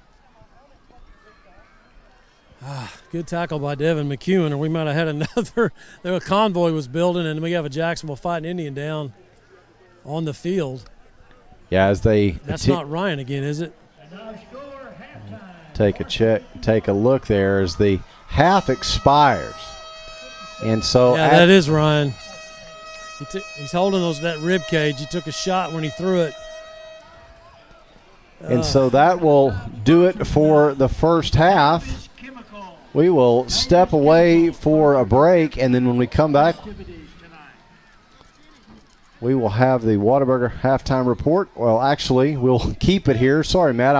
Good tackle by Devin McEwen, or we might have had another. A convoy was building, and we have a Jacksonville Fightin Indian down on the field. Yeah, as they That's not Ryan again, is it? take a look there as the half expires. And so that is Ryan. He's holding that rib cage. He took a shot when he threw it. And so that will do it for the first half. We will step away for a break, and then when we come back, we will have the Whataburger halftime report. Well, actually, we'll keep it here. Sorry, Matt,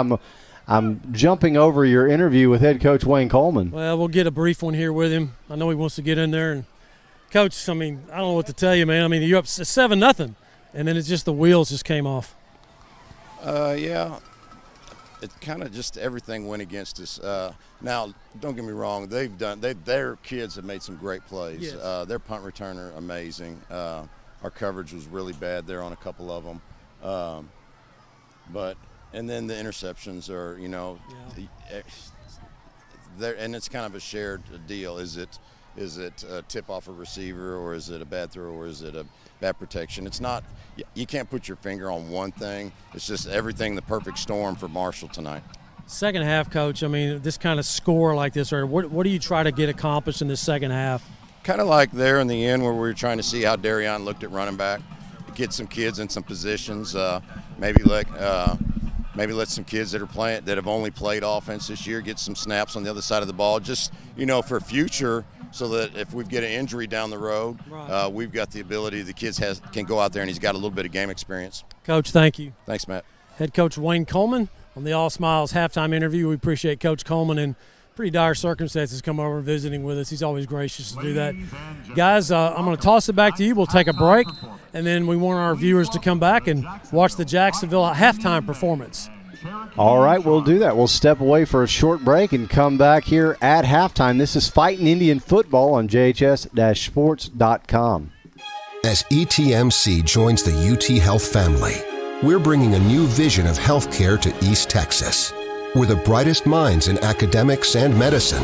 I'm jumping over your interview with head coach Wayne Coleman. Well, we'll get a brief one here with him. I know he wants to get in there. And Coach, I mean, I don't know what to tell you, man. I mean, you're up 7-0, and then it's just the wheels just came off. Yeah. It kind of just everything went against us. Now, don't get me wrong. Their kids have made some great plays. Yes. Their punt returner, amazing. Our coverage was really bad there on a couple of them. And then the interceptions are, and it's kind of a shared deal. Is it a tip off a receiver, or is it a bad throw, or is it a bad protection? It's not. You can't put your finger on one thing. It's just everything, the perfect storm for Marshall tonight. Second half, Coach, I mean, this kind of score like this, or what do you try to get accomplished in the second half? Kind of like there in the end where we were trying to see how Darian looked at running back, get some kids in some positions, maybe let some kids that have only played offense this year get some snaps on the other side of the ball, just for future, so that if we get an injury down the road, right. We've got the ability. The kids can go out there and he's got a little bit of game experience. Coach, thank you. Thanks, Matt. Head Coach Wayne Coleman on the All Smiles halftime interview. We appreciate Coach Coleman in pretty dire circumstances come over and visiting with us. He's always gracious to do that. Guys, I'm going to toss it back to you. We'll take a break, and then we want our viewers to come back and watch the Jacksonville halftime performance. All right, we'll do that. We'll step away for a short break and come back here at halftime. This is Fightin Indian Football on JHS-sports.com. As ETMC joins the UT Health family, we're bringing a new vision of healthcare to East Texas, where the brightest minds in academics and medicine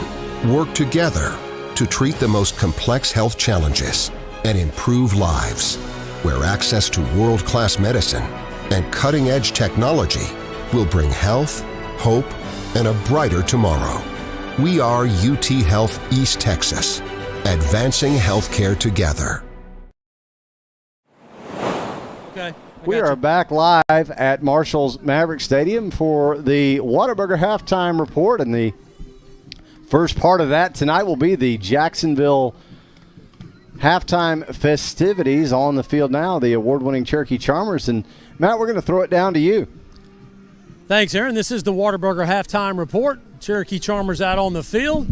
work together to treat the most complex health challenges and improve lives, where access to world-class medicine and cutting-edge technology will bring health, hope, and a brighter tomorrow. We are UT Health East Texas, advancing healthcare together. Okay. We are back live at Marshall's Mavericks Stadium for the Whataburger halftime report, and the first part of that tonight will be the Jacksonville halftime festivities. On the field now, the award-winning Cherokee Charmers. And Matt, we're going to throw it down to you. Thanks, Aaron. This is the Whataburger halftime report. Cherokee Charmers out on the field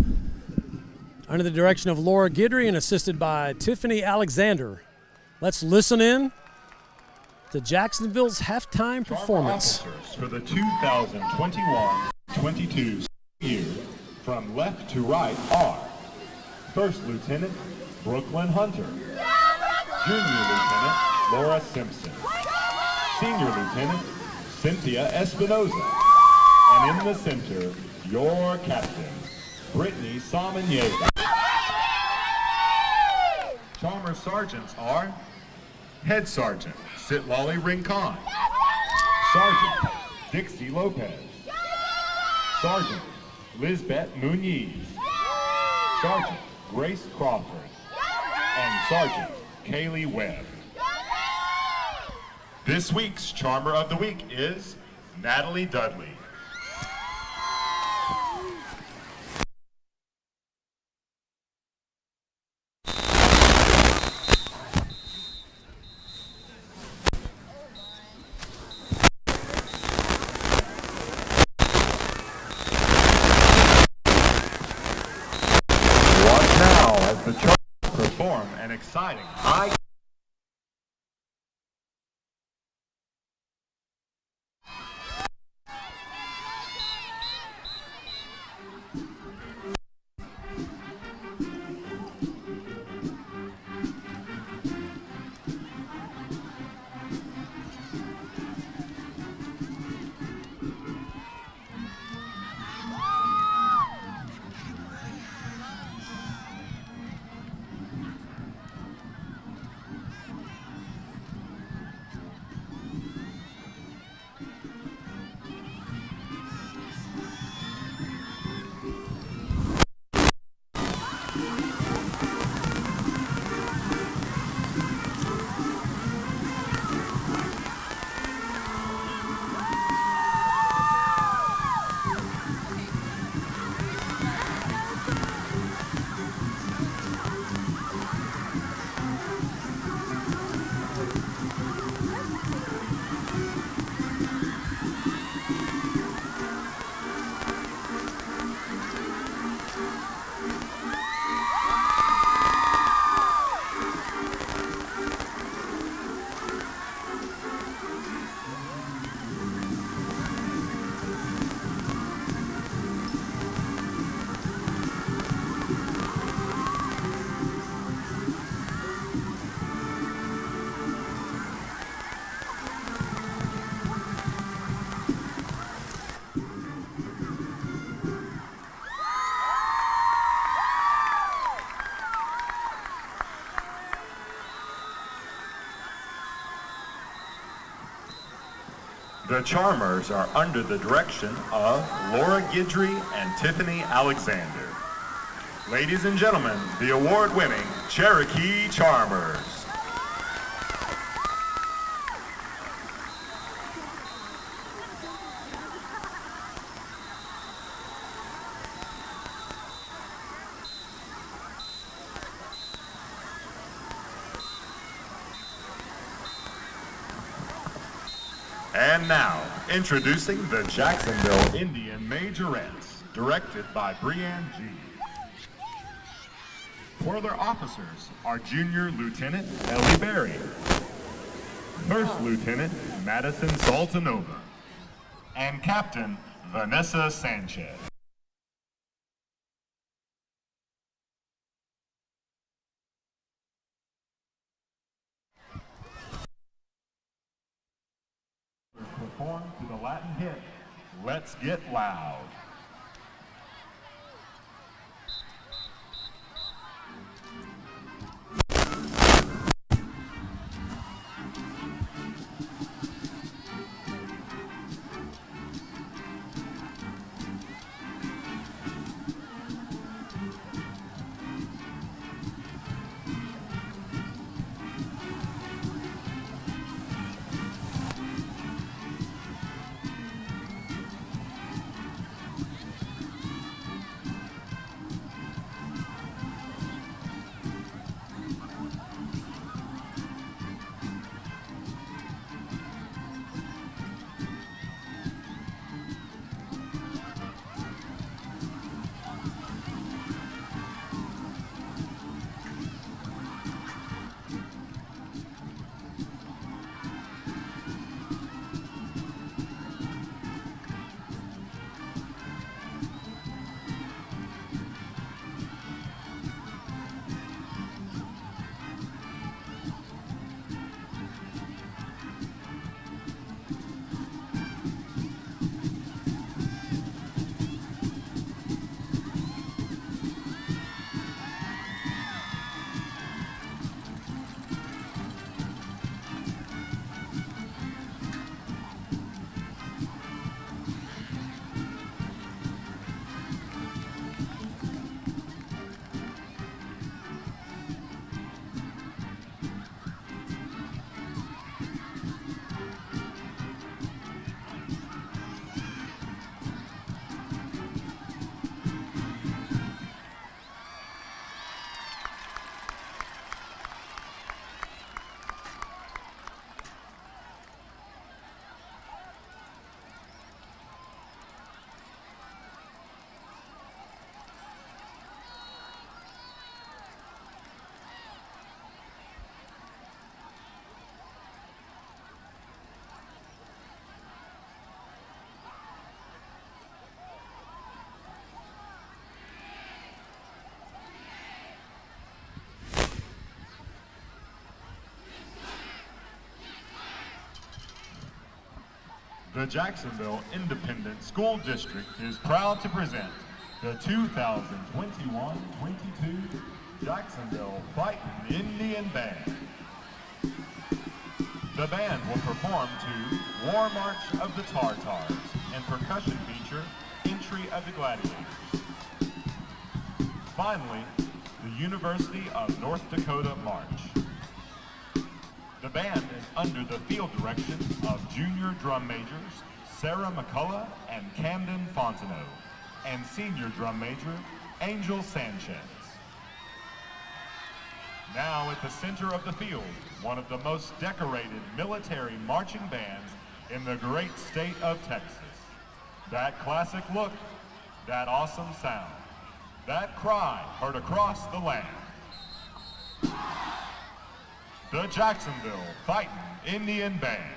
under the direction of Laura Guidry and assisted by Tiffany Alexander. Let's listen in to Jacksonville's halftime performance. Officers for the 2021-22 year from left to right are First Lieutenant Brooklyn Hunter, Junior Lieutenant Laura Simpson, Senior Lieutenant Cynthia Espinoza, and in the center, your captain, Brittany Samaniega. Charmer Sergeants are Head Sergeant Sitlali Rincon, Sergeant Dixie Lopez, Sergeant Lizbeth Muniz, Sergeant Grace Crawford, and Sergeant Kaylee Webb. This week's Charmer of the Week is Natalie Dudley. Watch now as the Charmers perform an exciting high. The Charmers are under the direction of Laura Guidry and Tiffany Alexander. Ladies and gentlemen, the award-winning Cherokee Charmers. And now, introducing the Jacksonville Indian Majorettes, directed by Breanne G. For their officers are Junior Lieutenant Ellie Berry, First Lieutenant Madison Saltanova, and Captain Vanessa Sanchez. Perform to the Latin hit, Let's Get Loud. The Jacksonville Independent School District is proud to present the 2021-22 Jacksonville Fightin Indian Band. The band will perform to War March of the Tartars and percussion feature Entry of the Gladiators. Finally, the University of North Dakota March. The band is under the field direction of junior drum majors Sarah McCullough and Camden Fontenot, and senior drum major Angel Sanchez. Now at the center of the field, one of the most decorated military marching bands in the great state of Texas. That classic look, that awesome sound, that cry heard across the land. The Jacksonville Fightin Indian Band.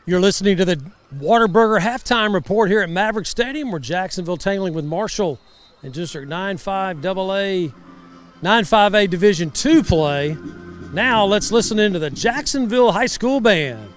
You're listening to the Whataburger halftime report here at Maverick Stadium, where Jacksonville tangling with Marshall in District 9-5A Division II play. Now let's listen into the Jacksonville High School Band.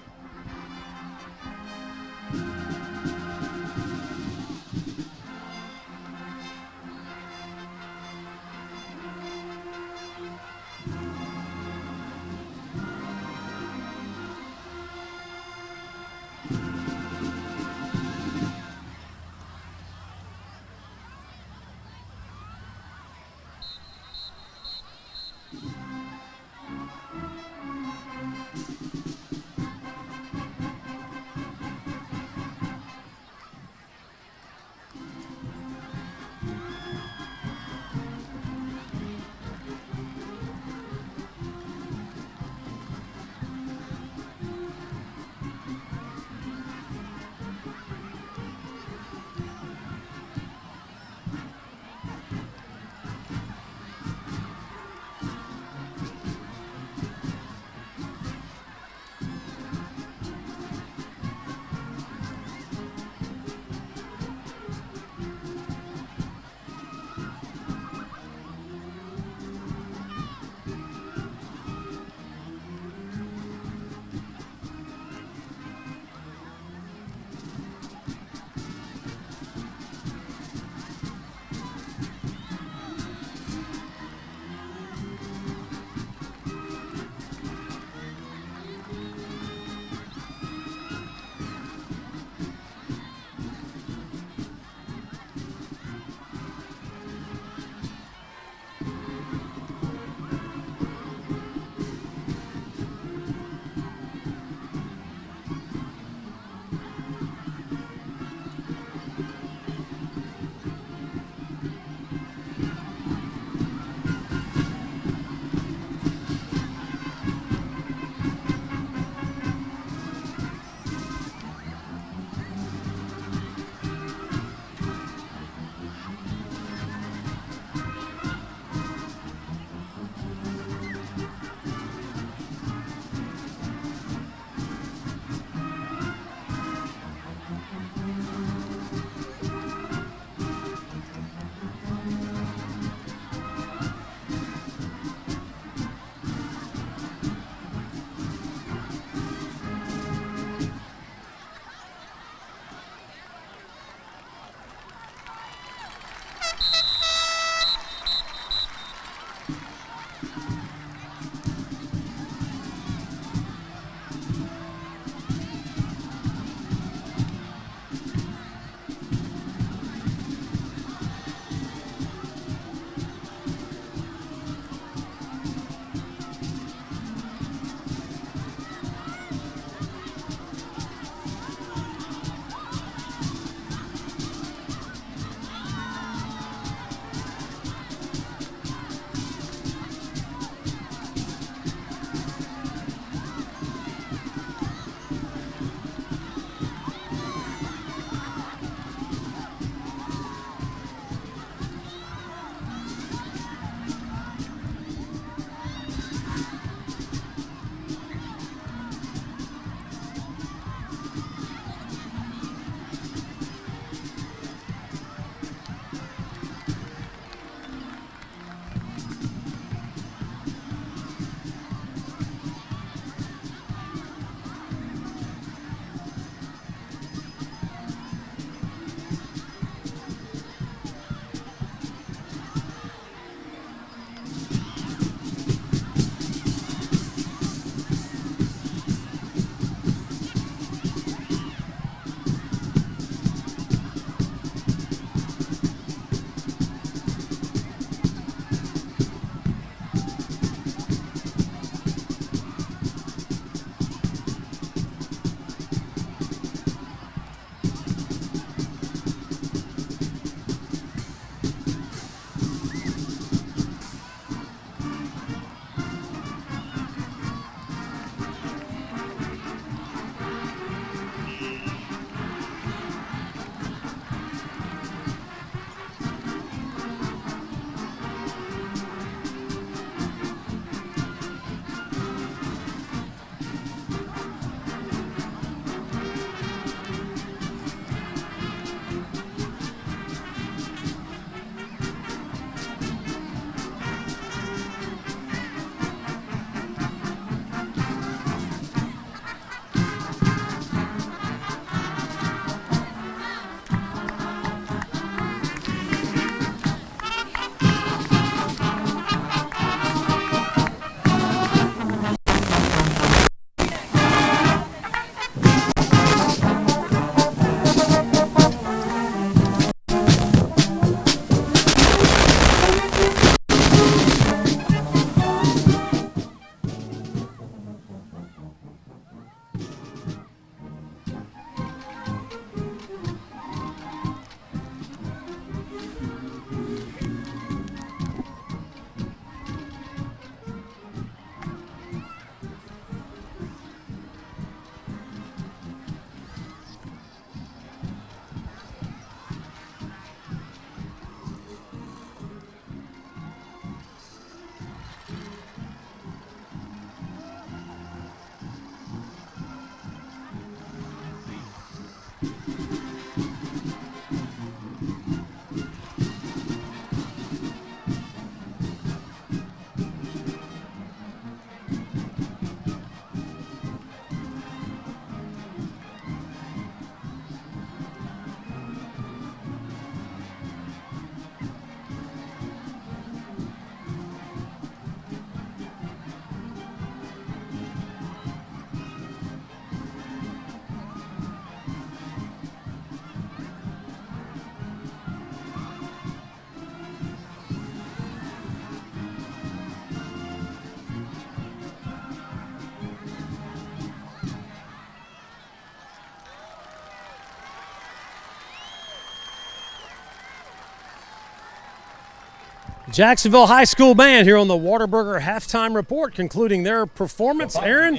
Jacksonville High School Band here on the Whataburger Halftime Report, concluding their performance. Aaron,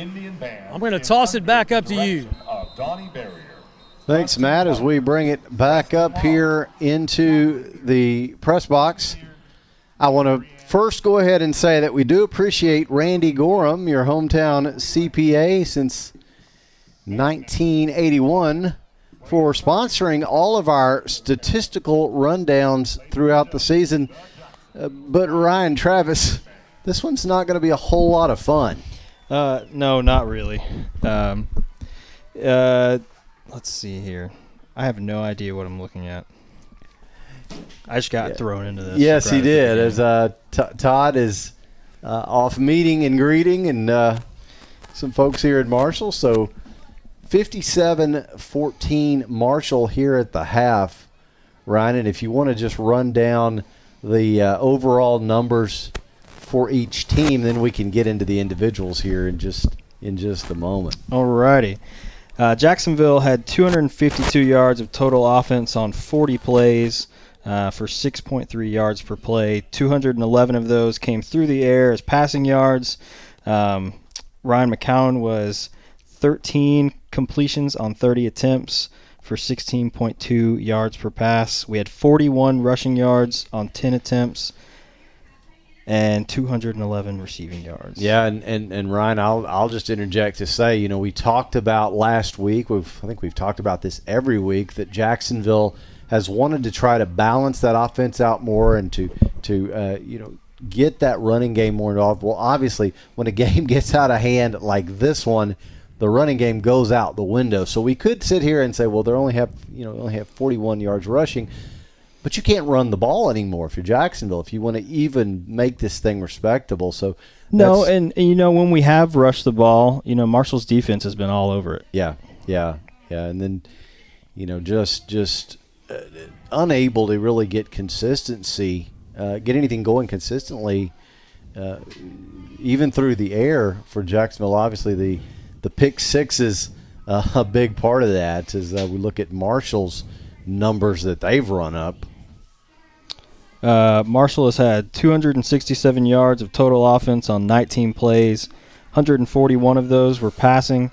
I'm going to toss it back up to you. Thanks, Matt, as we bring it back up here into the press box. I want to first go ahead and say that we do appreciate Randy Gorham, your hometown CPA since 1981, for sponsoring all of our statistical rundowns throughout the season. But Ryan, Travis, this one's not going to be a whole lot of fun. No, not really. Let's see here. I have no idea what I'm looking at. I just got thrown into this. Yes, he did. As Todd is off meeting and greeting and some folks here at Marshall. So 57-14 Marshall here at the half, Ryan. And if you want to just run down the overall numbers for each team, then we can get into the individuals here in just a moment. All righty. Jacksonville had 252 yards of total offense on 40 plays for 6.3 yards per play. 211 of those came through the air as passing yards. Ryan McCown was 13 completions on 30 attempts for 16.2 yards per pass. We had 41 rushing yards on 10 attempts and 211 receiving yards. Yeah, and Ryan, I'll just interject to say, we talked about last week, I think we've talked about this every week, that Jacksonville has wanted to try to balance that offense out more and to get that running game more involved. Well, obviously, when a game gets out of hand like this one, the running game goes out the window. So we could sit here and say, well, they only have 41 yards rushing, but you can't run the ball anymore if you're Jacksonville, if you want to even make this thing respectable. So no, and when we have rushed the ball, Marshall's defense has been all over it. Yeah, and then just unable to really get consistency, get anything going consistently, even through the air for Jacksonville. Obviously, the pick six is a big part of that as we look at Marshall's numbers that they've run up. Marshall has had 267 yards of total offense on 19 plays. 141 of those were passing.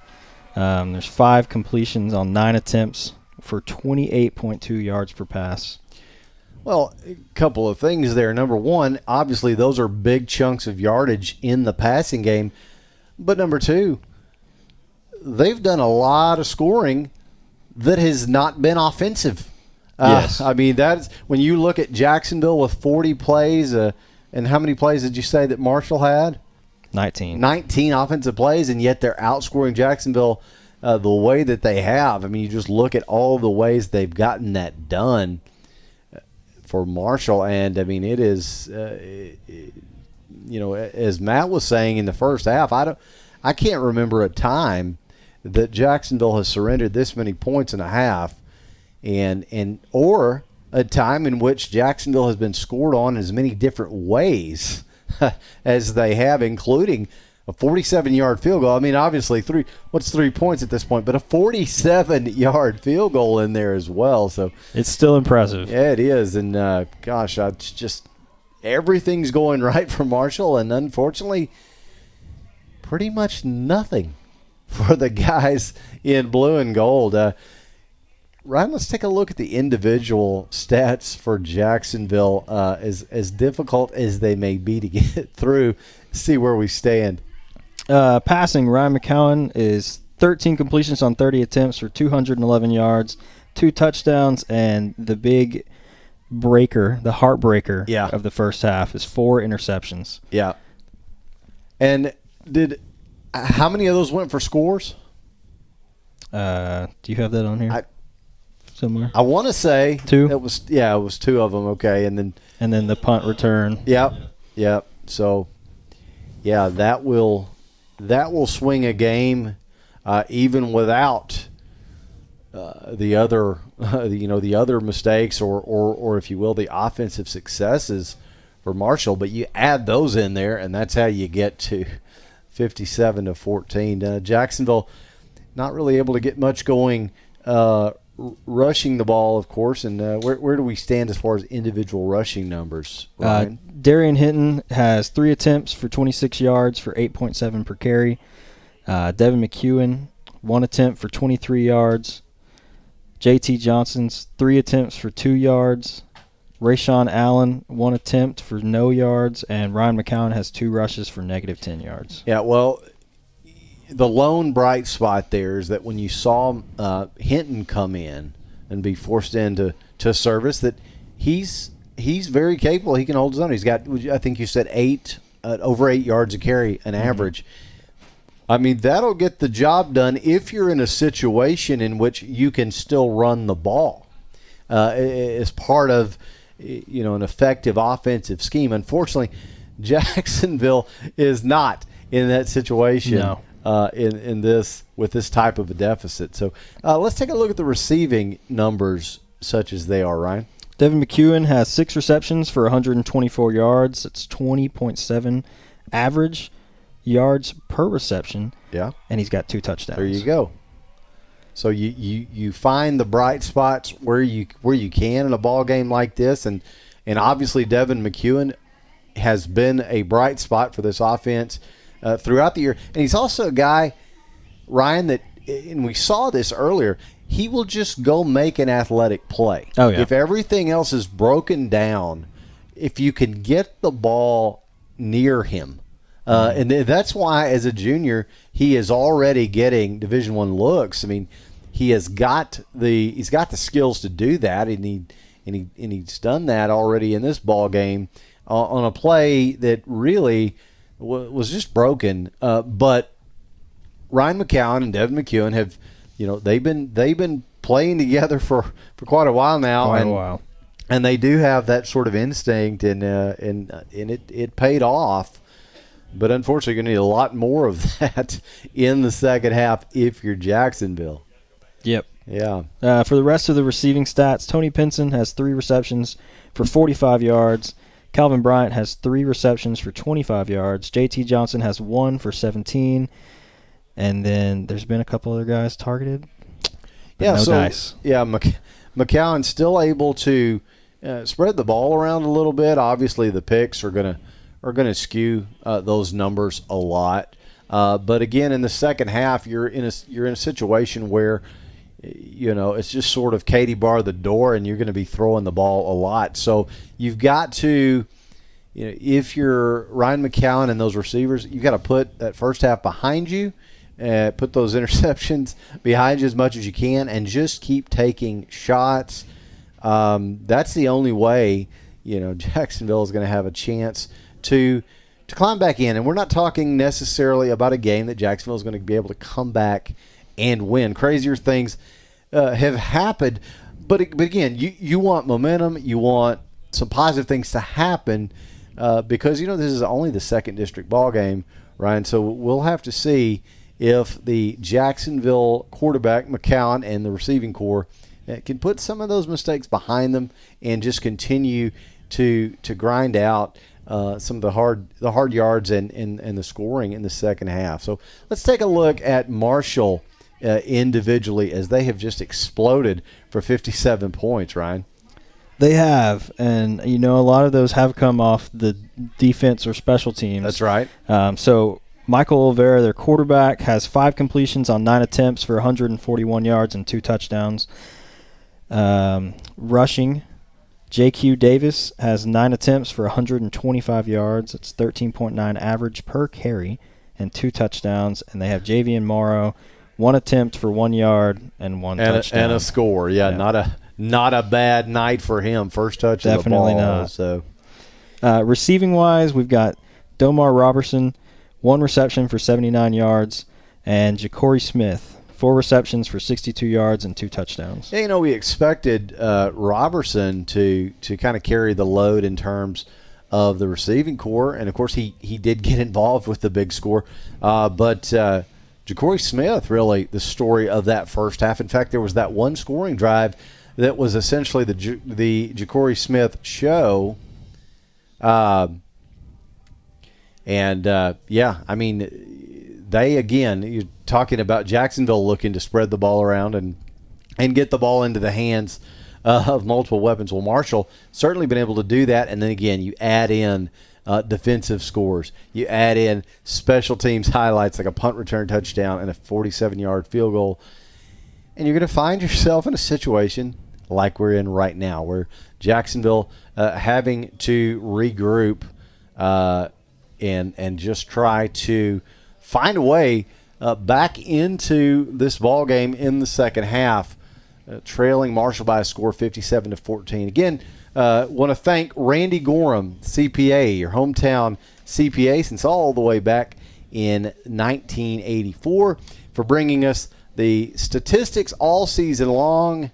There's 5 completions on 9 attempts for 28.2 yards per pass. Well, a couple of things there. Number one, obviously those are big chunks of yardage in the passing game. But number two, they've done a lot of scoring that has not been offensive. Yes. I mean, that's when you look at Jacksonville with 40 plays, and how many plays did you say that Marshall had? 19. 19 offensive plays, and yet they're outscoring Jacksonville the way that they have. I mean, you just look at all the ways they've gotten that done for Marshall, and I mean, it is, as Matt was saying in the first half, I can't remember a time that Jacksonville has surrendered this many points and a half, or a time in which Jacksonville has been scored on as many different ways as they have, including a 47-yard field goal. I mean, obviously, 3 points at this point, but a 47-yard field goal in there as well. So it's still impressive. Yeah, it is. And, it's just everything's going right for Marshall, and unfortunately, pretty much nothing for the guys in blue and gold. Ryan, let's take a look at the individual stats for Jacksonville, as difficult as they may be to get through, see where we stand. Passing, Ryan McCowan is 13 completions on 30 attempts for 211 yards, 2 touchdowns, and the big breaker, the heartbreaker of the first half is 4 interceptions. Yeah. And how many of those went for scores? Do you have that on here? Somewhere? I want to say 2. It was 2 of them. Okay, and then the punt return. Yep. So, yeah, that will swing a game, even without the other the other mistakes or if you will the offensive successes for Marshall. But you add those in there, and that's how you get to 57-14. Jacksonville not really able to get much going. Rushing the ball, of course, and where do we stand as far as individual rushing numbers, Ryan? Darian Hinton has 3 attempts for 26 yards for 8.7 per carry. Devin McEwen, 1 attempt for 23 yards. J.T. Johnson's 3 attempts for 2 yards. Rayshawn Allen, 1 attempt for no yards. And Ryan McCowan has 2 rushes for negative 10 yards. Yeah, well, the lone bright spot there is that when you saw Hinton come in and be forced into service, that he's very capable. He can hold his own. He's got, I think you said, over 8 yards a carry, an average. I mean, that'll get the job done if you're in a situation in which you can still run the ball as part of an effective offensive scheme. Unfortunately, Jacksonville is not in that situation. No. In this with this type of a deficit. So let's take a look at the receiving numbers such as they are, Ryan. Devin McEwen has 6 receptions for 124 yards. It's 20.7 average yards per reception. Yeah. And he's got 2 touchdowns. There you go. So you find the bright spots where you can in a ball game like this, and obviously Devin McEwen has been a bright spot for this offense throughout the year. And he's also a guy, Ryan, that, and we saw this earlier, he will just go make an athletic play. Oh, yeah. If everything else is broken down, if you can get the ball near him. And that's why, as a junior, he is already getting Division I looks. I mean, he's got the skills to do that, and he's done that already in this ball game on a play that really was just broken, but Ryan McCowan and Devin McEwen have, they've been playing together for quite a while now, and they do have that sort of instinct, and it paid off. But unfortunately, you're going to need a lot more of that in the second half if you're Jacksonville. Yep. Yeah. For the rest of the receiving stats, Tony Pinson has 3 receptions for 45 yards. Calvin Bryant has 3 receptions for 25 yards. J.T. Johnson has 1 for 17. And then there's been a couple other guys targeted. No dice. Yeah, McCowan's still able to spread the ball around a little bit. Obviously, the picks are gonna skew those numbers a lot. But again, in the second half, you're in a situation where it's just sort of Katie bar the door, and you're going to be throwing the ball a lot. So you've got to, if you're Ryan McCowan and those receivers, you've got to put that first half behind you, put those interceptions behind you as much as you can, and just keep taking shots. That's the only way, Jacksonville is going to have a chance to climb back in. And we're not talking necessarily about a game that Jacksonville is going to be able to come back and win. Crazier things have happened, but again, you want momentum, you want some positive things to happen, because this is only the second district ball game, Ryan. So we'll have to see if the Jacksonville quarterback McCowan and the receiving corps can put some of those mistakes behind them and just continue to grind out some of the hard yards and the scoring in the second half. So let's take a look at Marshall individually, as they have just exploded for 57 points, Ryan. They have, and a lot of those have come off the defense or special teams. That's right. So Michael Olvera, their quarterback, has 5 completions on 9 attempts for 141 yards and 2 touchdowns. Rushing, J.Q. Davis has 9 attempts for 125 yards. It's 13.9 average per carry and 2 touchdowns. And they have Javian Morrow, 1 attempt for 1 yard and 1 touchdown. And a score. Yeah, not a bad night for him. First touch of the ball. Definitely not. So, receiving-wise, we've got Domar Robertson, 1 reception for 79 yards, and Ja'Cory Smith, 4 receptions for 62 yards and 2 touchdowns. Yeah, we expected Robertson to kind of carry the load in terms of the receiving core, and of course he did get involved with the big score. But Ja'Cory Smith, really the story of that first half. In fact, there was that one scoring drive that was essentially the Ja'Cory Smith show. They, again, you're talking about Jacksonville looking to spread the ball around and get the ball into the hands of multiple weapons. Well, Marshall certainly been able to do that, and then again, you add in defensive scores. You add in special teams highlights like a punt return touchdown and a 47-yard field goal, and you're going to find yourself in a situation like we're in right now where Jacksonville having to regroup and just try to find a way back into this ball game in the second half, trailing Marshall by a score 57-14. Again, want to thank Randy Gorham, CPA, your hometown CPA since all the way back in 1984, for bringing us the statistics all season long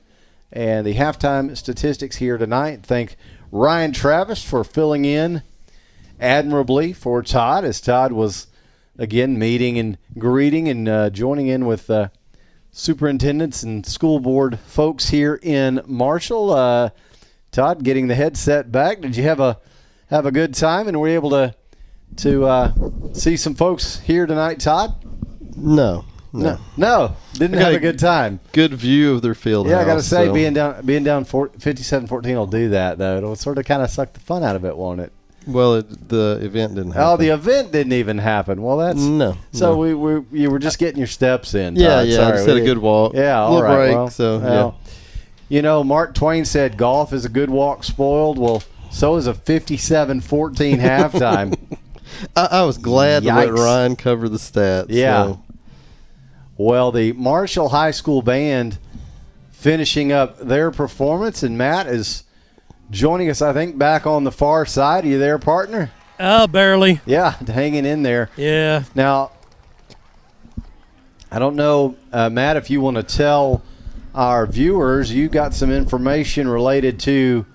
and the halftime statistics here tonight. Thank Ryan Travis for filling in admirably for Todd, as Todd was again meeting and greeting and joining in with superintendents and school board folks here in Marshall. Todd, getting the headset back, did you have a good time and were you able to see some folks here tonight, Todd? No, didn't have a good time. Good view of their field. Yeah, I got to say, being down 57-14 will do that, though. It'll sort of kind of suck the fun out of it, won't it? Well, the event didn't happen. Oh, the event didn't even happen. Well, that's no. So you were just getting your steps in. Yeah, Todd. yeah. Sorry. I just had a good walk. Yeah, all little right. break. Well, so yeah. Mark Twain said golf is a good walk spoiled. Well, so is a 57-14 halftime. I was glad to let Ryan cover the stats. Yeah. So. Well, the Marshall High School Band finishing up their performance, and Matt is joining us, I think, back on the far side. Are you there, partner? Barely. Yeah, hanging in there. Yeah. Now, I don't know, Matt, if you want to tell our viewers, you got some information related to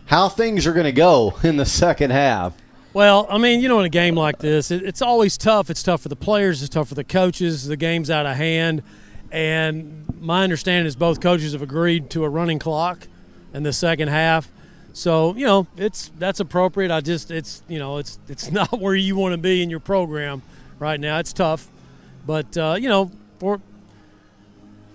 how things are going to go in the second half. Well, I mean, in a game like this, it's always tough. It's tough for the players. It's tough for the coaches. The game's out of hand. And my understanding is both coaches have agreed to a running clock in the second half. So, that's appropriate. It's not where you want to be in your program right now. It's tough. But, for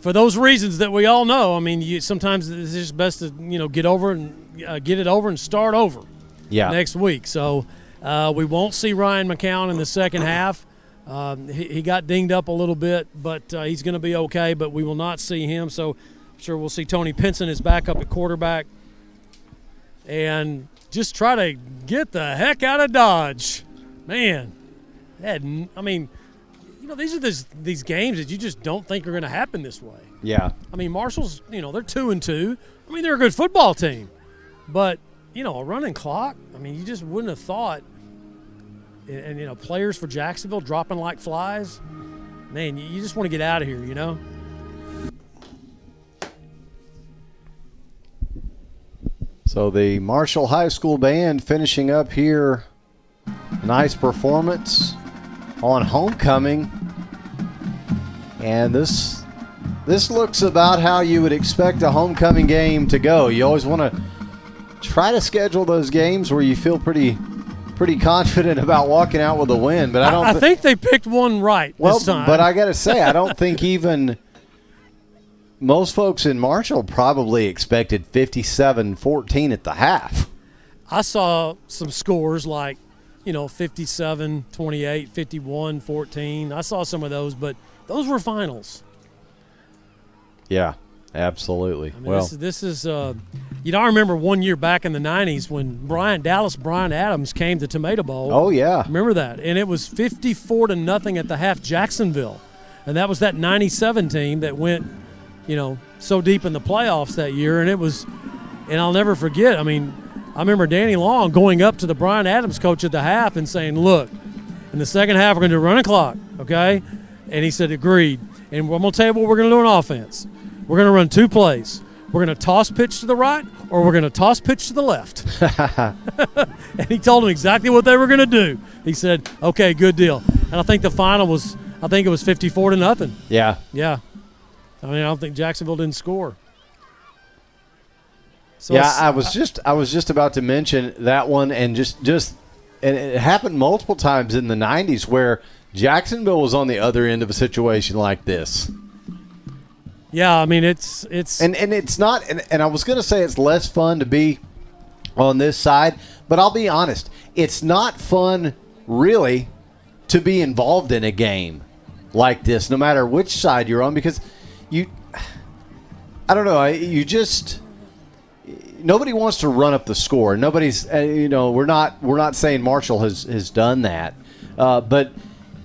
those reasons that we all know, I mean, sometimes it's just best to, get it over and start over next week. So we won't see Ryan McCown in the second half. He got dinged up a little bit, but he's going to be okay. But we will not see him. So I'm sure we'll see Tony Pinson is back up at quarterback. And just try to get the heck out of Dodge. Man, these are these games that you just don't think are going to happen this way. Yeah. I mean, Marshall's, they're 2-2. I mean, they're a good football team. But, a running clock, I mean, you just wouldn't have thought. And players for Jacksonville dropping like flies. Man, you just want to get out of here, So the Marshall High School Band finishing up here. Nice performance on homecoming. And this looks about how you would expect a homecoming game to go. You always want to try to schedule those games where you feel pretty confident about walking out with a win. But I think they picked one right this time. But I got to say, I don't think even most folks in Marshall probably expected 57-14 at the half. I saw some scores like, 57-28, 51-14. I saw some of those, but those were finals. Yeah, absolutely. I mean, this is I remember one year back in the 90s when Brian Adams came to Tomato Bowl. Oh, yeah. Remember that? And it was 54-0 at the half, Jacksonville. And that was that 97 team that went, so deep in the playoffs that year. And I'll never forget, I remember Danny Long going up to the Brian Adams coach at the half and saying, look, in the second half, we're going to run a clock, okay? And he said, agreed. And I'm going to tell you what we're going to do on offense. We're going to run 2 plays. We're going to toss pitch to the right or we're going to toss pitch to the left. And he told them exactly what they were going to do. He said, okay, good deal. And I think the final was, it was 54-0. Yeah. Yeah. I don't think Jacksonville didn't score. So yeah, I was just about to mention that one, and and it happened multiple times in the 90s where Jacksonville was on the other end of a situation like this. Yeah, it's and it's not, and I was going to say it's less fun to be on this side, but I'll be honest, it's not fun really to be involved in a game like this, no matter which side you're on, because I don't know, nobody wants to run up the score. Nobody's, we're not saying Marshall has done that, but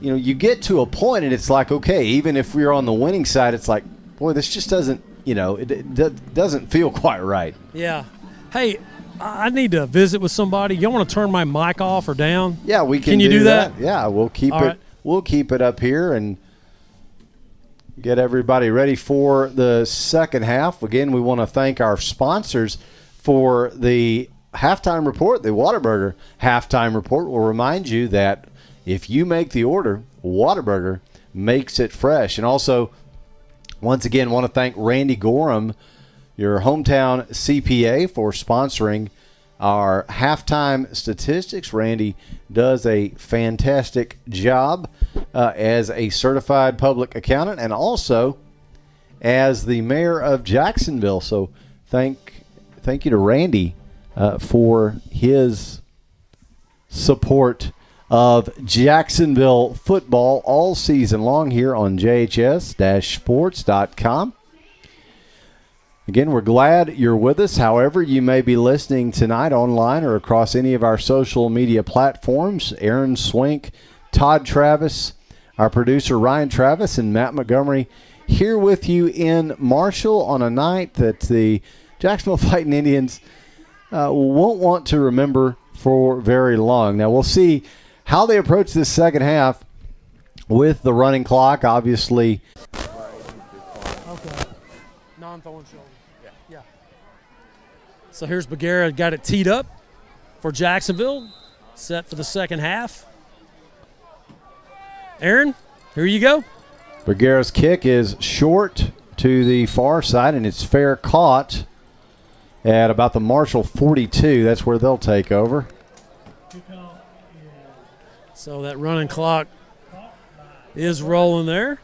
you get to a point and it's like, okay, even if we're on the winning side, it's like, boy, this just doesn't, it doesn't feel quite right. Yeah. Hey, I need to visit with somebody. You want to turn my mic off or down? Yeah, we can. Can you do that? Yeah, we'll keep All it. right. We'll keep it up here and get everybody ready for the second half. Again, we want to thank our sponsors for the halftime report. The Whataburger halftime report will remind you that if you make the order, Whataburger makes it fresh. And also, once again, want to thank Randy Gorham, your hometown CPA, for sponsoring our halftime statistics. Randy does a fantastic job as a certified public accountant and also as the mayor of Jacksonville. So thank you to Randy for his support of Jacksonville football all season long here on JHS-sports.com. Again, we're glad you're with us. However, you may be listening tonight online or across any of our social media platforms. Aaron Swink, Todd Travis, our producer Ryan Travis, and Matt Montgomery here with you in Marshall on a night that the Jacksonville Fightin Indians won't want to remember for very long. Now, we'll see how they approach this second half with the running clock, obviously. Okay. Non-throwing shoulder. Yeah. So here's Bagheera, got it teed up for Jacksonville, set for the second half. Aaron, here you go. Bagheera's kick is short to the far side, and it's fair caught at about the Marshall 42. That's where they'll take over. So that running clock is rolling there.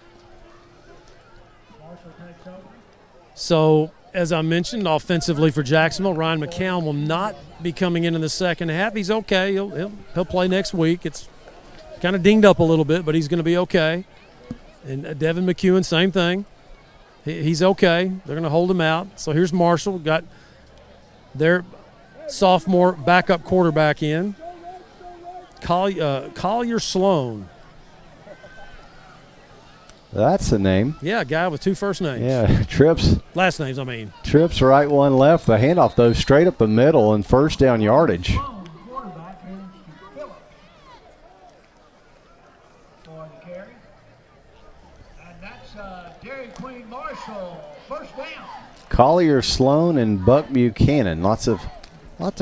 So, as I mentioned, offensively for Jacksonville, Ryan McCown will not be coming in the second half. He's okay. He'll play next week. It's kind of dinged up a little bit, but he's going to be okay. And Devin McEwen, same thing. He's okay. They're going to hold him out. So here's Marshall. Got their sophomore backup quarterback in. Collier Sloan. That's the name. Yeah, a guy with 2 first names. Yeah, Trips. Last names, I mean. Trips right, one left. The handoff, though, straight up the middle and first down yardage. Collier Sloan and Buck Buchanan. Lots of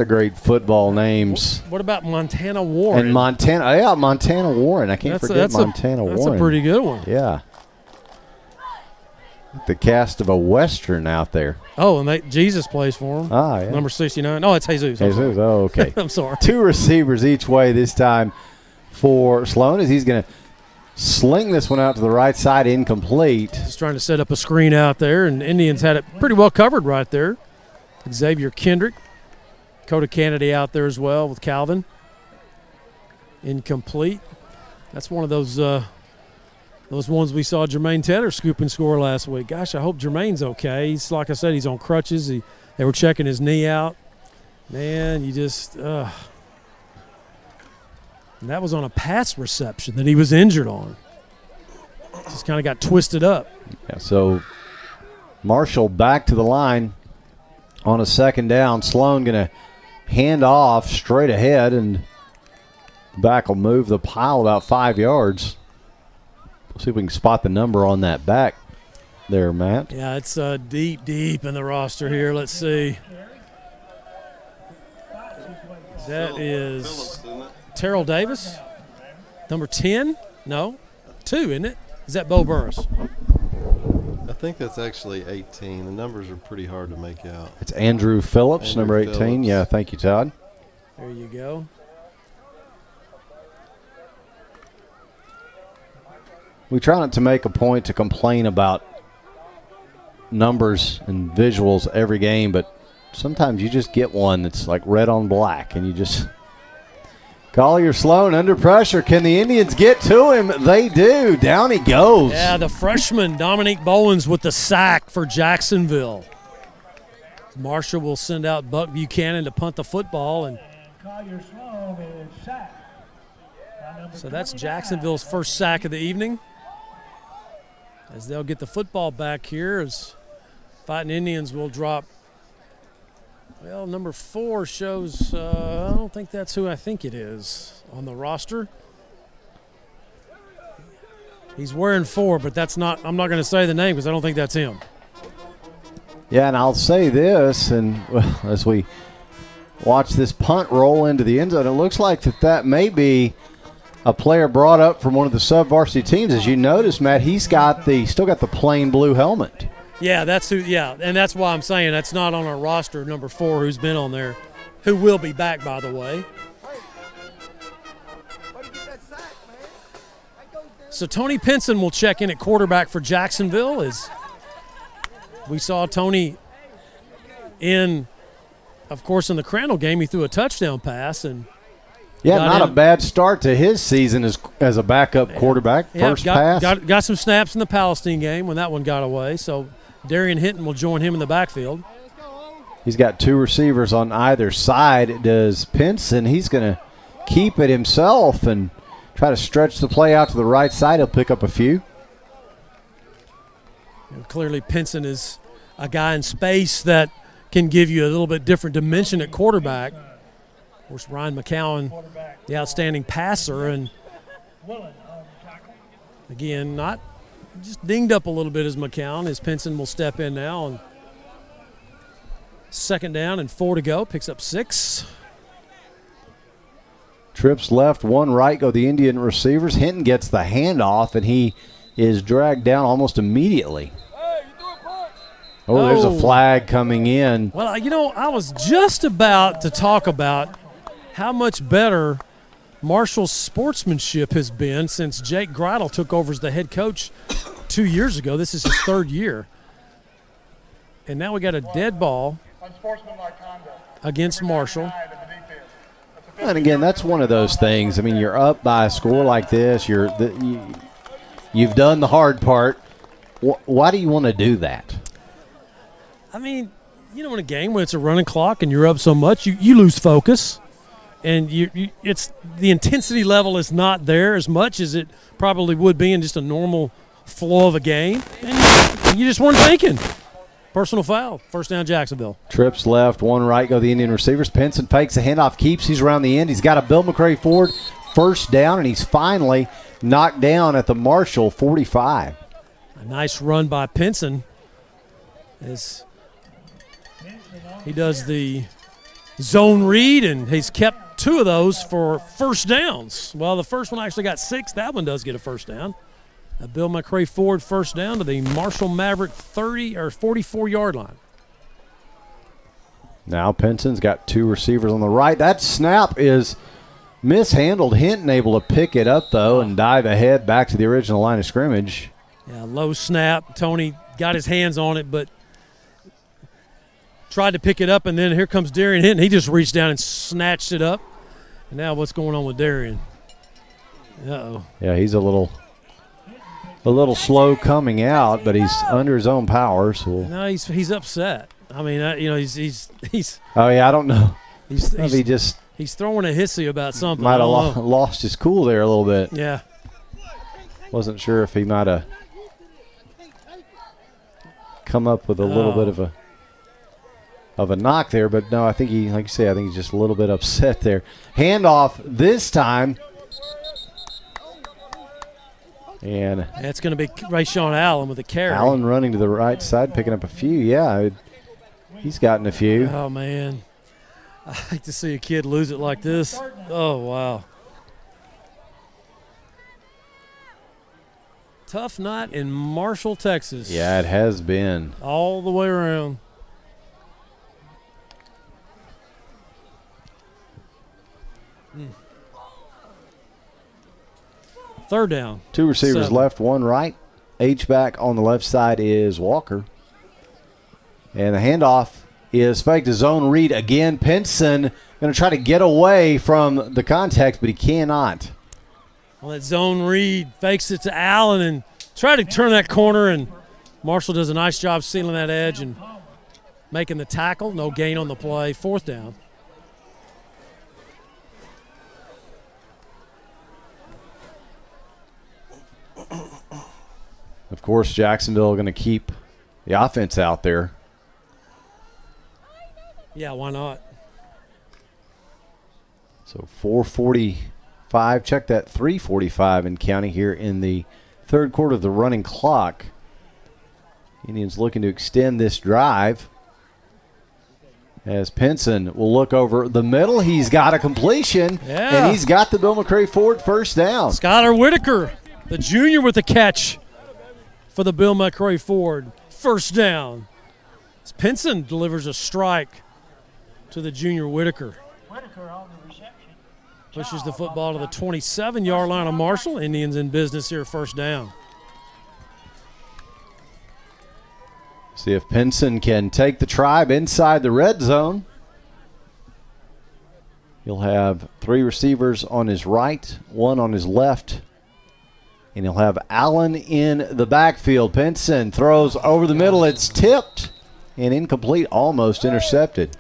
great football names. What about Montana Warren? And Montana Warren. I can't forget Montana Warren. That's a pretty good one. Yeah. The cast of a Western out there. Oh, and Jesus plays for him. Ah, yeah. Number 69. Oh, it's Jesus. Jesus. Oh, okay. I'm sorry. 2 receivers each way this time for Sloan as he's going to sling this one out to the right side, incomplete. He's trying to set up a screen out there, and Indians had it pretty well covered right there. Xavier Kendrick. Dakota Kennedy out there as well with Calvin. Incomplete. That's one of those ones we saw Jermaine Tedder scoop and score last week. Gosh, I hope Jermaine's okay. He's, like I said, he's on crutches. They were checking his knee out. Man, you just and that was on a pass reception that he was injured on. Just kind of got twisted up. Yeah, so Marshall back to the line on a second down. Sloan going to hand off straight ahead, and back will move the pile about 5 yards. We'll see if we can spot the number on that back there, Matt. Yeah, it's deep in the roster here. Let's see. That is Terrell Davis, number 10. No, 2, isn't it? Is that Bo Burris? I think that's actually 18. The numbers are pretty hard to make out. It's Andrew Phillips, number 18. Phillips. Yeah, thank you, Todd. There you go. We try not to make a point to complain about numbers and visuals every game, but sometimes you just get one that's like red on black, and you just Collier Sloan under pressure. Can the Indians get to him? They do. Down he goes. Yeah, the freshman Dominique Bowens with the sack for Jacksonville. Marshall will send out Buck Buchanan to punt the football, and Collier Sloan is sacked. so that's Jacksonville's first sack of the evening. As they'll get the football back here, as Fightin Indians will drop. Well, number 4 shows, I don't think that's who I think it is on the roster. He's wearing 4, but that's not, I'm not going to say the name because I don't think that's him. Yeah, and I'll say this, and well, as we watch this punt roll into the end zone, it looks like that may be a player brought up from one of the sub-varsity teams. As you notice, Matt, he's still got the plain blue helmet. Yeah, that's who. Yeah, and that's why I'm saying that's not on our roster. Number 4, who's been on there, who will be back, by the way. So Tony Pinson will check in at quarterback for Jacksonville. As we saw Tony of course, in the Crandall game, he threw a touchdown pass and. Yeah, not a bad start to his season as a backup quarterback. Yeah, First pass. Got some snaps in the Palestine game when that one got away. So Darian Hinton will join him in the backfield. He's got 2 receivers on either side. Does Pinson. He's going to keep it himself and try to stretch the play out to the right side. He'll pick up a few. Clearly Pinson is a guy in space that can give you a little bit different dimension at quarterback. Of course, Ryan McCowan, the outstanding passer, and again, not just dinged up a little bit as McCown, as Pinson will step in now. And second down and 4 to go, picks up 6. Trips left, 1 right, go the Indian receivers. Hinton gets the handoff, and he is dragged down almost immediately. Oh, there's a flag coming in. Well, I was just about to talk about how much better Marshall's sportsmanship has been since Jake Greidel took over as the head coach 2 years ago. This is his 3rd year. And now we got a dead ball against Marshall. And again, that's one of those things. I mean, you're up by a score like this. You've done the hard part. Why do you want to do that? I mean, in a game when it's a running clock and you're up so much, you lose focus. And it's the intensity level is not there as much as it probably would be in just a normal flow of a game. And you just weren't thinking. Personal foul. First down, Jacksonville. Trips left, 1 right, go the Indian receivers. Pinson fakes a handoff, keeps. He's around the end. He's got a Bill McRae Ford first down, and he's finally knocked down at the Marshall 45. A nice run by Pinson as he does the zone read, and he's kept 2 of those for first downs. Well, the first one actually got 6. That one does get a first down. A Bill McRae Ford first down to the Marshall Maverick 30 or 44-yard line. Now Pinson's got 2 receivers on the right. That snap is mishandled. Hinton able to pick it up, though, and dive ahead back to the original line of scrimmage. Yeah, low snap. Tony got his hands on it, but tried to pick it up, and then here comes Darian Hinton. He just reached down and snatched it up. And now what's going on with Darian? Uh-oh. Yeah, he's a little slow coming out, but he's under his own power. So no, he's upset. I mean, he's. Oh yeah, I don't know. He's he's throwing a hissy about something. Might have lost his cool there a little bit. Yeah. Wasn't sure if he might have come up with a little bit of a knock there, but no, I think he, like you say, I think he's just a little bit upset there. Handoff this time. And that's going to be Rayshawn Allen with a carry. Allen running to the right side, picking up a few. Yeah, he's gotten a few. Oh, man. I hate to see a kid lose it like this. Oh, wow. Tough night in Marshall, Texas. Yeah, it has been. All the way around. Third down. 2 receivers 7. left, 1 right. H-back on the left side is Walker. And the handoff is faked to zone read again. Pinson going to try to get away from the contact, but he cannot. Well, that zone read fakes it to Allen and try to turn that corner, and Marshall does a nice job sealing that edge and making the tackle. No gain on the play. 4th down. Of course, Jacksonville going to keep the offense out there. Yeah, why not? So 4:45. Check that, 3:45 in county here in the third quarter of the running clock. Indians looking to extend this drive. As Pinson will look over the middle. He's got a completion, and he's got the Bill McCray Ford first down. Skylar Whitaker, the junior, with the catch for the Bill McCray Ford. First down. As Pinson delivers a strike to the junior Whitaker. Pushes the football to the 27-yard line of Marshall. Indians in business here, first down. See if Pinson can take the Tribe inside the red zone. He'll have 3 receivers on his right, 1 on his left. And he'll have Allen in the backfield. Pinson throws over the middle. It's tipped and incomplete, almost intercepted.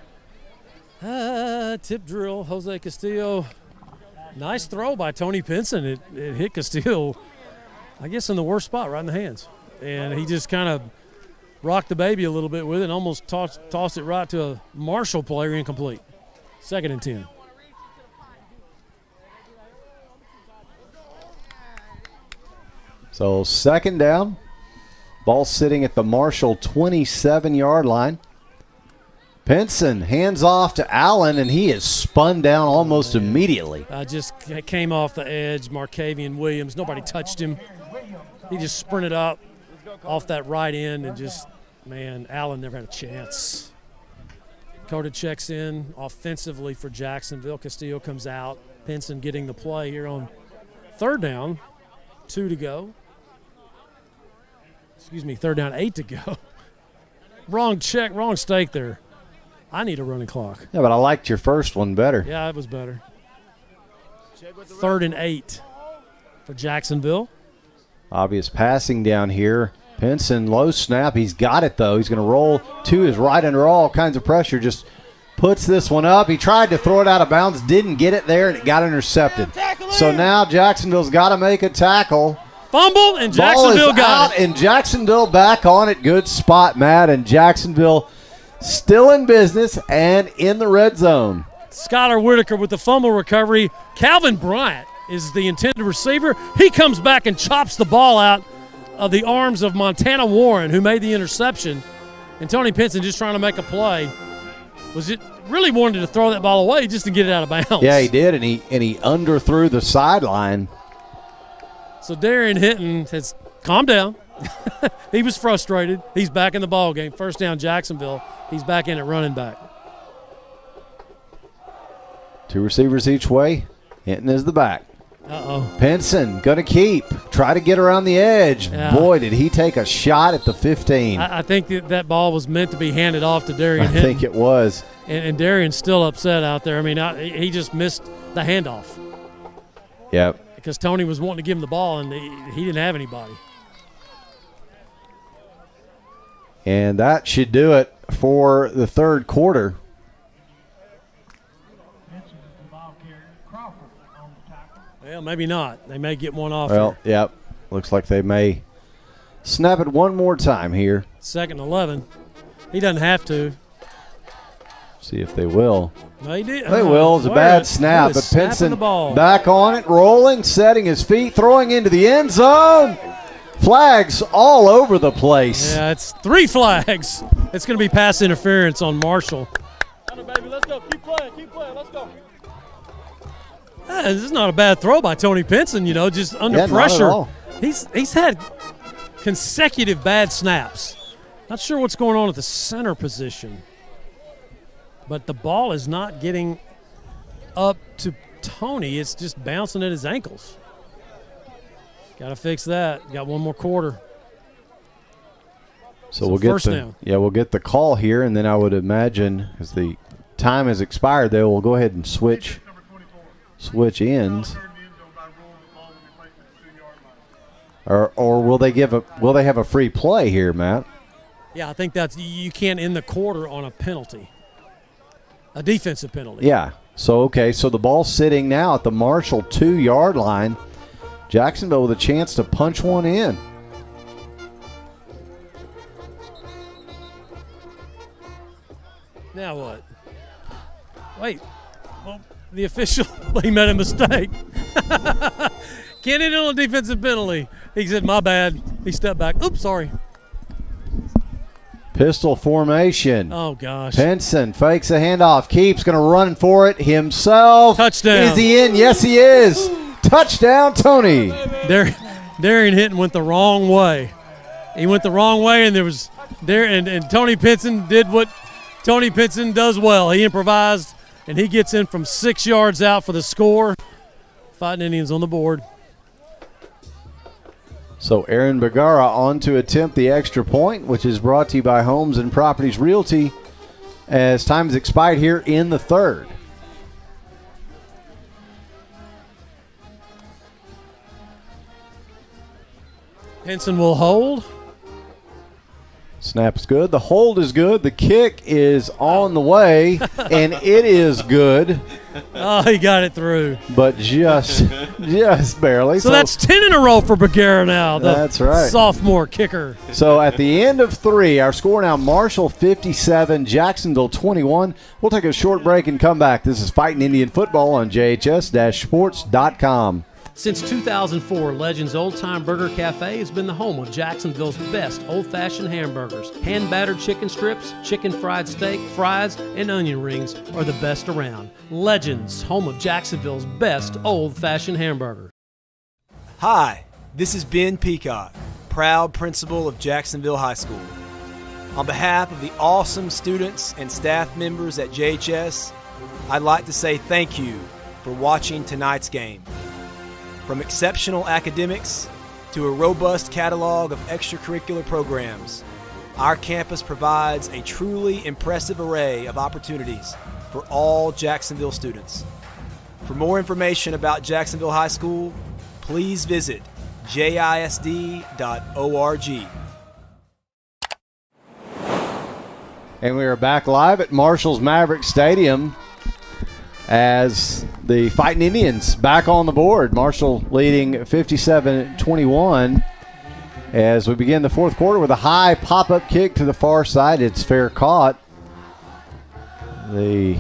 Tip drill, Jose Castillo. Nice throw by Tony Pinson. It hit Castillo, I guess, in the worst spot, right in the hands. And he just kind of rocked the baby a little bit with it and almost tossed it right to a Marshall player, incomplete. 2nd and 10. So 2nd down. Ball sitting at the Marshall 27-yard line. Pinson hands off to Allen, and he is spun down almost immediately. Just came off the edge, Markavian Williams. Nobody touched him. He just sprinted up off that right end and just, man, Allen never had a chance. Dakota checks in offensively for Jacksonville. Castillo comes out. Pinson getting the play here on 3rd down. 2 to go. Excuse me, 3rd down, 8 to go. Wrong check, wrong stake there. I need a running clock. Yeah, but I liked your first one better. Yeah, it was better. 3rd and 8 for Jacksonville. Obvious passing down here. Pinson, low snap. He's got it, though. He's going to roll to his right under all kinds of pressure. Just puts this one up. He tried to throw it out of bounds, didn't get it there, and it got intercepted. So now Jacksonville's got to make a tackle. Fumble, and Jacksonville got it. And Jacksonville back on it. Good spot, Matt. And Jacksonville still in business and in the red zone. Skylar Whitaker with the fumble recovery. Calvin Bryant is the intended receiver. He comes back and chops the ball out of the arms of Montana Warren, who made the interception. And Tony Pinson, just trying to make a play, really wanted to throw that ball away just to get it out of bounds. Yeah, he did, and he underthrew the sideline. So Darian Hinton has calmed down. He was frustrated. He's back in the ball game. First down, Jacksonville. He's back in at running back. 2 receivers each way. Hinton is the back. Uh-oh. Pinson going to keep. Try to get around the edge. Yeah. Boy, did he take a shot at the 15. I think that ball was meant to be handed off to Darian Hinton. I think it was. And Darian's still upset out there. I mean, he just missed the handoff. Yep. Because Tony was wanting to give him the ball, and he didn't have anybody. And that should do it for the third quarter. Well, maybe not. They may get one off. Well, here. yep. Looks like they may snap it one more time here. 2nd and 11. He doesn't have to. See if they will. No, he did. They will. It's a bad snap, but Pinson back on it, rolling, setting his feet, throwing into the end zone. Flags all over the place. Yeah, it's 3 flags. It's going to be pass interference on Marshall. Baby, let's go. Keep playing. Let's go. This is not a bad throw by Tony Pinson, just under Yeah, not at pressure. all. He's had consecutive bad snaps. Not sure what's going on at the center position. But the ball is not getting up to Tony. It's just bouncing at his ankles. Got to fix that. Got one more quarter. So we'll get first down. we'll get the call here, and then I would imagine as the time has expired, they will go ahead and switch ends. Or will they have a free play here, Matt? Yeah, I think you can't end the quarter on a penalty. A defensive penalty. Yeah. So the ball's sitting now at the Marshall 2-yard line. Jacksonville with a chance to punch one in. Now what? Wait. Well, the official, he made a mistake. Can't end it on a defensive penalty. He said, my bad. He stepped back. Oops, sorry. Pistol formation. Oh, gosh. Pinson fakes a handoff. Keeps going to run for it himself. Touchdown. Is he in? Yes, he is. Touchdown, Tony. Darian Hinton went the wrong way. He went the wrong way, and and Tony Pinson did what Tony Pinson does well. He improvised, and he gets in from 6 yards out for the score. Fightin Indians on the board. So Aaron Bergara on to attempt the extra point, which is brought to you by Homes and Properties Realty as time has expired here in the third. Pinson will hold. Snap's good. The hold is good. The kick is on the way, and it is good. Oh, he got it through. But just barely. So that's 10 in a row for Bergara now. That's right. Sophomore kicker. So at the end of 3, our score now Marshall 57, Jacksonville 21. We'll take a short break and come back. This is Fightin Indian Football on JHS-sports.com. Since 2004, Legends Old Time Burger Cafe has been the home of Jacksonville's best old-fashioned hamburgers. Hand-battered chicken strips, chicken fried steak, fries, and onion rings are the best around. Legends, home of Jacksonville's best old-fashioned hamburger. Hi, this is Ben Peacock, proud principal of Jacksonville High School. On behalf of the awesome students and staff members at JHS, I'd like to say thank you for watching tonight's game. From exceptional academics to a robust catalog of extracurricular programs, our campus provides a truly impressive array of opportunities for all Jacksonville students. For more information about Jacksonville High School, please visit jisd.org. And we are back live at Marshall's Mavericks Stadium as the Fightin Indians back on the board. Marshall leading 57-21 as we begin the fourth quarter with a high pop-up kick to the far side. It's fair caught. The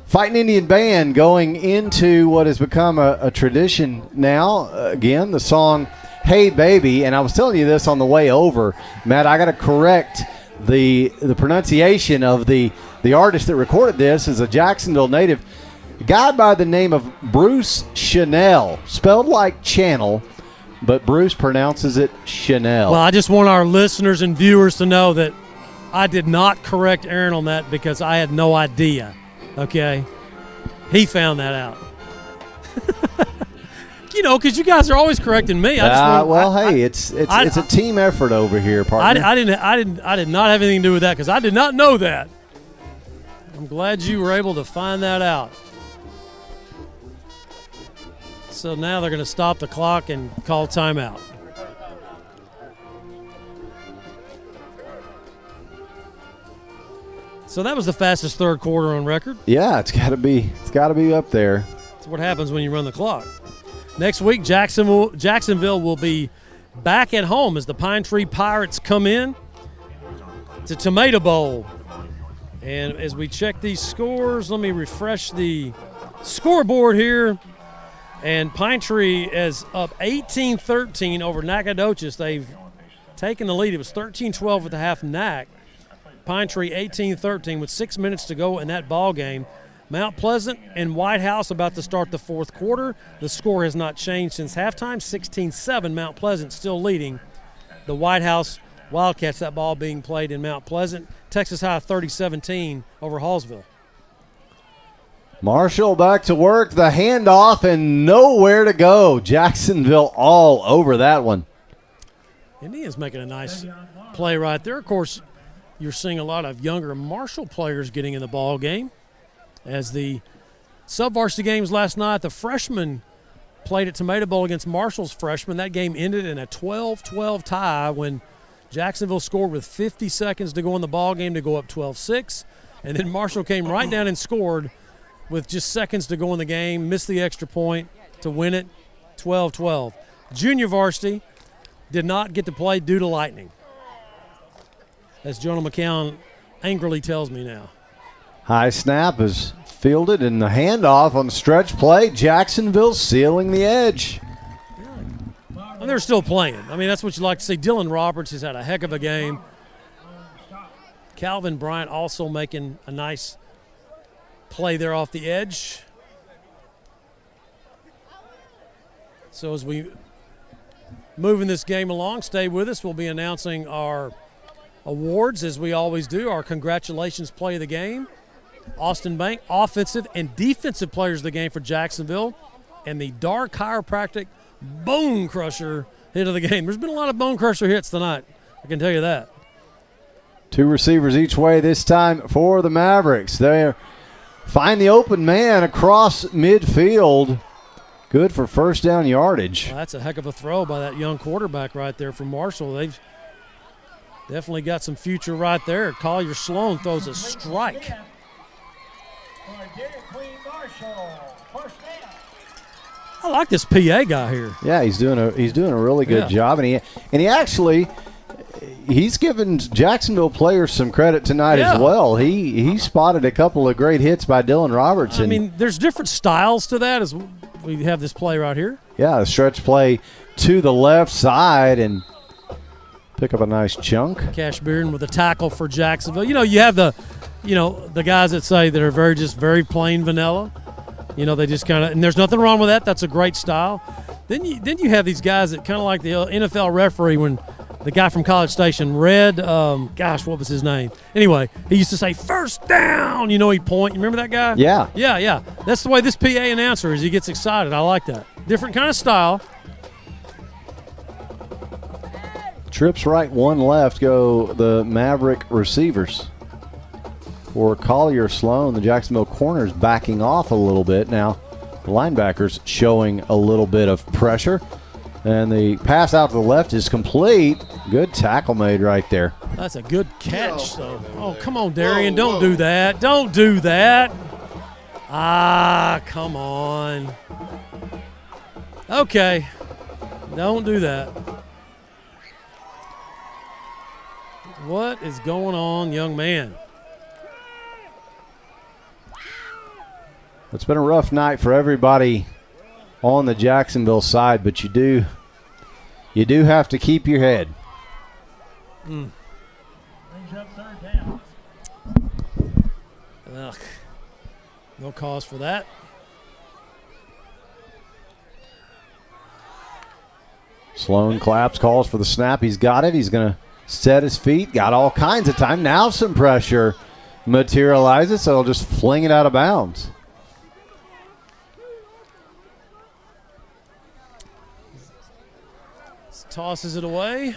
Fightin Indian band going into what has become a tradition now. Again, the song Hey Baby, and I was telling you this on the way over, Matt, I got to correct the pronunciation of the artist that recorded this is a Jacksonville native, a guy by the name of Bruce Chanel, spelled like channel, but Bruce pronounces it Chanel. Well, I just want our listeners and viewers to know that I did not correct Aaron on that because I had no idea, okay? He found that out. Because you guys are always correcting me. It's a team effort over here, partner. I did not have anything to do with that because I did not know that. I'm glad you were able to find that out. So now they're going to stop the clock and call timeout. So that was the fastest third quarter on record. Yeah, it's got to be up there. That's what happens when you run the clock. Next week, Jacksonville will be back at home as the Pine Tree Pirates come in to Tomato Bowl. And as we check these scores, let me refresh the scoreboard here. And Pine Tree is up 18-13 over Nacogdoches. They've taken the lead. It was 13-12 at the half Nac. Pine Tree 18-13 with 6 minutes to go in that ball game. Mount Pleasant and White House about to start the fourth quarter. The score has not changed since halftime. 16-7, Mount Pleasant still leading the White House Wildcats. That ball being played in Mount Pleasant. Texas High 30-17 over Hallsville. Marshall back to work, the handoff, and nowhere to go. Jacksonville all over that one. Indians making a nice play right there. Of course, you're seeing a lot of younger Marshall players getting in the ball game. As the sub-varsity games last night, the freshmen played at Tomato Bowl against Marshall's freshmen. That game ended in a 12-12 tie when Jacksonville scored with 50 seconds to go in the ball game to go up 12-6. And then Marshall came right down and scored with just seconds to go in the game, missed the extra point to win it 12-12. Junior varsity did not get to play due to lightning, as Jonah McCown angrily tells me now. High snap is fielded, and the handoff on the stretch play. Jacksonville sealing the edge. And they're still playing. I mean, that's what you like to see. Dylan Roberts has had a heck of a game. Calvin Bryant also making a nice play there off the edge. So as we moving this game along, stay with us. We'll be announcing our awards as we always do. Our congratulations play of the game. Austin Bank, offensive and defensive players of the game for Jacksonville, and the Dark Chiropractic Bone Crusher hit of the game. There's been a lot of Bone Crusher hits tonight, I can tell you that. Two receivers each way this time for the Mavericks. They find the open man across midfield. Good for first down yardage. Well, that's a heck of a throw by that young quarterback right there from Marshall. They've definitely got some future right there. Collier Sloan throws a strike. I like this PA guy here. Yeah, he's doing a really good job, and he actually he's given Jacksonville players some credit tonight as well. He spotted a couple of great hits by Dylan Roberts. I mean, there's different styles to that as we have this play right here. Yeah, a stretch play to the left side and pick up a nice chunk. Cash Bearden with a tackle for Jacksonville. You know, you have the guys that say that are very plain vanilla. You know, they just kind of, and there's nothing wrong with that. That's a great style. Then you have these guys that kind of like the NFL referee when the guy from College Station, Red, what was his name? Anyway, he used to say, first down, he'd point. You remember that guy? Yeah. Yeah. That's the way this PA announcer is. He gets excited. I like that. Different kind of style. Trips right, one left go the Maverick receivers. For Collier Sloan, the Jacksonville corners backing off a little bit. Now, the linebackers showing a little bit of pressure. And the pass out to the left is complete. Good tackle made right there. That's a good catch. Oh, come on, Darian. Don't do that. Don't do that. Come on. Okay. Don't do that. What is going on, young man? It's been a rough night for everybody on the Jacksonville side, but you do have to keep your head. Ugh. No cause for that. Sloan claps, calls for the snap. He's got it. He's going to set his feet. Got all kinds of time. Now some pressure materializes, so he'll just fling it out of bounds. Tosses it away.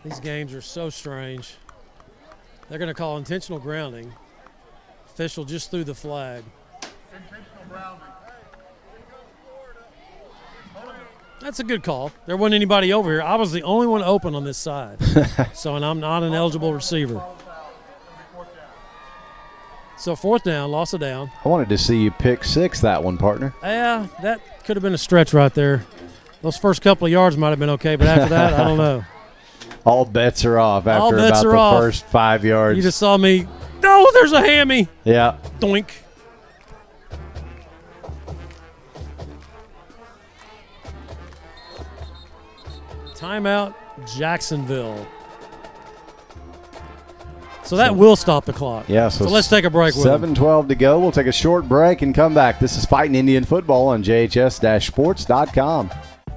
These games are so strange. They're going to call intentional grounding. Official just threw the flag. That's a good call. There wasn't anybody over here. I was the only one open on this side. And I'm not an eligible receiver. So 4th down, loss of down. I wanted to see you pick 6 that one, partner. Yeah, that could have been a stretch right there. Those first couple of yards might have been okay, but after that, I don't know. All bets are off All after bets about are the off. first 5 yards. You just saw me. Oh, there's a hammy. Yeah. Doink. Timeout, Jacksonville. So that will stop the clock. Yeah, so let's take a break. 7:12 to go. We'll take a short break and come back. This is Fightin Indian Football on JHS-Sports.com.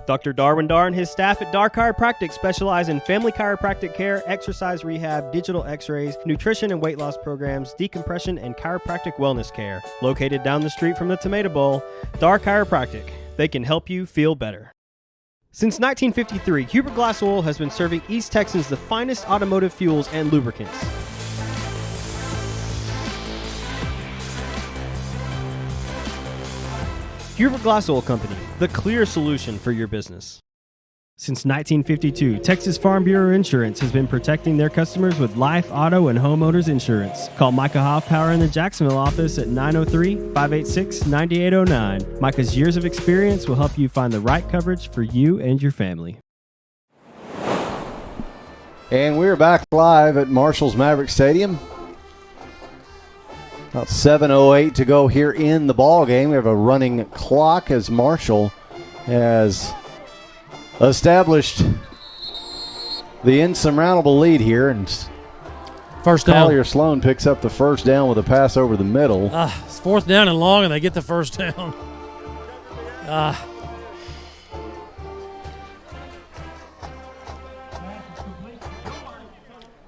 Dr. Darwin Dar and his staff at Dar Chiropractic specialize in family chiropractic care, exercise rehab, digital x-rays, nutrition and weight loss programs, decompression, and chiropractic wellness care. Located down the street from the Tomato Bowl, Dar Chiropractic. They can help you feel better. Since 1953, Hubert Glass Oil has been serving East Texans the finest automotive fuels and lubricants. Hubert Glass Oil Company, the clear solution for your business. Since 1952, Texas Farm Bureau Insurance has been protecting their customers with life, auto, and homeowners insurance. Call Micah Hoffpower in the Jacksonville office at 903-586-9809. Micah's years of experience will help you find the right coverage for you and your family. And we're back live at Marshall's Mavericks Stadium. About 7:08 to go here in the ball game. We have a running clock as Marshall has established the insurmountable lead here, and first down. Collier Sloan picks up the first down with a pass over the middle. It's 4th down and long, and they get the first down.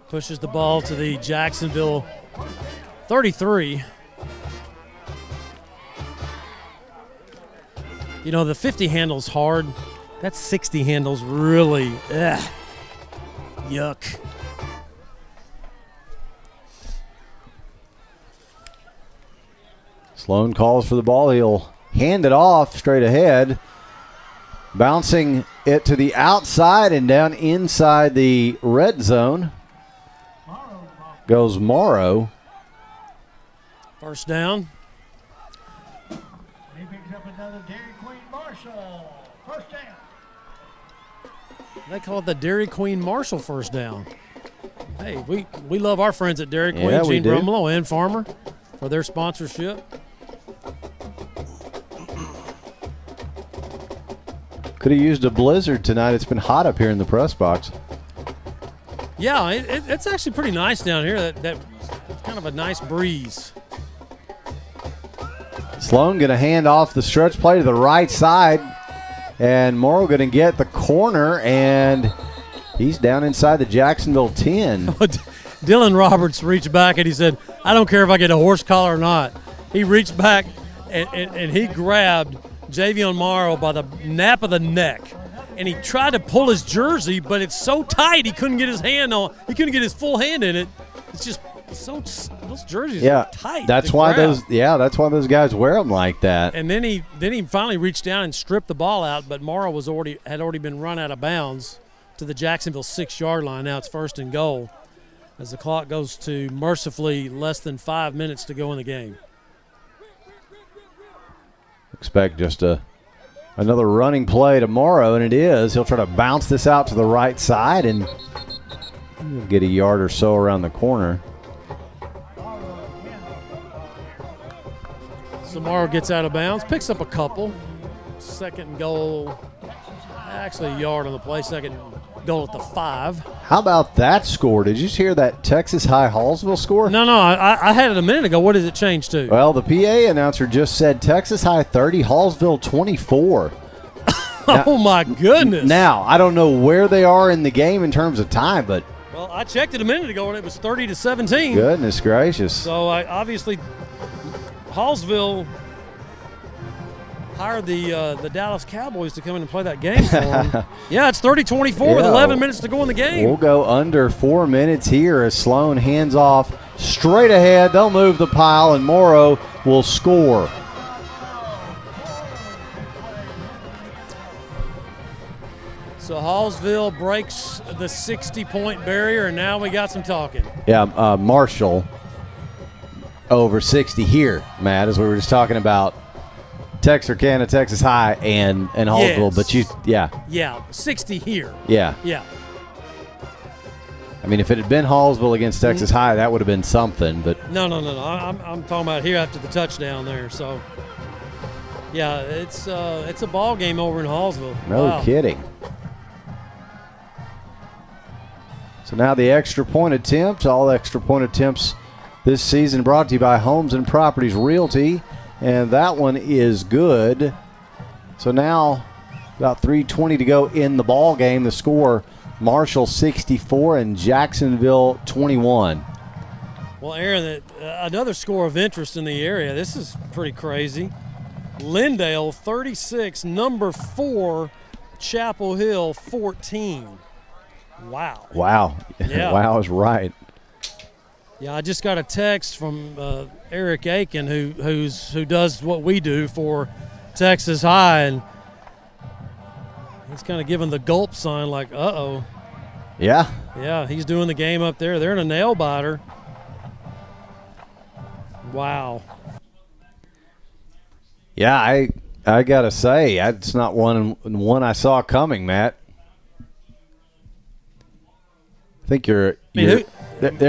Pushes the ball to the Jacksonville 33. You know, the 50 handle's hard. That 60 handle's really, yuck. Sloan calls for the ball. He'll hand it off straight ahead. Bouncing it to the outside and down inside the red zone goes Morrow. First down. He picks up another Dairy Queen Marshall. First down. They call it the Dairy Queen Marshall first down. Hey, we love our friends at Dairy Queen, Yeah, we Gene do. Brumlow and Farmer, for their sponsorship. Could have used a blizzard tonight. It's been hot up here in the press box. Yeah, it's actually pretty nice down here. That kind of a nice breeze. Sloan going to hand off the stretch play to the right side. And Morrow going to get the corner, and he's down inside the Jacksonville 10. Dylan Roberts reached back and he said, I don't care if I get a horse collar or not. He reached back and he grabbed Javion Morrow by the nape of the neck. And he tried to pull his jersey, but it's so tight he couldn't get his hand on. He couldn't get his full hand in it. It's just those jerseys are tight. That's why those guys wear them like that. And then he finally reached down and stripped the ball out, but Morrow had already been run out of bounds to the Jacksonville 6-yard line. Now it's 1st and goal as the clock goes to mercifully less than 5 minutes to go in the game. Expect just another running play tomorrow, and it is. He'll try to bounce this out to the right side and get a yard or so around the corner. So Morrow gets out of bounds, picks up a couple. 2nd and goal, actually a yard on the play. 2nd goal at the 5. How about that score? Did you just hear that Texas High Hallsville score? No, I had it a minute ago. What does it change to? Well, the PA announcer just said Texas High 30, Hallsville 24. Oh, my goodness. Now, I don't know where they are in the game in terms of time, but Well, I checked it a minute ago and it was 30-17. goodness gracious. So obviously Hallsville hired the Dallas Cowboys to come in and play that game for them. Yeah, it's 30-24 with 11 minutes to go in the game. We'll go under 4 minutes here as Sloan hands off straight ahead. They'll move the pile, and Morrow will score. So Hallsville breaks the 60-point barrier, and now we got some talking. Yeah, Marshall over 60 here, Matt, as we were just talking about Texarkana, Texas High, and Hallsville. Yes. But Yeah, 60 here. Yeah. Yeah. I mean, if it had been Hallsville against Texas High, that would have been something. But No. I'm talking about here after the touchdown there. So, yeah, it's a ball game over in Hallsville. no Wow. kidding. So now the extra point attempt. All extra point attempts this season brought to you by Homes and Properties Realty. And that one is good. So now about 3:20 to go in the ball game. The score, Marshall 64 and Jacksonville 21. Well, Aaron, another score of interest in the area. This is pretty crazy. Lindale 36, number 4, Chapel Hill 14. Wow. Wow. Yeah. Wow is right. Yeah, I just got a text from Eric Aiken, who does what we do for Texas High, and he's kind of giving the gulp sign, like, uh-oh. Yeah. Yeah, he's doing the game up there. They're in a nail biter. Wow. Yeah, I gotta say, it's not one I saw coming, Matt. I think there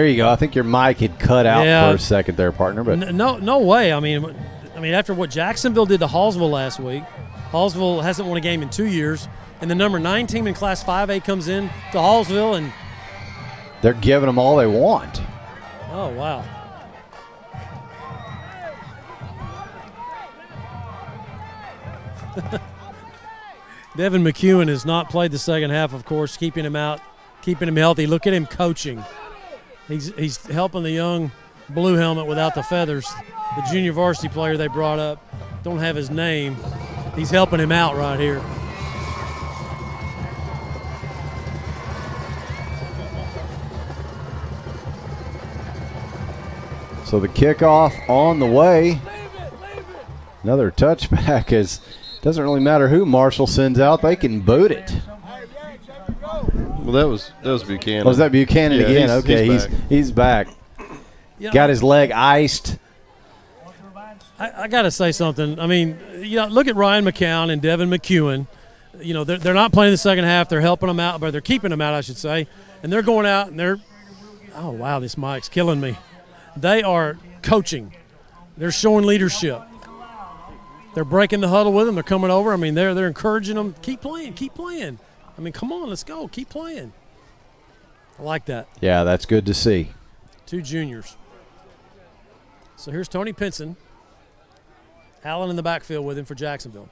you go. I think your mic had cut out for a second there, partner. But no way. I mean, after what Jacksonville did to Hallsville last week, Hallsville hasn't won a game in 2 years, and the number 9 team in Class 5A comes in to Hallsville, and they're giving them all they want. oh wow. Devin McEwen has not played the second half, of course, keeping him out, keeping him healthy. Look at him coaching. He's helping the young blue helmet without the feathers. The junior varsity player they brought up, don't have his name. He's helping him out right here. So the kickoff on the way. Another touchback. Is doesn't really matter who Marshall sends out; they can boot it. Well, that was Buchanan. Was that Buchanan Yeah, again? Okay, he's back. Yeah. Got his leg iced. I got to say something. I mean, look at Ryan McCown and Devin McEwen. They're not playing the second half. They're helping them out, but they're keeping them out, I should say. And they're going out and oh, wow, this mic's killing me. They are coaching. They're showing leadership. They're breaking the huddle with them. They're coming over. I mean, they're encouraging them. Keep playing. Keep playing. I mean, come on, let's go. Keep playing. I like that. Yeah, that's good to see. 2 juniors. So here's Tony Pinson. Allen in the backfield with him for Jacksonville.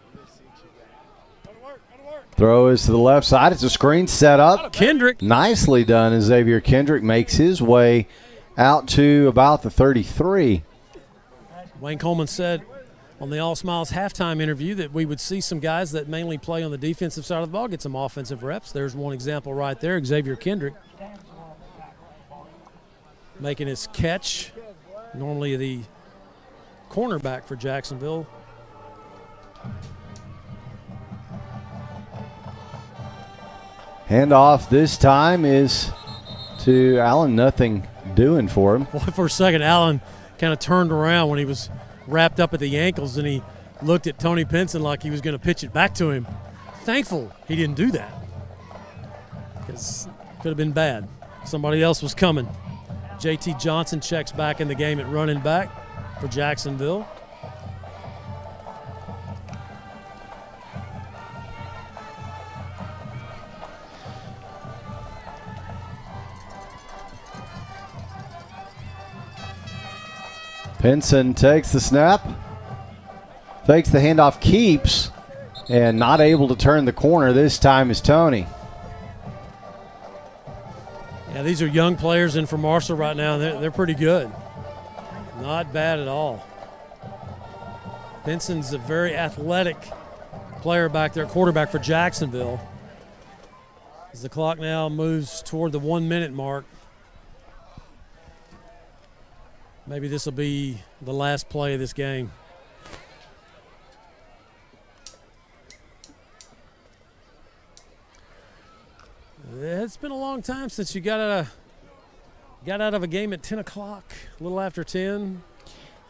Throw is to the left side. It's a screen set up. Kendrick. Nicely done as Xavier Kendrick makes his way out to about the 33. Wayne Coleman said on the All Smiles halftime interview that we would see some guys that mainly play on the defensive side of the ball get some offensive reps. There's one example right there, Xavier Kendrick making his catch. Normally the cornerback for Jacksonville. Handoff this time is to Allen. Nothing doing for him. Boy, for a second, Allen kind of turned around when he was wrapped up at the ankles, and he looked at Tony Pinson like he was going to pitch it back to him. Thankful he didn't do that, because it could have been bad. Somebody else was coming. JT Johnson checks back in the game at running back for Jacksonville. Pinson takes the snap, fakes the handoff, keeps, and not able to turn the corner this time is Tony. Yeah, these are young players in for Marshall right now. They're pretty good. Not bad at all. Pinson's a very athletic player back there, quarterback for Jacksonville. As the clock now moves toward the 1 minute mark. Maybe this will be the last play of this game. It's been a long time since you got out of a game at 10 o'clock, a little after 10.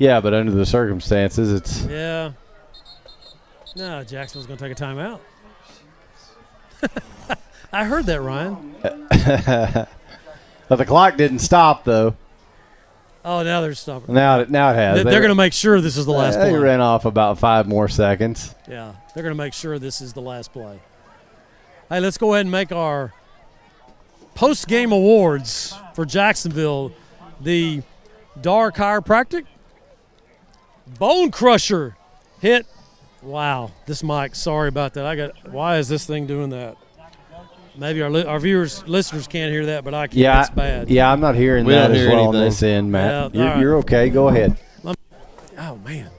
Yeah, but under the circumstances, it's Yeah. No, Jacksonville's going to take a timeout. I heard that, Ryan. But the clock didn't stop, though. Oh, now they're stopping. Now it has. They're going to make sure this is the last play. They ran off about 5 more seconds. Yeah, they're going to make sure this is the last play. Hey, let's go ahead and make our post-game awards for Jacksonville. The Dar Chiropractic Bone Crusher hit. Wow, this mic. Sorry about that. Why is this thing doing that? Maybe our viewers, listeners can't hear that, but I can. Yeah, it's bad. Yeah, I'm not hearing We that don't as hear well on anything. this end, Matt. Yeah, You're okay. Go ahead. Oh, man.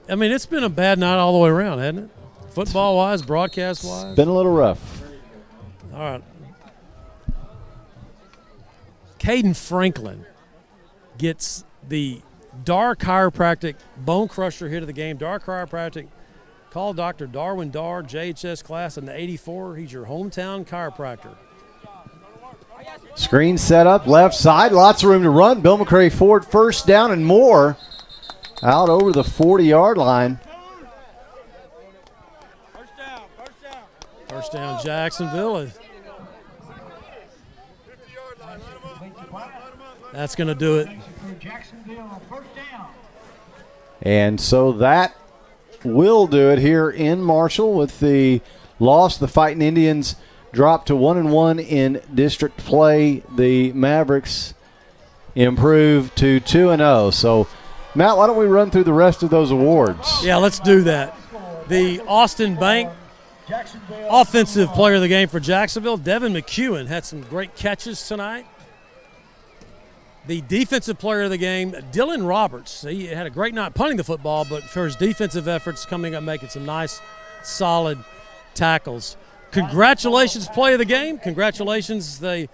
I mean, it's been a bad night all the way around, hasn't it? Football-wise, broadcast-wise. Been a little rough. All right. Caden Franklin gets the Dar Chiropractic Bone Crusher hit of the game. Dar Chiropractic. Call Dr. Darwin Dar, JHS class in the 84. He's your hometown chiropractor. Screen set up, left side, lots of room to run. Bill McCray Ford, first down and more. Out over the 40-yard line. First down, Jacksonville. That's going to do it. And so that will do it here in Marshall with the loss. The Fightin Indians dropped to 1-1 in district play. The Mavericks improved to 2-0. So, Matt, why don't we run through the rest of those awards? Yeah, let's do that. The Austin Bank Offensive Player of the Game for Jacksonville, Devin McEwen, had some great catches tonight. The Defensive Player of the Game, Dylan Roberts. He had a great night punting the football, but for his defensive efforts coming up making some nice, solid tackles. Congratulations, Play of the Game. Congratulations. They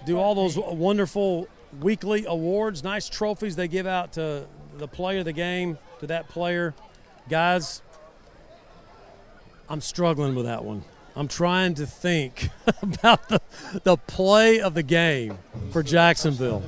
do all those wonderful weekly awards, nice trophies they give out to the Player of the Game, to that player. Guys, I'm struggling with that one. I'm trying to think about the play of the game for Jacksonville.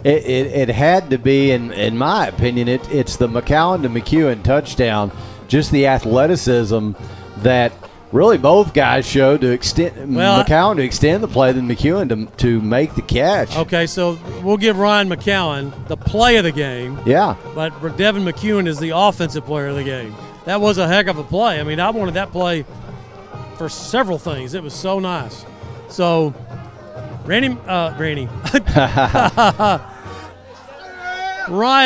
It had to be, in my opinion, it's the McCowan to McEwen touchdown. Just the athleticism that really both guys showed to extend McCowan to extend the play, then McEwen to make the catch. Okay, so we'll give Ryan McCowan the play of the game. Yeah. But Devin McEwen is the offensive player of the game. That was a heck of a play. I mean, I wanted that play for several things. It was so nice. So, Ryan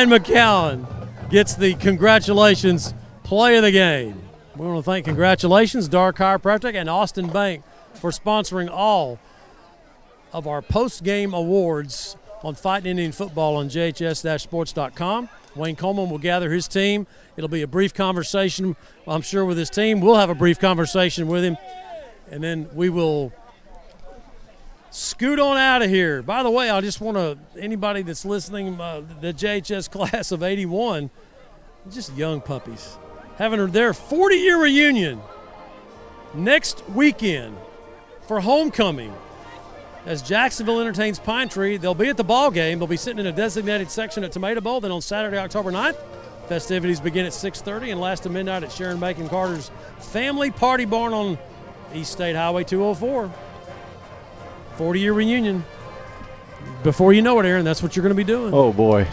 McCowan gets the congratulations play of the game. We want to thank congratulations Dar Chiropractic and Austin Bank for sponsoring all of our post-game awards on Fightin Indian Football on JHS-sports.com. Wayne Coleman will gather his team. It'll be a brief conversation, I'm sure, with his team. We'll have a brief conversation with him, and then we will scoot on out of here. By the way, I just want to, anybody that's listening, the JHS class of 81, just young puppies, having their 40-year reunion next weekend for homecoming. As Jacksonville entertains Pine Tree, they'll be at the ball game. They'll be sitting in a designated section at Tomato Bowl. Then on Saturday, October 9th, festivities begin at 6:30 and last to midnight at Sharon Bacon Carter's Family Party Barn on East State Highway 204. 40-year reunion. Before you know it, Aaron, that's what you're going to be doing. Oh, boy.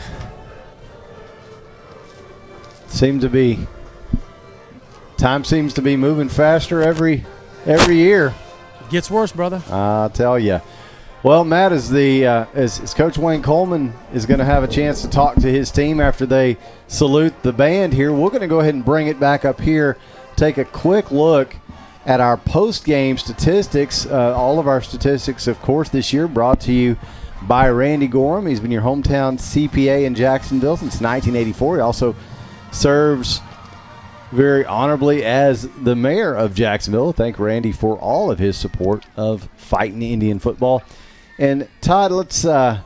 Time seems to be moving faster every year. It gets worse, brother. I'll tell you. Well, Matt, as Coach Wayne Coleman is going to have a chance to talk to his team after they salute the band here, we're going to go ahead and bring it back up here, take a quick look at our post-game statistics. All of our statistics, of course, this year brought to you by Randy Gorham. He's been your hometown CPA in Jacksonville since 1984. He also serves very honorably as the mayor of Jacksonville. Thank Randy for all of his support of Fightin Indian football. And Todd, let's try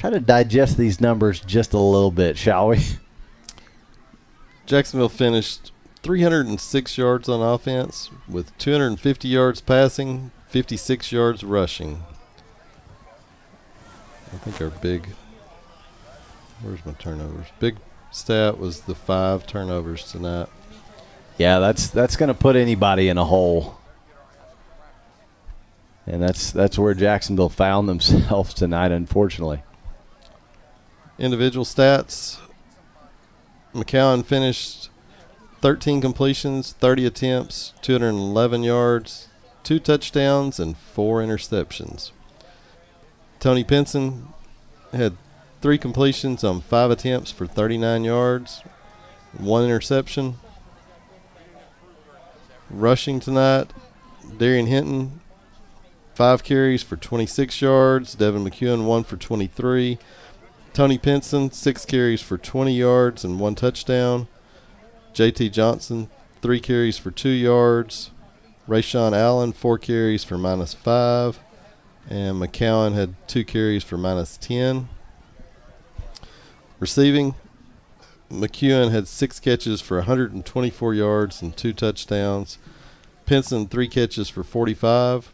to digest these numbers just a little bit, shall we? Jacksonville finished 306 yards on offense with 250 yards passing, 56 yards rushing. I think our big Where's my turnovers? Big stat was the 5 turnovers tonight. Yeah, that's going to put anybody in a hole. And that's where Jacksonville found themselves tonight, unfortunately. Individual stats. McCowan finished 13 completions, 30 attempts, 211 yards, 2 touchdowns, and 4 interceptions. Tony Pinson had 3 completions on 5 attempts for 39 yards, 1 interception. Rushing tonight, Darian Hinton, 5 carries for 26 yards. Devin McEwen, 1 for 23. Tony Pinson, 6 carries for 20 yards and 1 touchdown. J.T. Johnson, 3 carries for 2 yards. Rayshawn Allen, 4 carries for -5. And McCowan had 2 carries for -10. Receiving, McEwen had 6 catches for 124 yards and 2 touchdowns. Pinson, 3 catches for 45.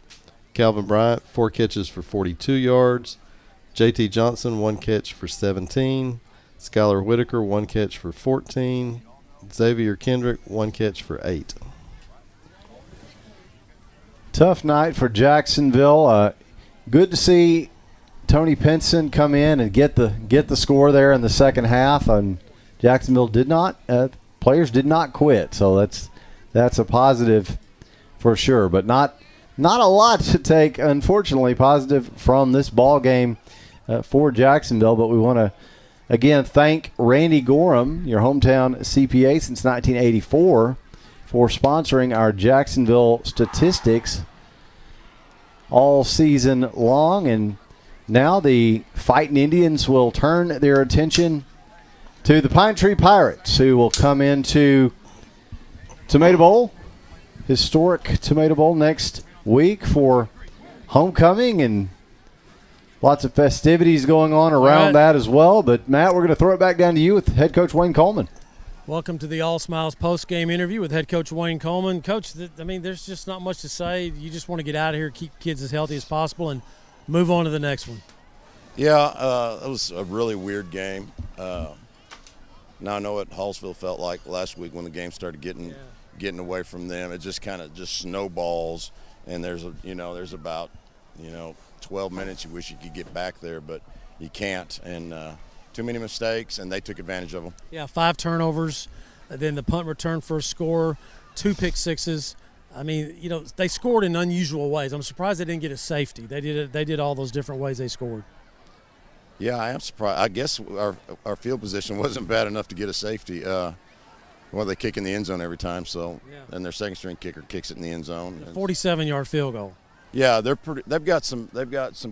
Calvin Bryant, 4 catches for 42 yards. J.T. Johnson, 1 catch for 17. Skylar Whitaker, 1 catch for 14. Xavier Kendrick, 1 catch for 8. Tough night for Jacksonville. Good to see Tony Pinson come in and get the score there in the second half. And Jacksonville players did not quit, so that's a positive for sure. But not a lot to take, unfortunately, positive from this ball game for Jacksonville. But we want to again thank Randy Gorham, your hometown CPA since 1984, for sponsoring our Jacksonville statistics all season long. And now the Fightin Indians will turn their attention to the Pine Tree Pirates, who will come into Tomato Bowl, historic Tomato Bowl, next week for homecoming, and lots of festivities going on around that as well. But, Matt, we're going to throw it back down to you with head coach Wayne Coleman. Welcome to the All Smiles post-game interview with head coach Wayne Coleman. Coach, there's just not much to say. You just want to get out of here, keep kids as healthy as possible, and move on to the next one. Yeah, it was a really weird game. Now I know what Hallsville felt like last week when the game started getting away from them. It just kind of snowballs, and there's about 12 minutes you wish you could get back there, but you can't. And too many mistakes, and they took advantage of them. Yeah, 5 turnovers, then the punt return for a score, 2 pick sixes. I mean, they scored in unusual ways. I'm surprised they didn't get a safety. They did all those different ways they scored. Yeah, I am surprised. I guess our field position wasn't bad enough to get a safety. They kick in the end zone every time, and their second-string kicker kicks it in the end zone. 47-yard field goal. Yeah, they've got some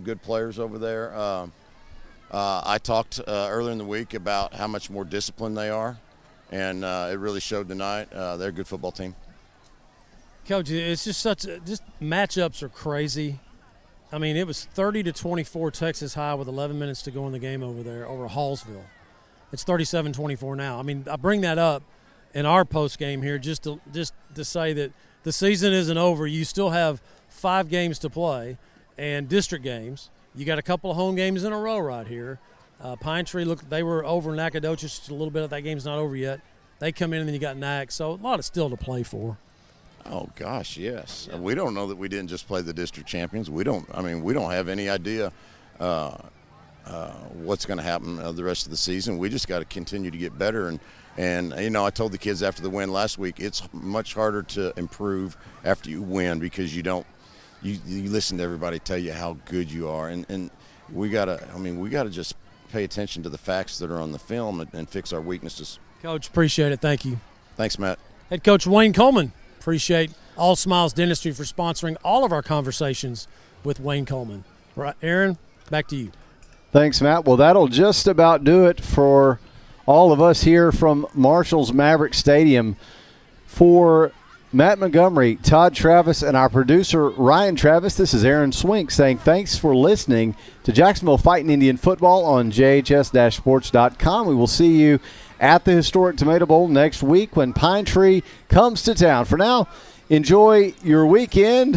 good players over there. I talked earlier in the week about how much more disciplined they are, and it really showed tonight. They're a good football team. Coach, it's just matchups are crazy. I mean, it was 30-24 Texas High with 11 minutes to go in the game over Hallsville. It's 37-24 now. I mean, I bring that up in our post game here just to say that the season isn't over. You still have 5 games to play and district games. You got a couple of home games in a row right here. Pine Tree, look, they were over Nacogdoches a little bit. That game's not over yet. They come in and then you got NAC. So a lot of still to play for. Oh gosh, yes. Yeah. We don't know that we didn't just play the district champions. We don't have any idea what's going to happen the rest of the season. We just got to continue to get better. And I told the kids after the win last week, it's much harder to improve after you win because you listen to everybody tell you how good you are, and we gotta just pay attention to the facts that are on the film and fix our weaknesses. Coach, appreciate it. Thank you. Thanks, Matt. Head coach Wayne Coleman. Appreciate All Smiles Dentistry for sponsoring all of our conversations with Wayne Coleman. Right, Aaron, back to you. Thanks, Matt. Well, that'll just about do it for all of us here from Marshall's Mavericks Stadium. For Matt Montgomery, Todd Travis, and our producer Ryan Travis, this is Aaron Swink saying thanks for listening to Jacksonville Fightin Indian Football on JHS-sports.com. We will see you at the historic Tomato Bowl next week when Pine Tree comes to town. For now, enjoy your weekend.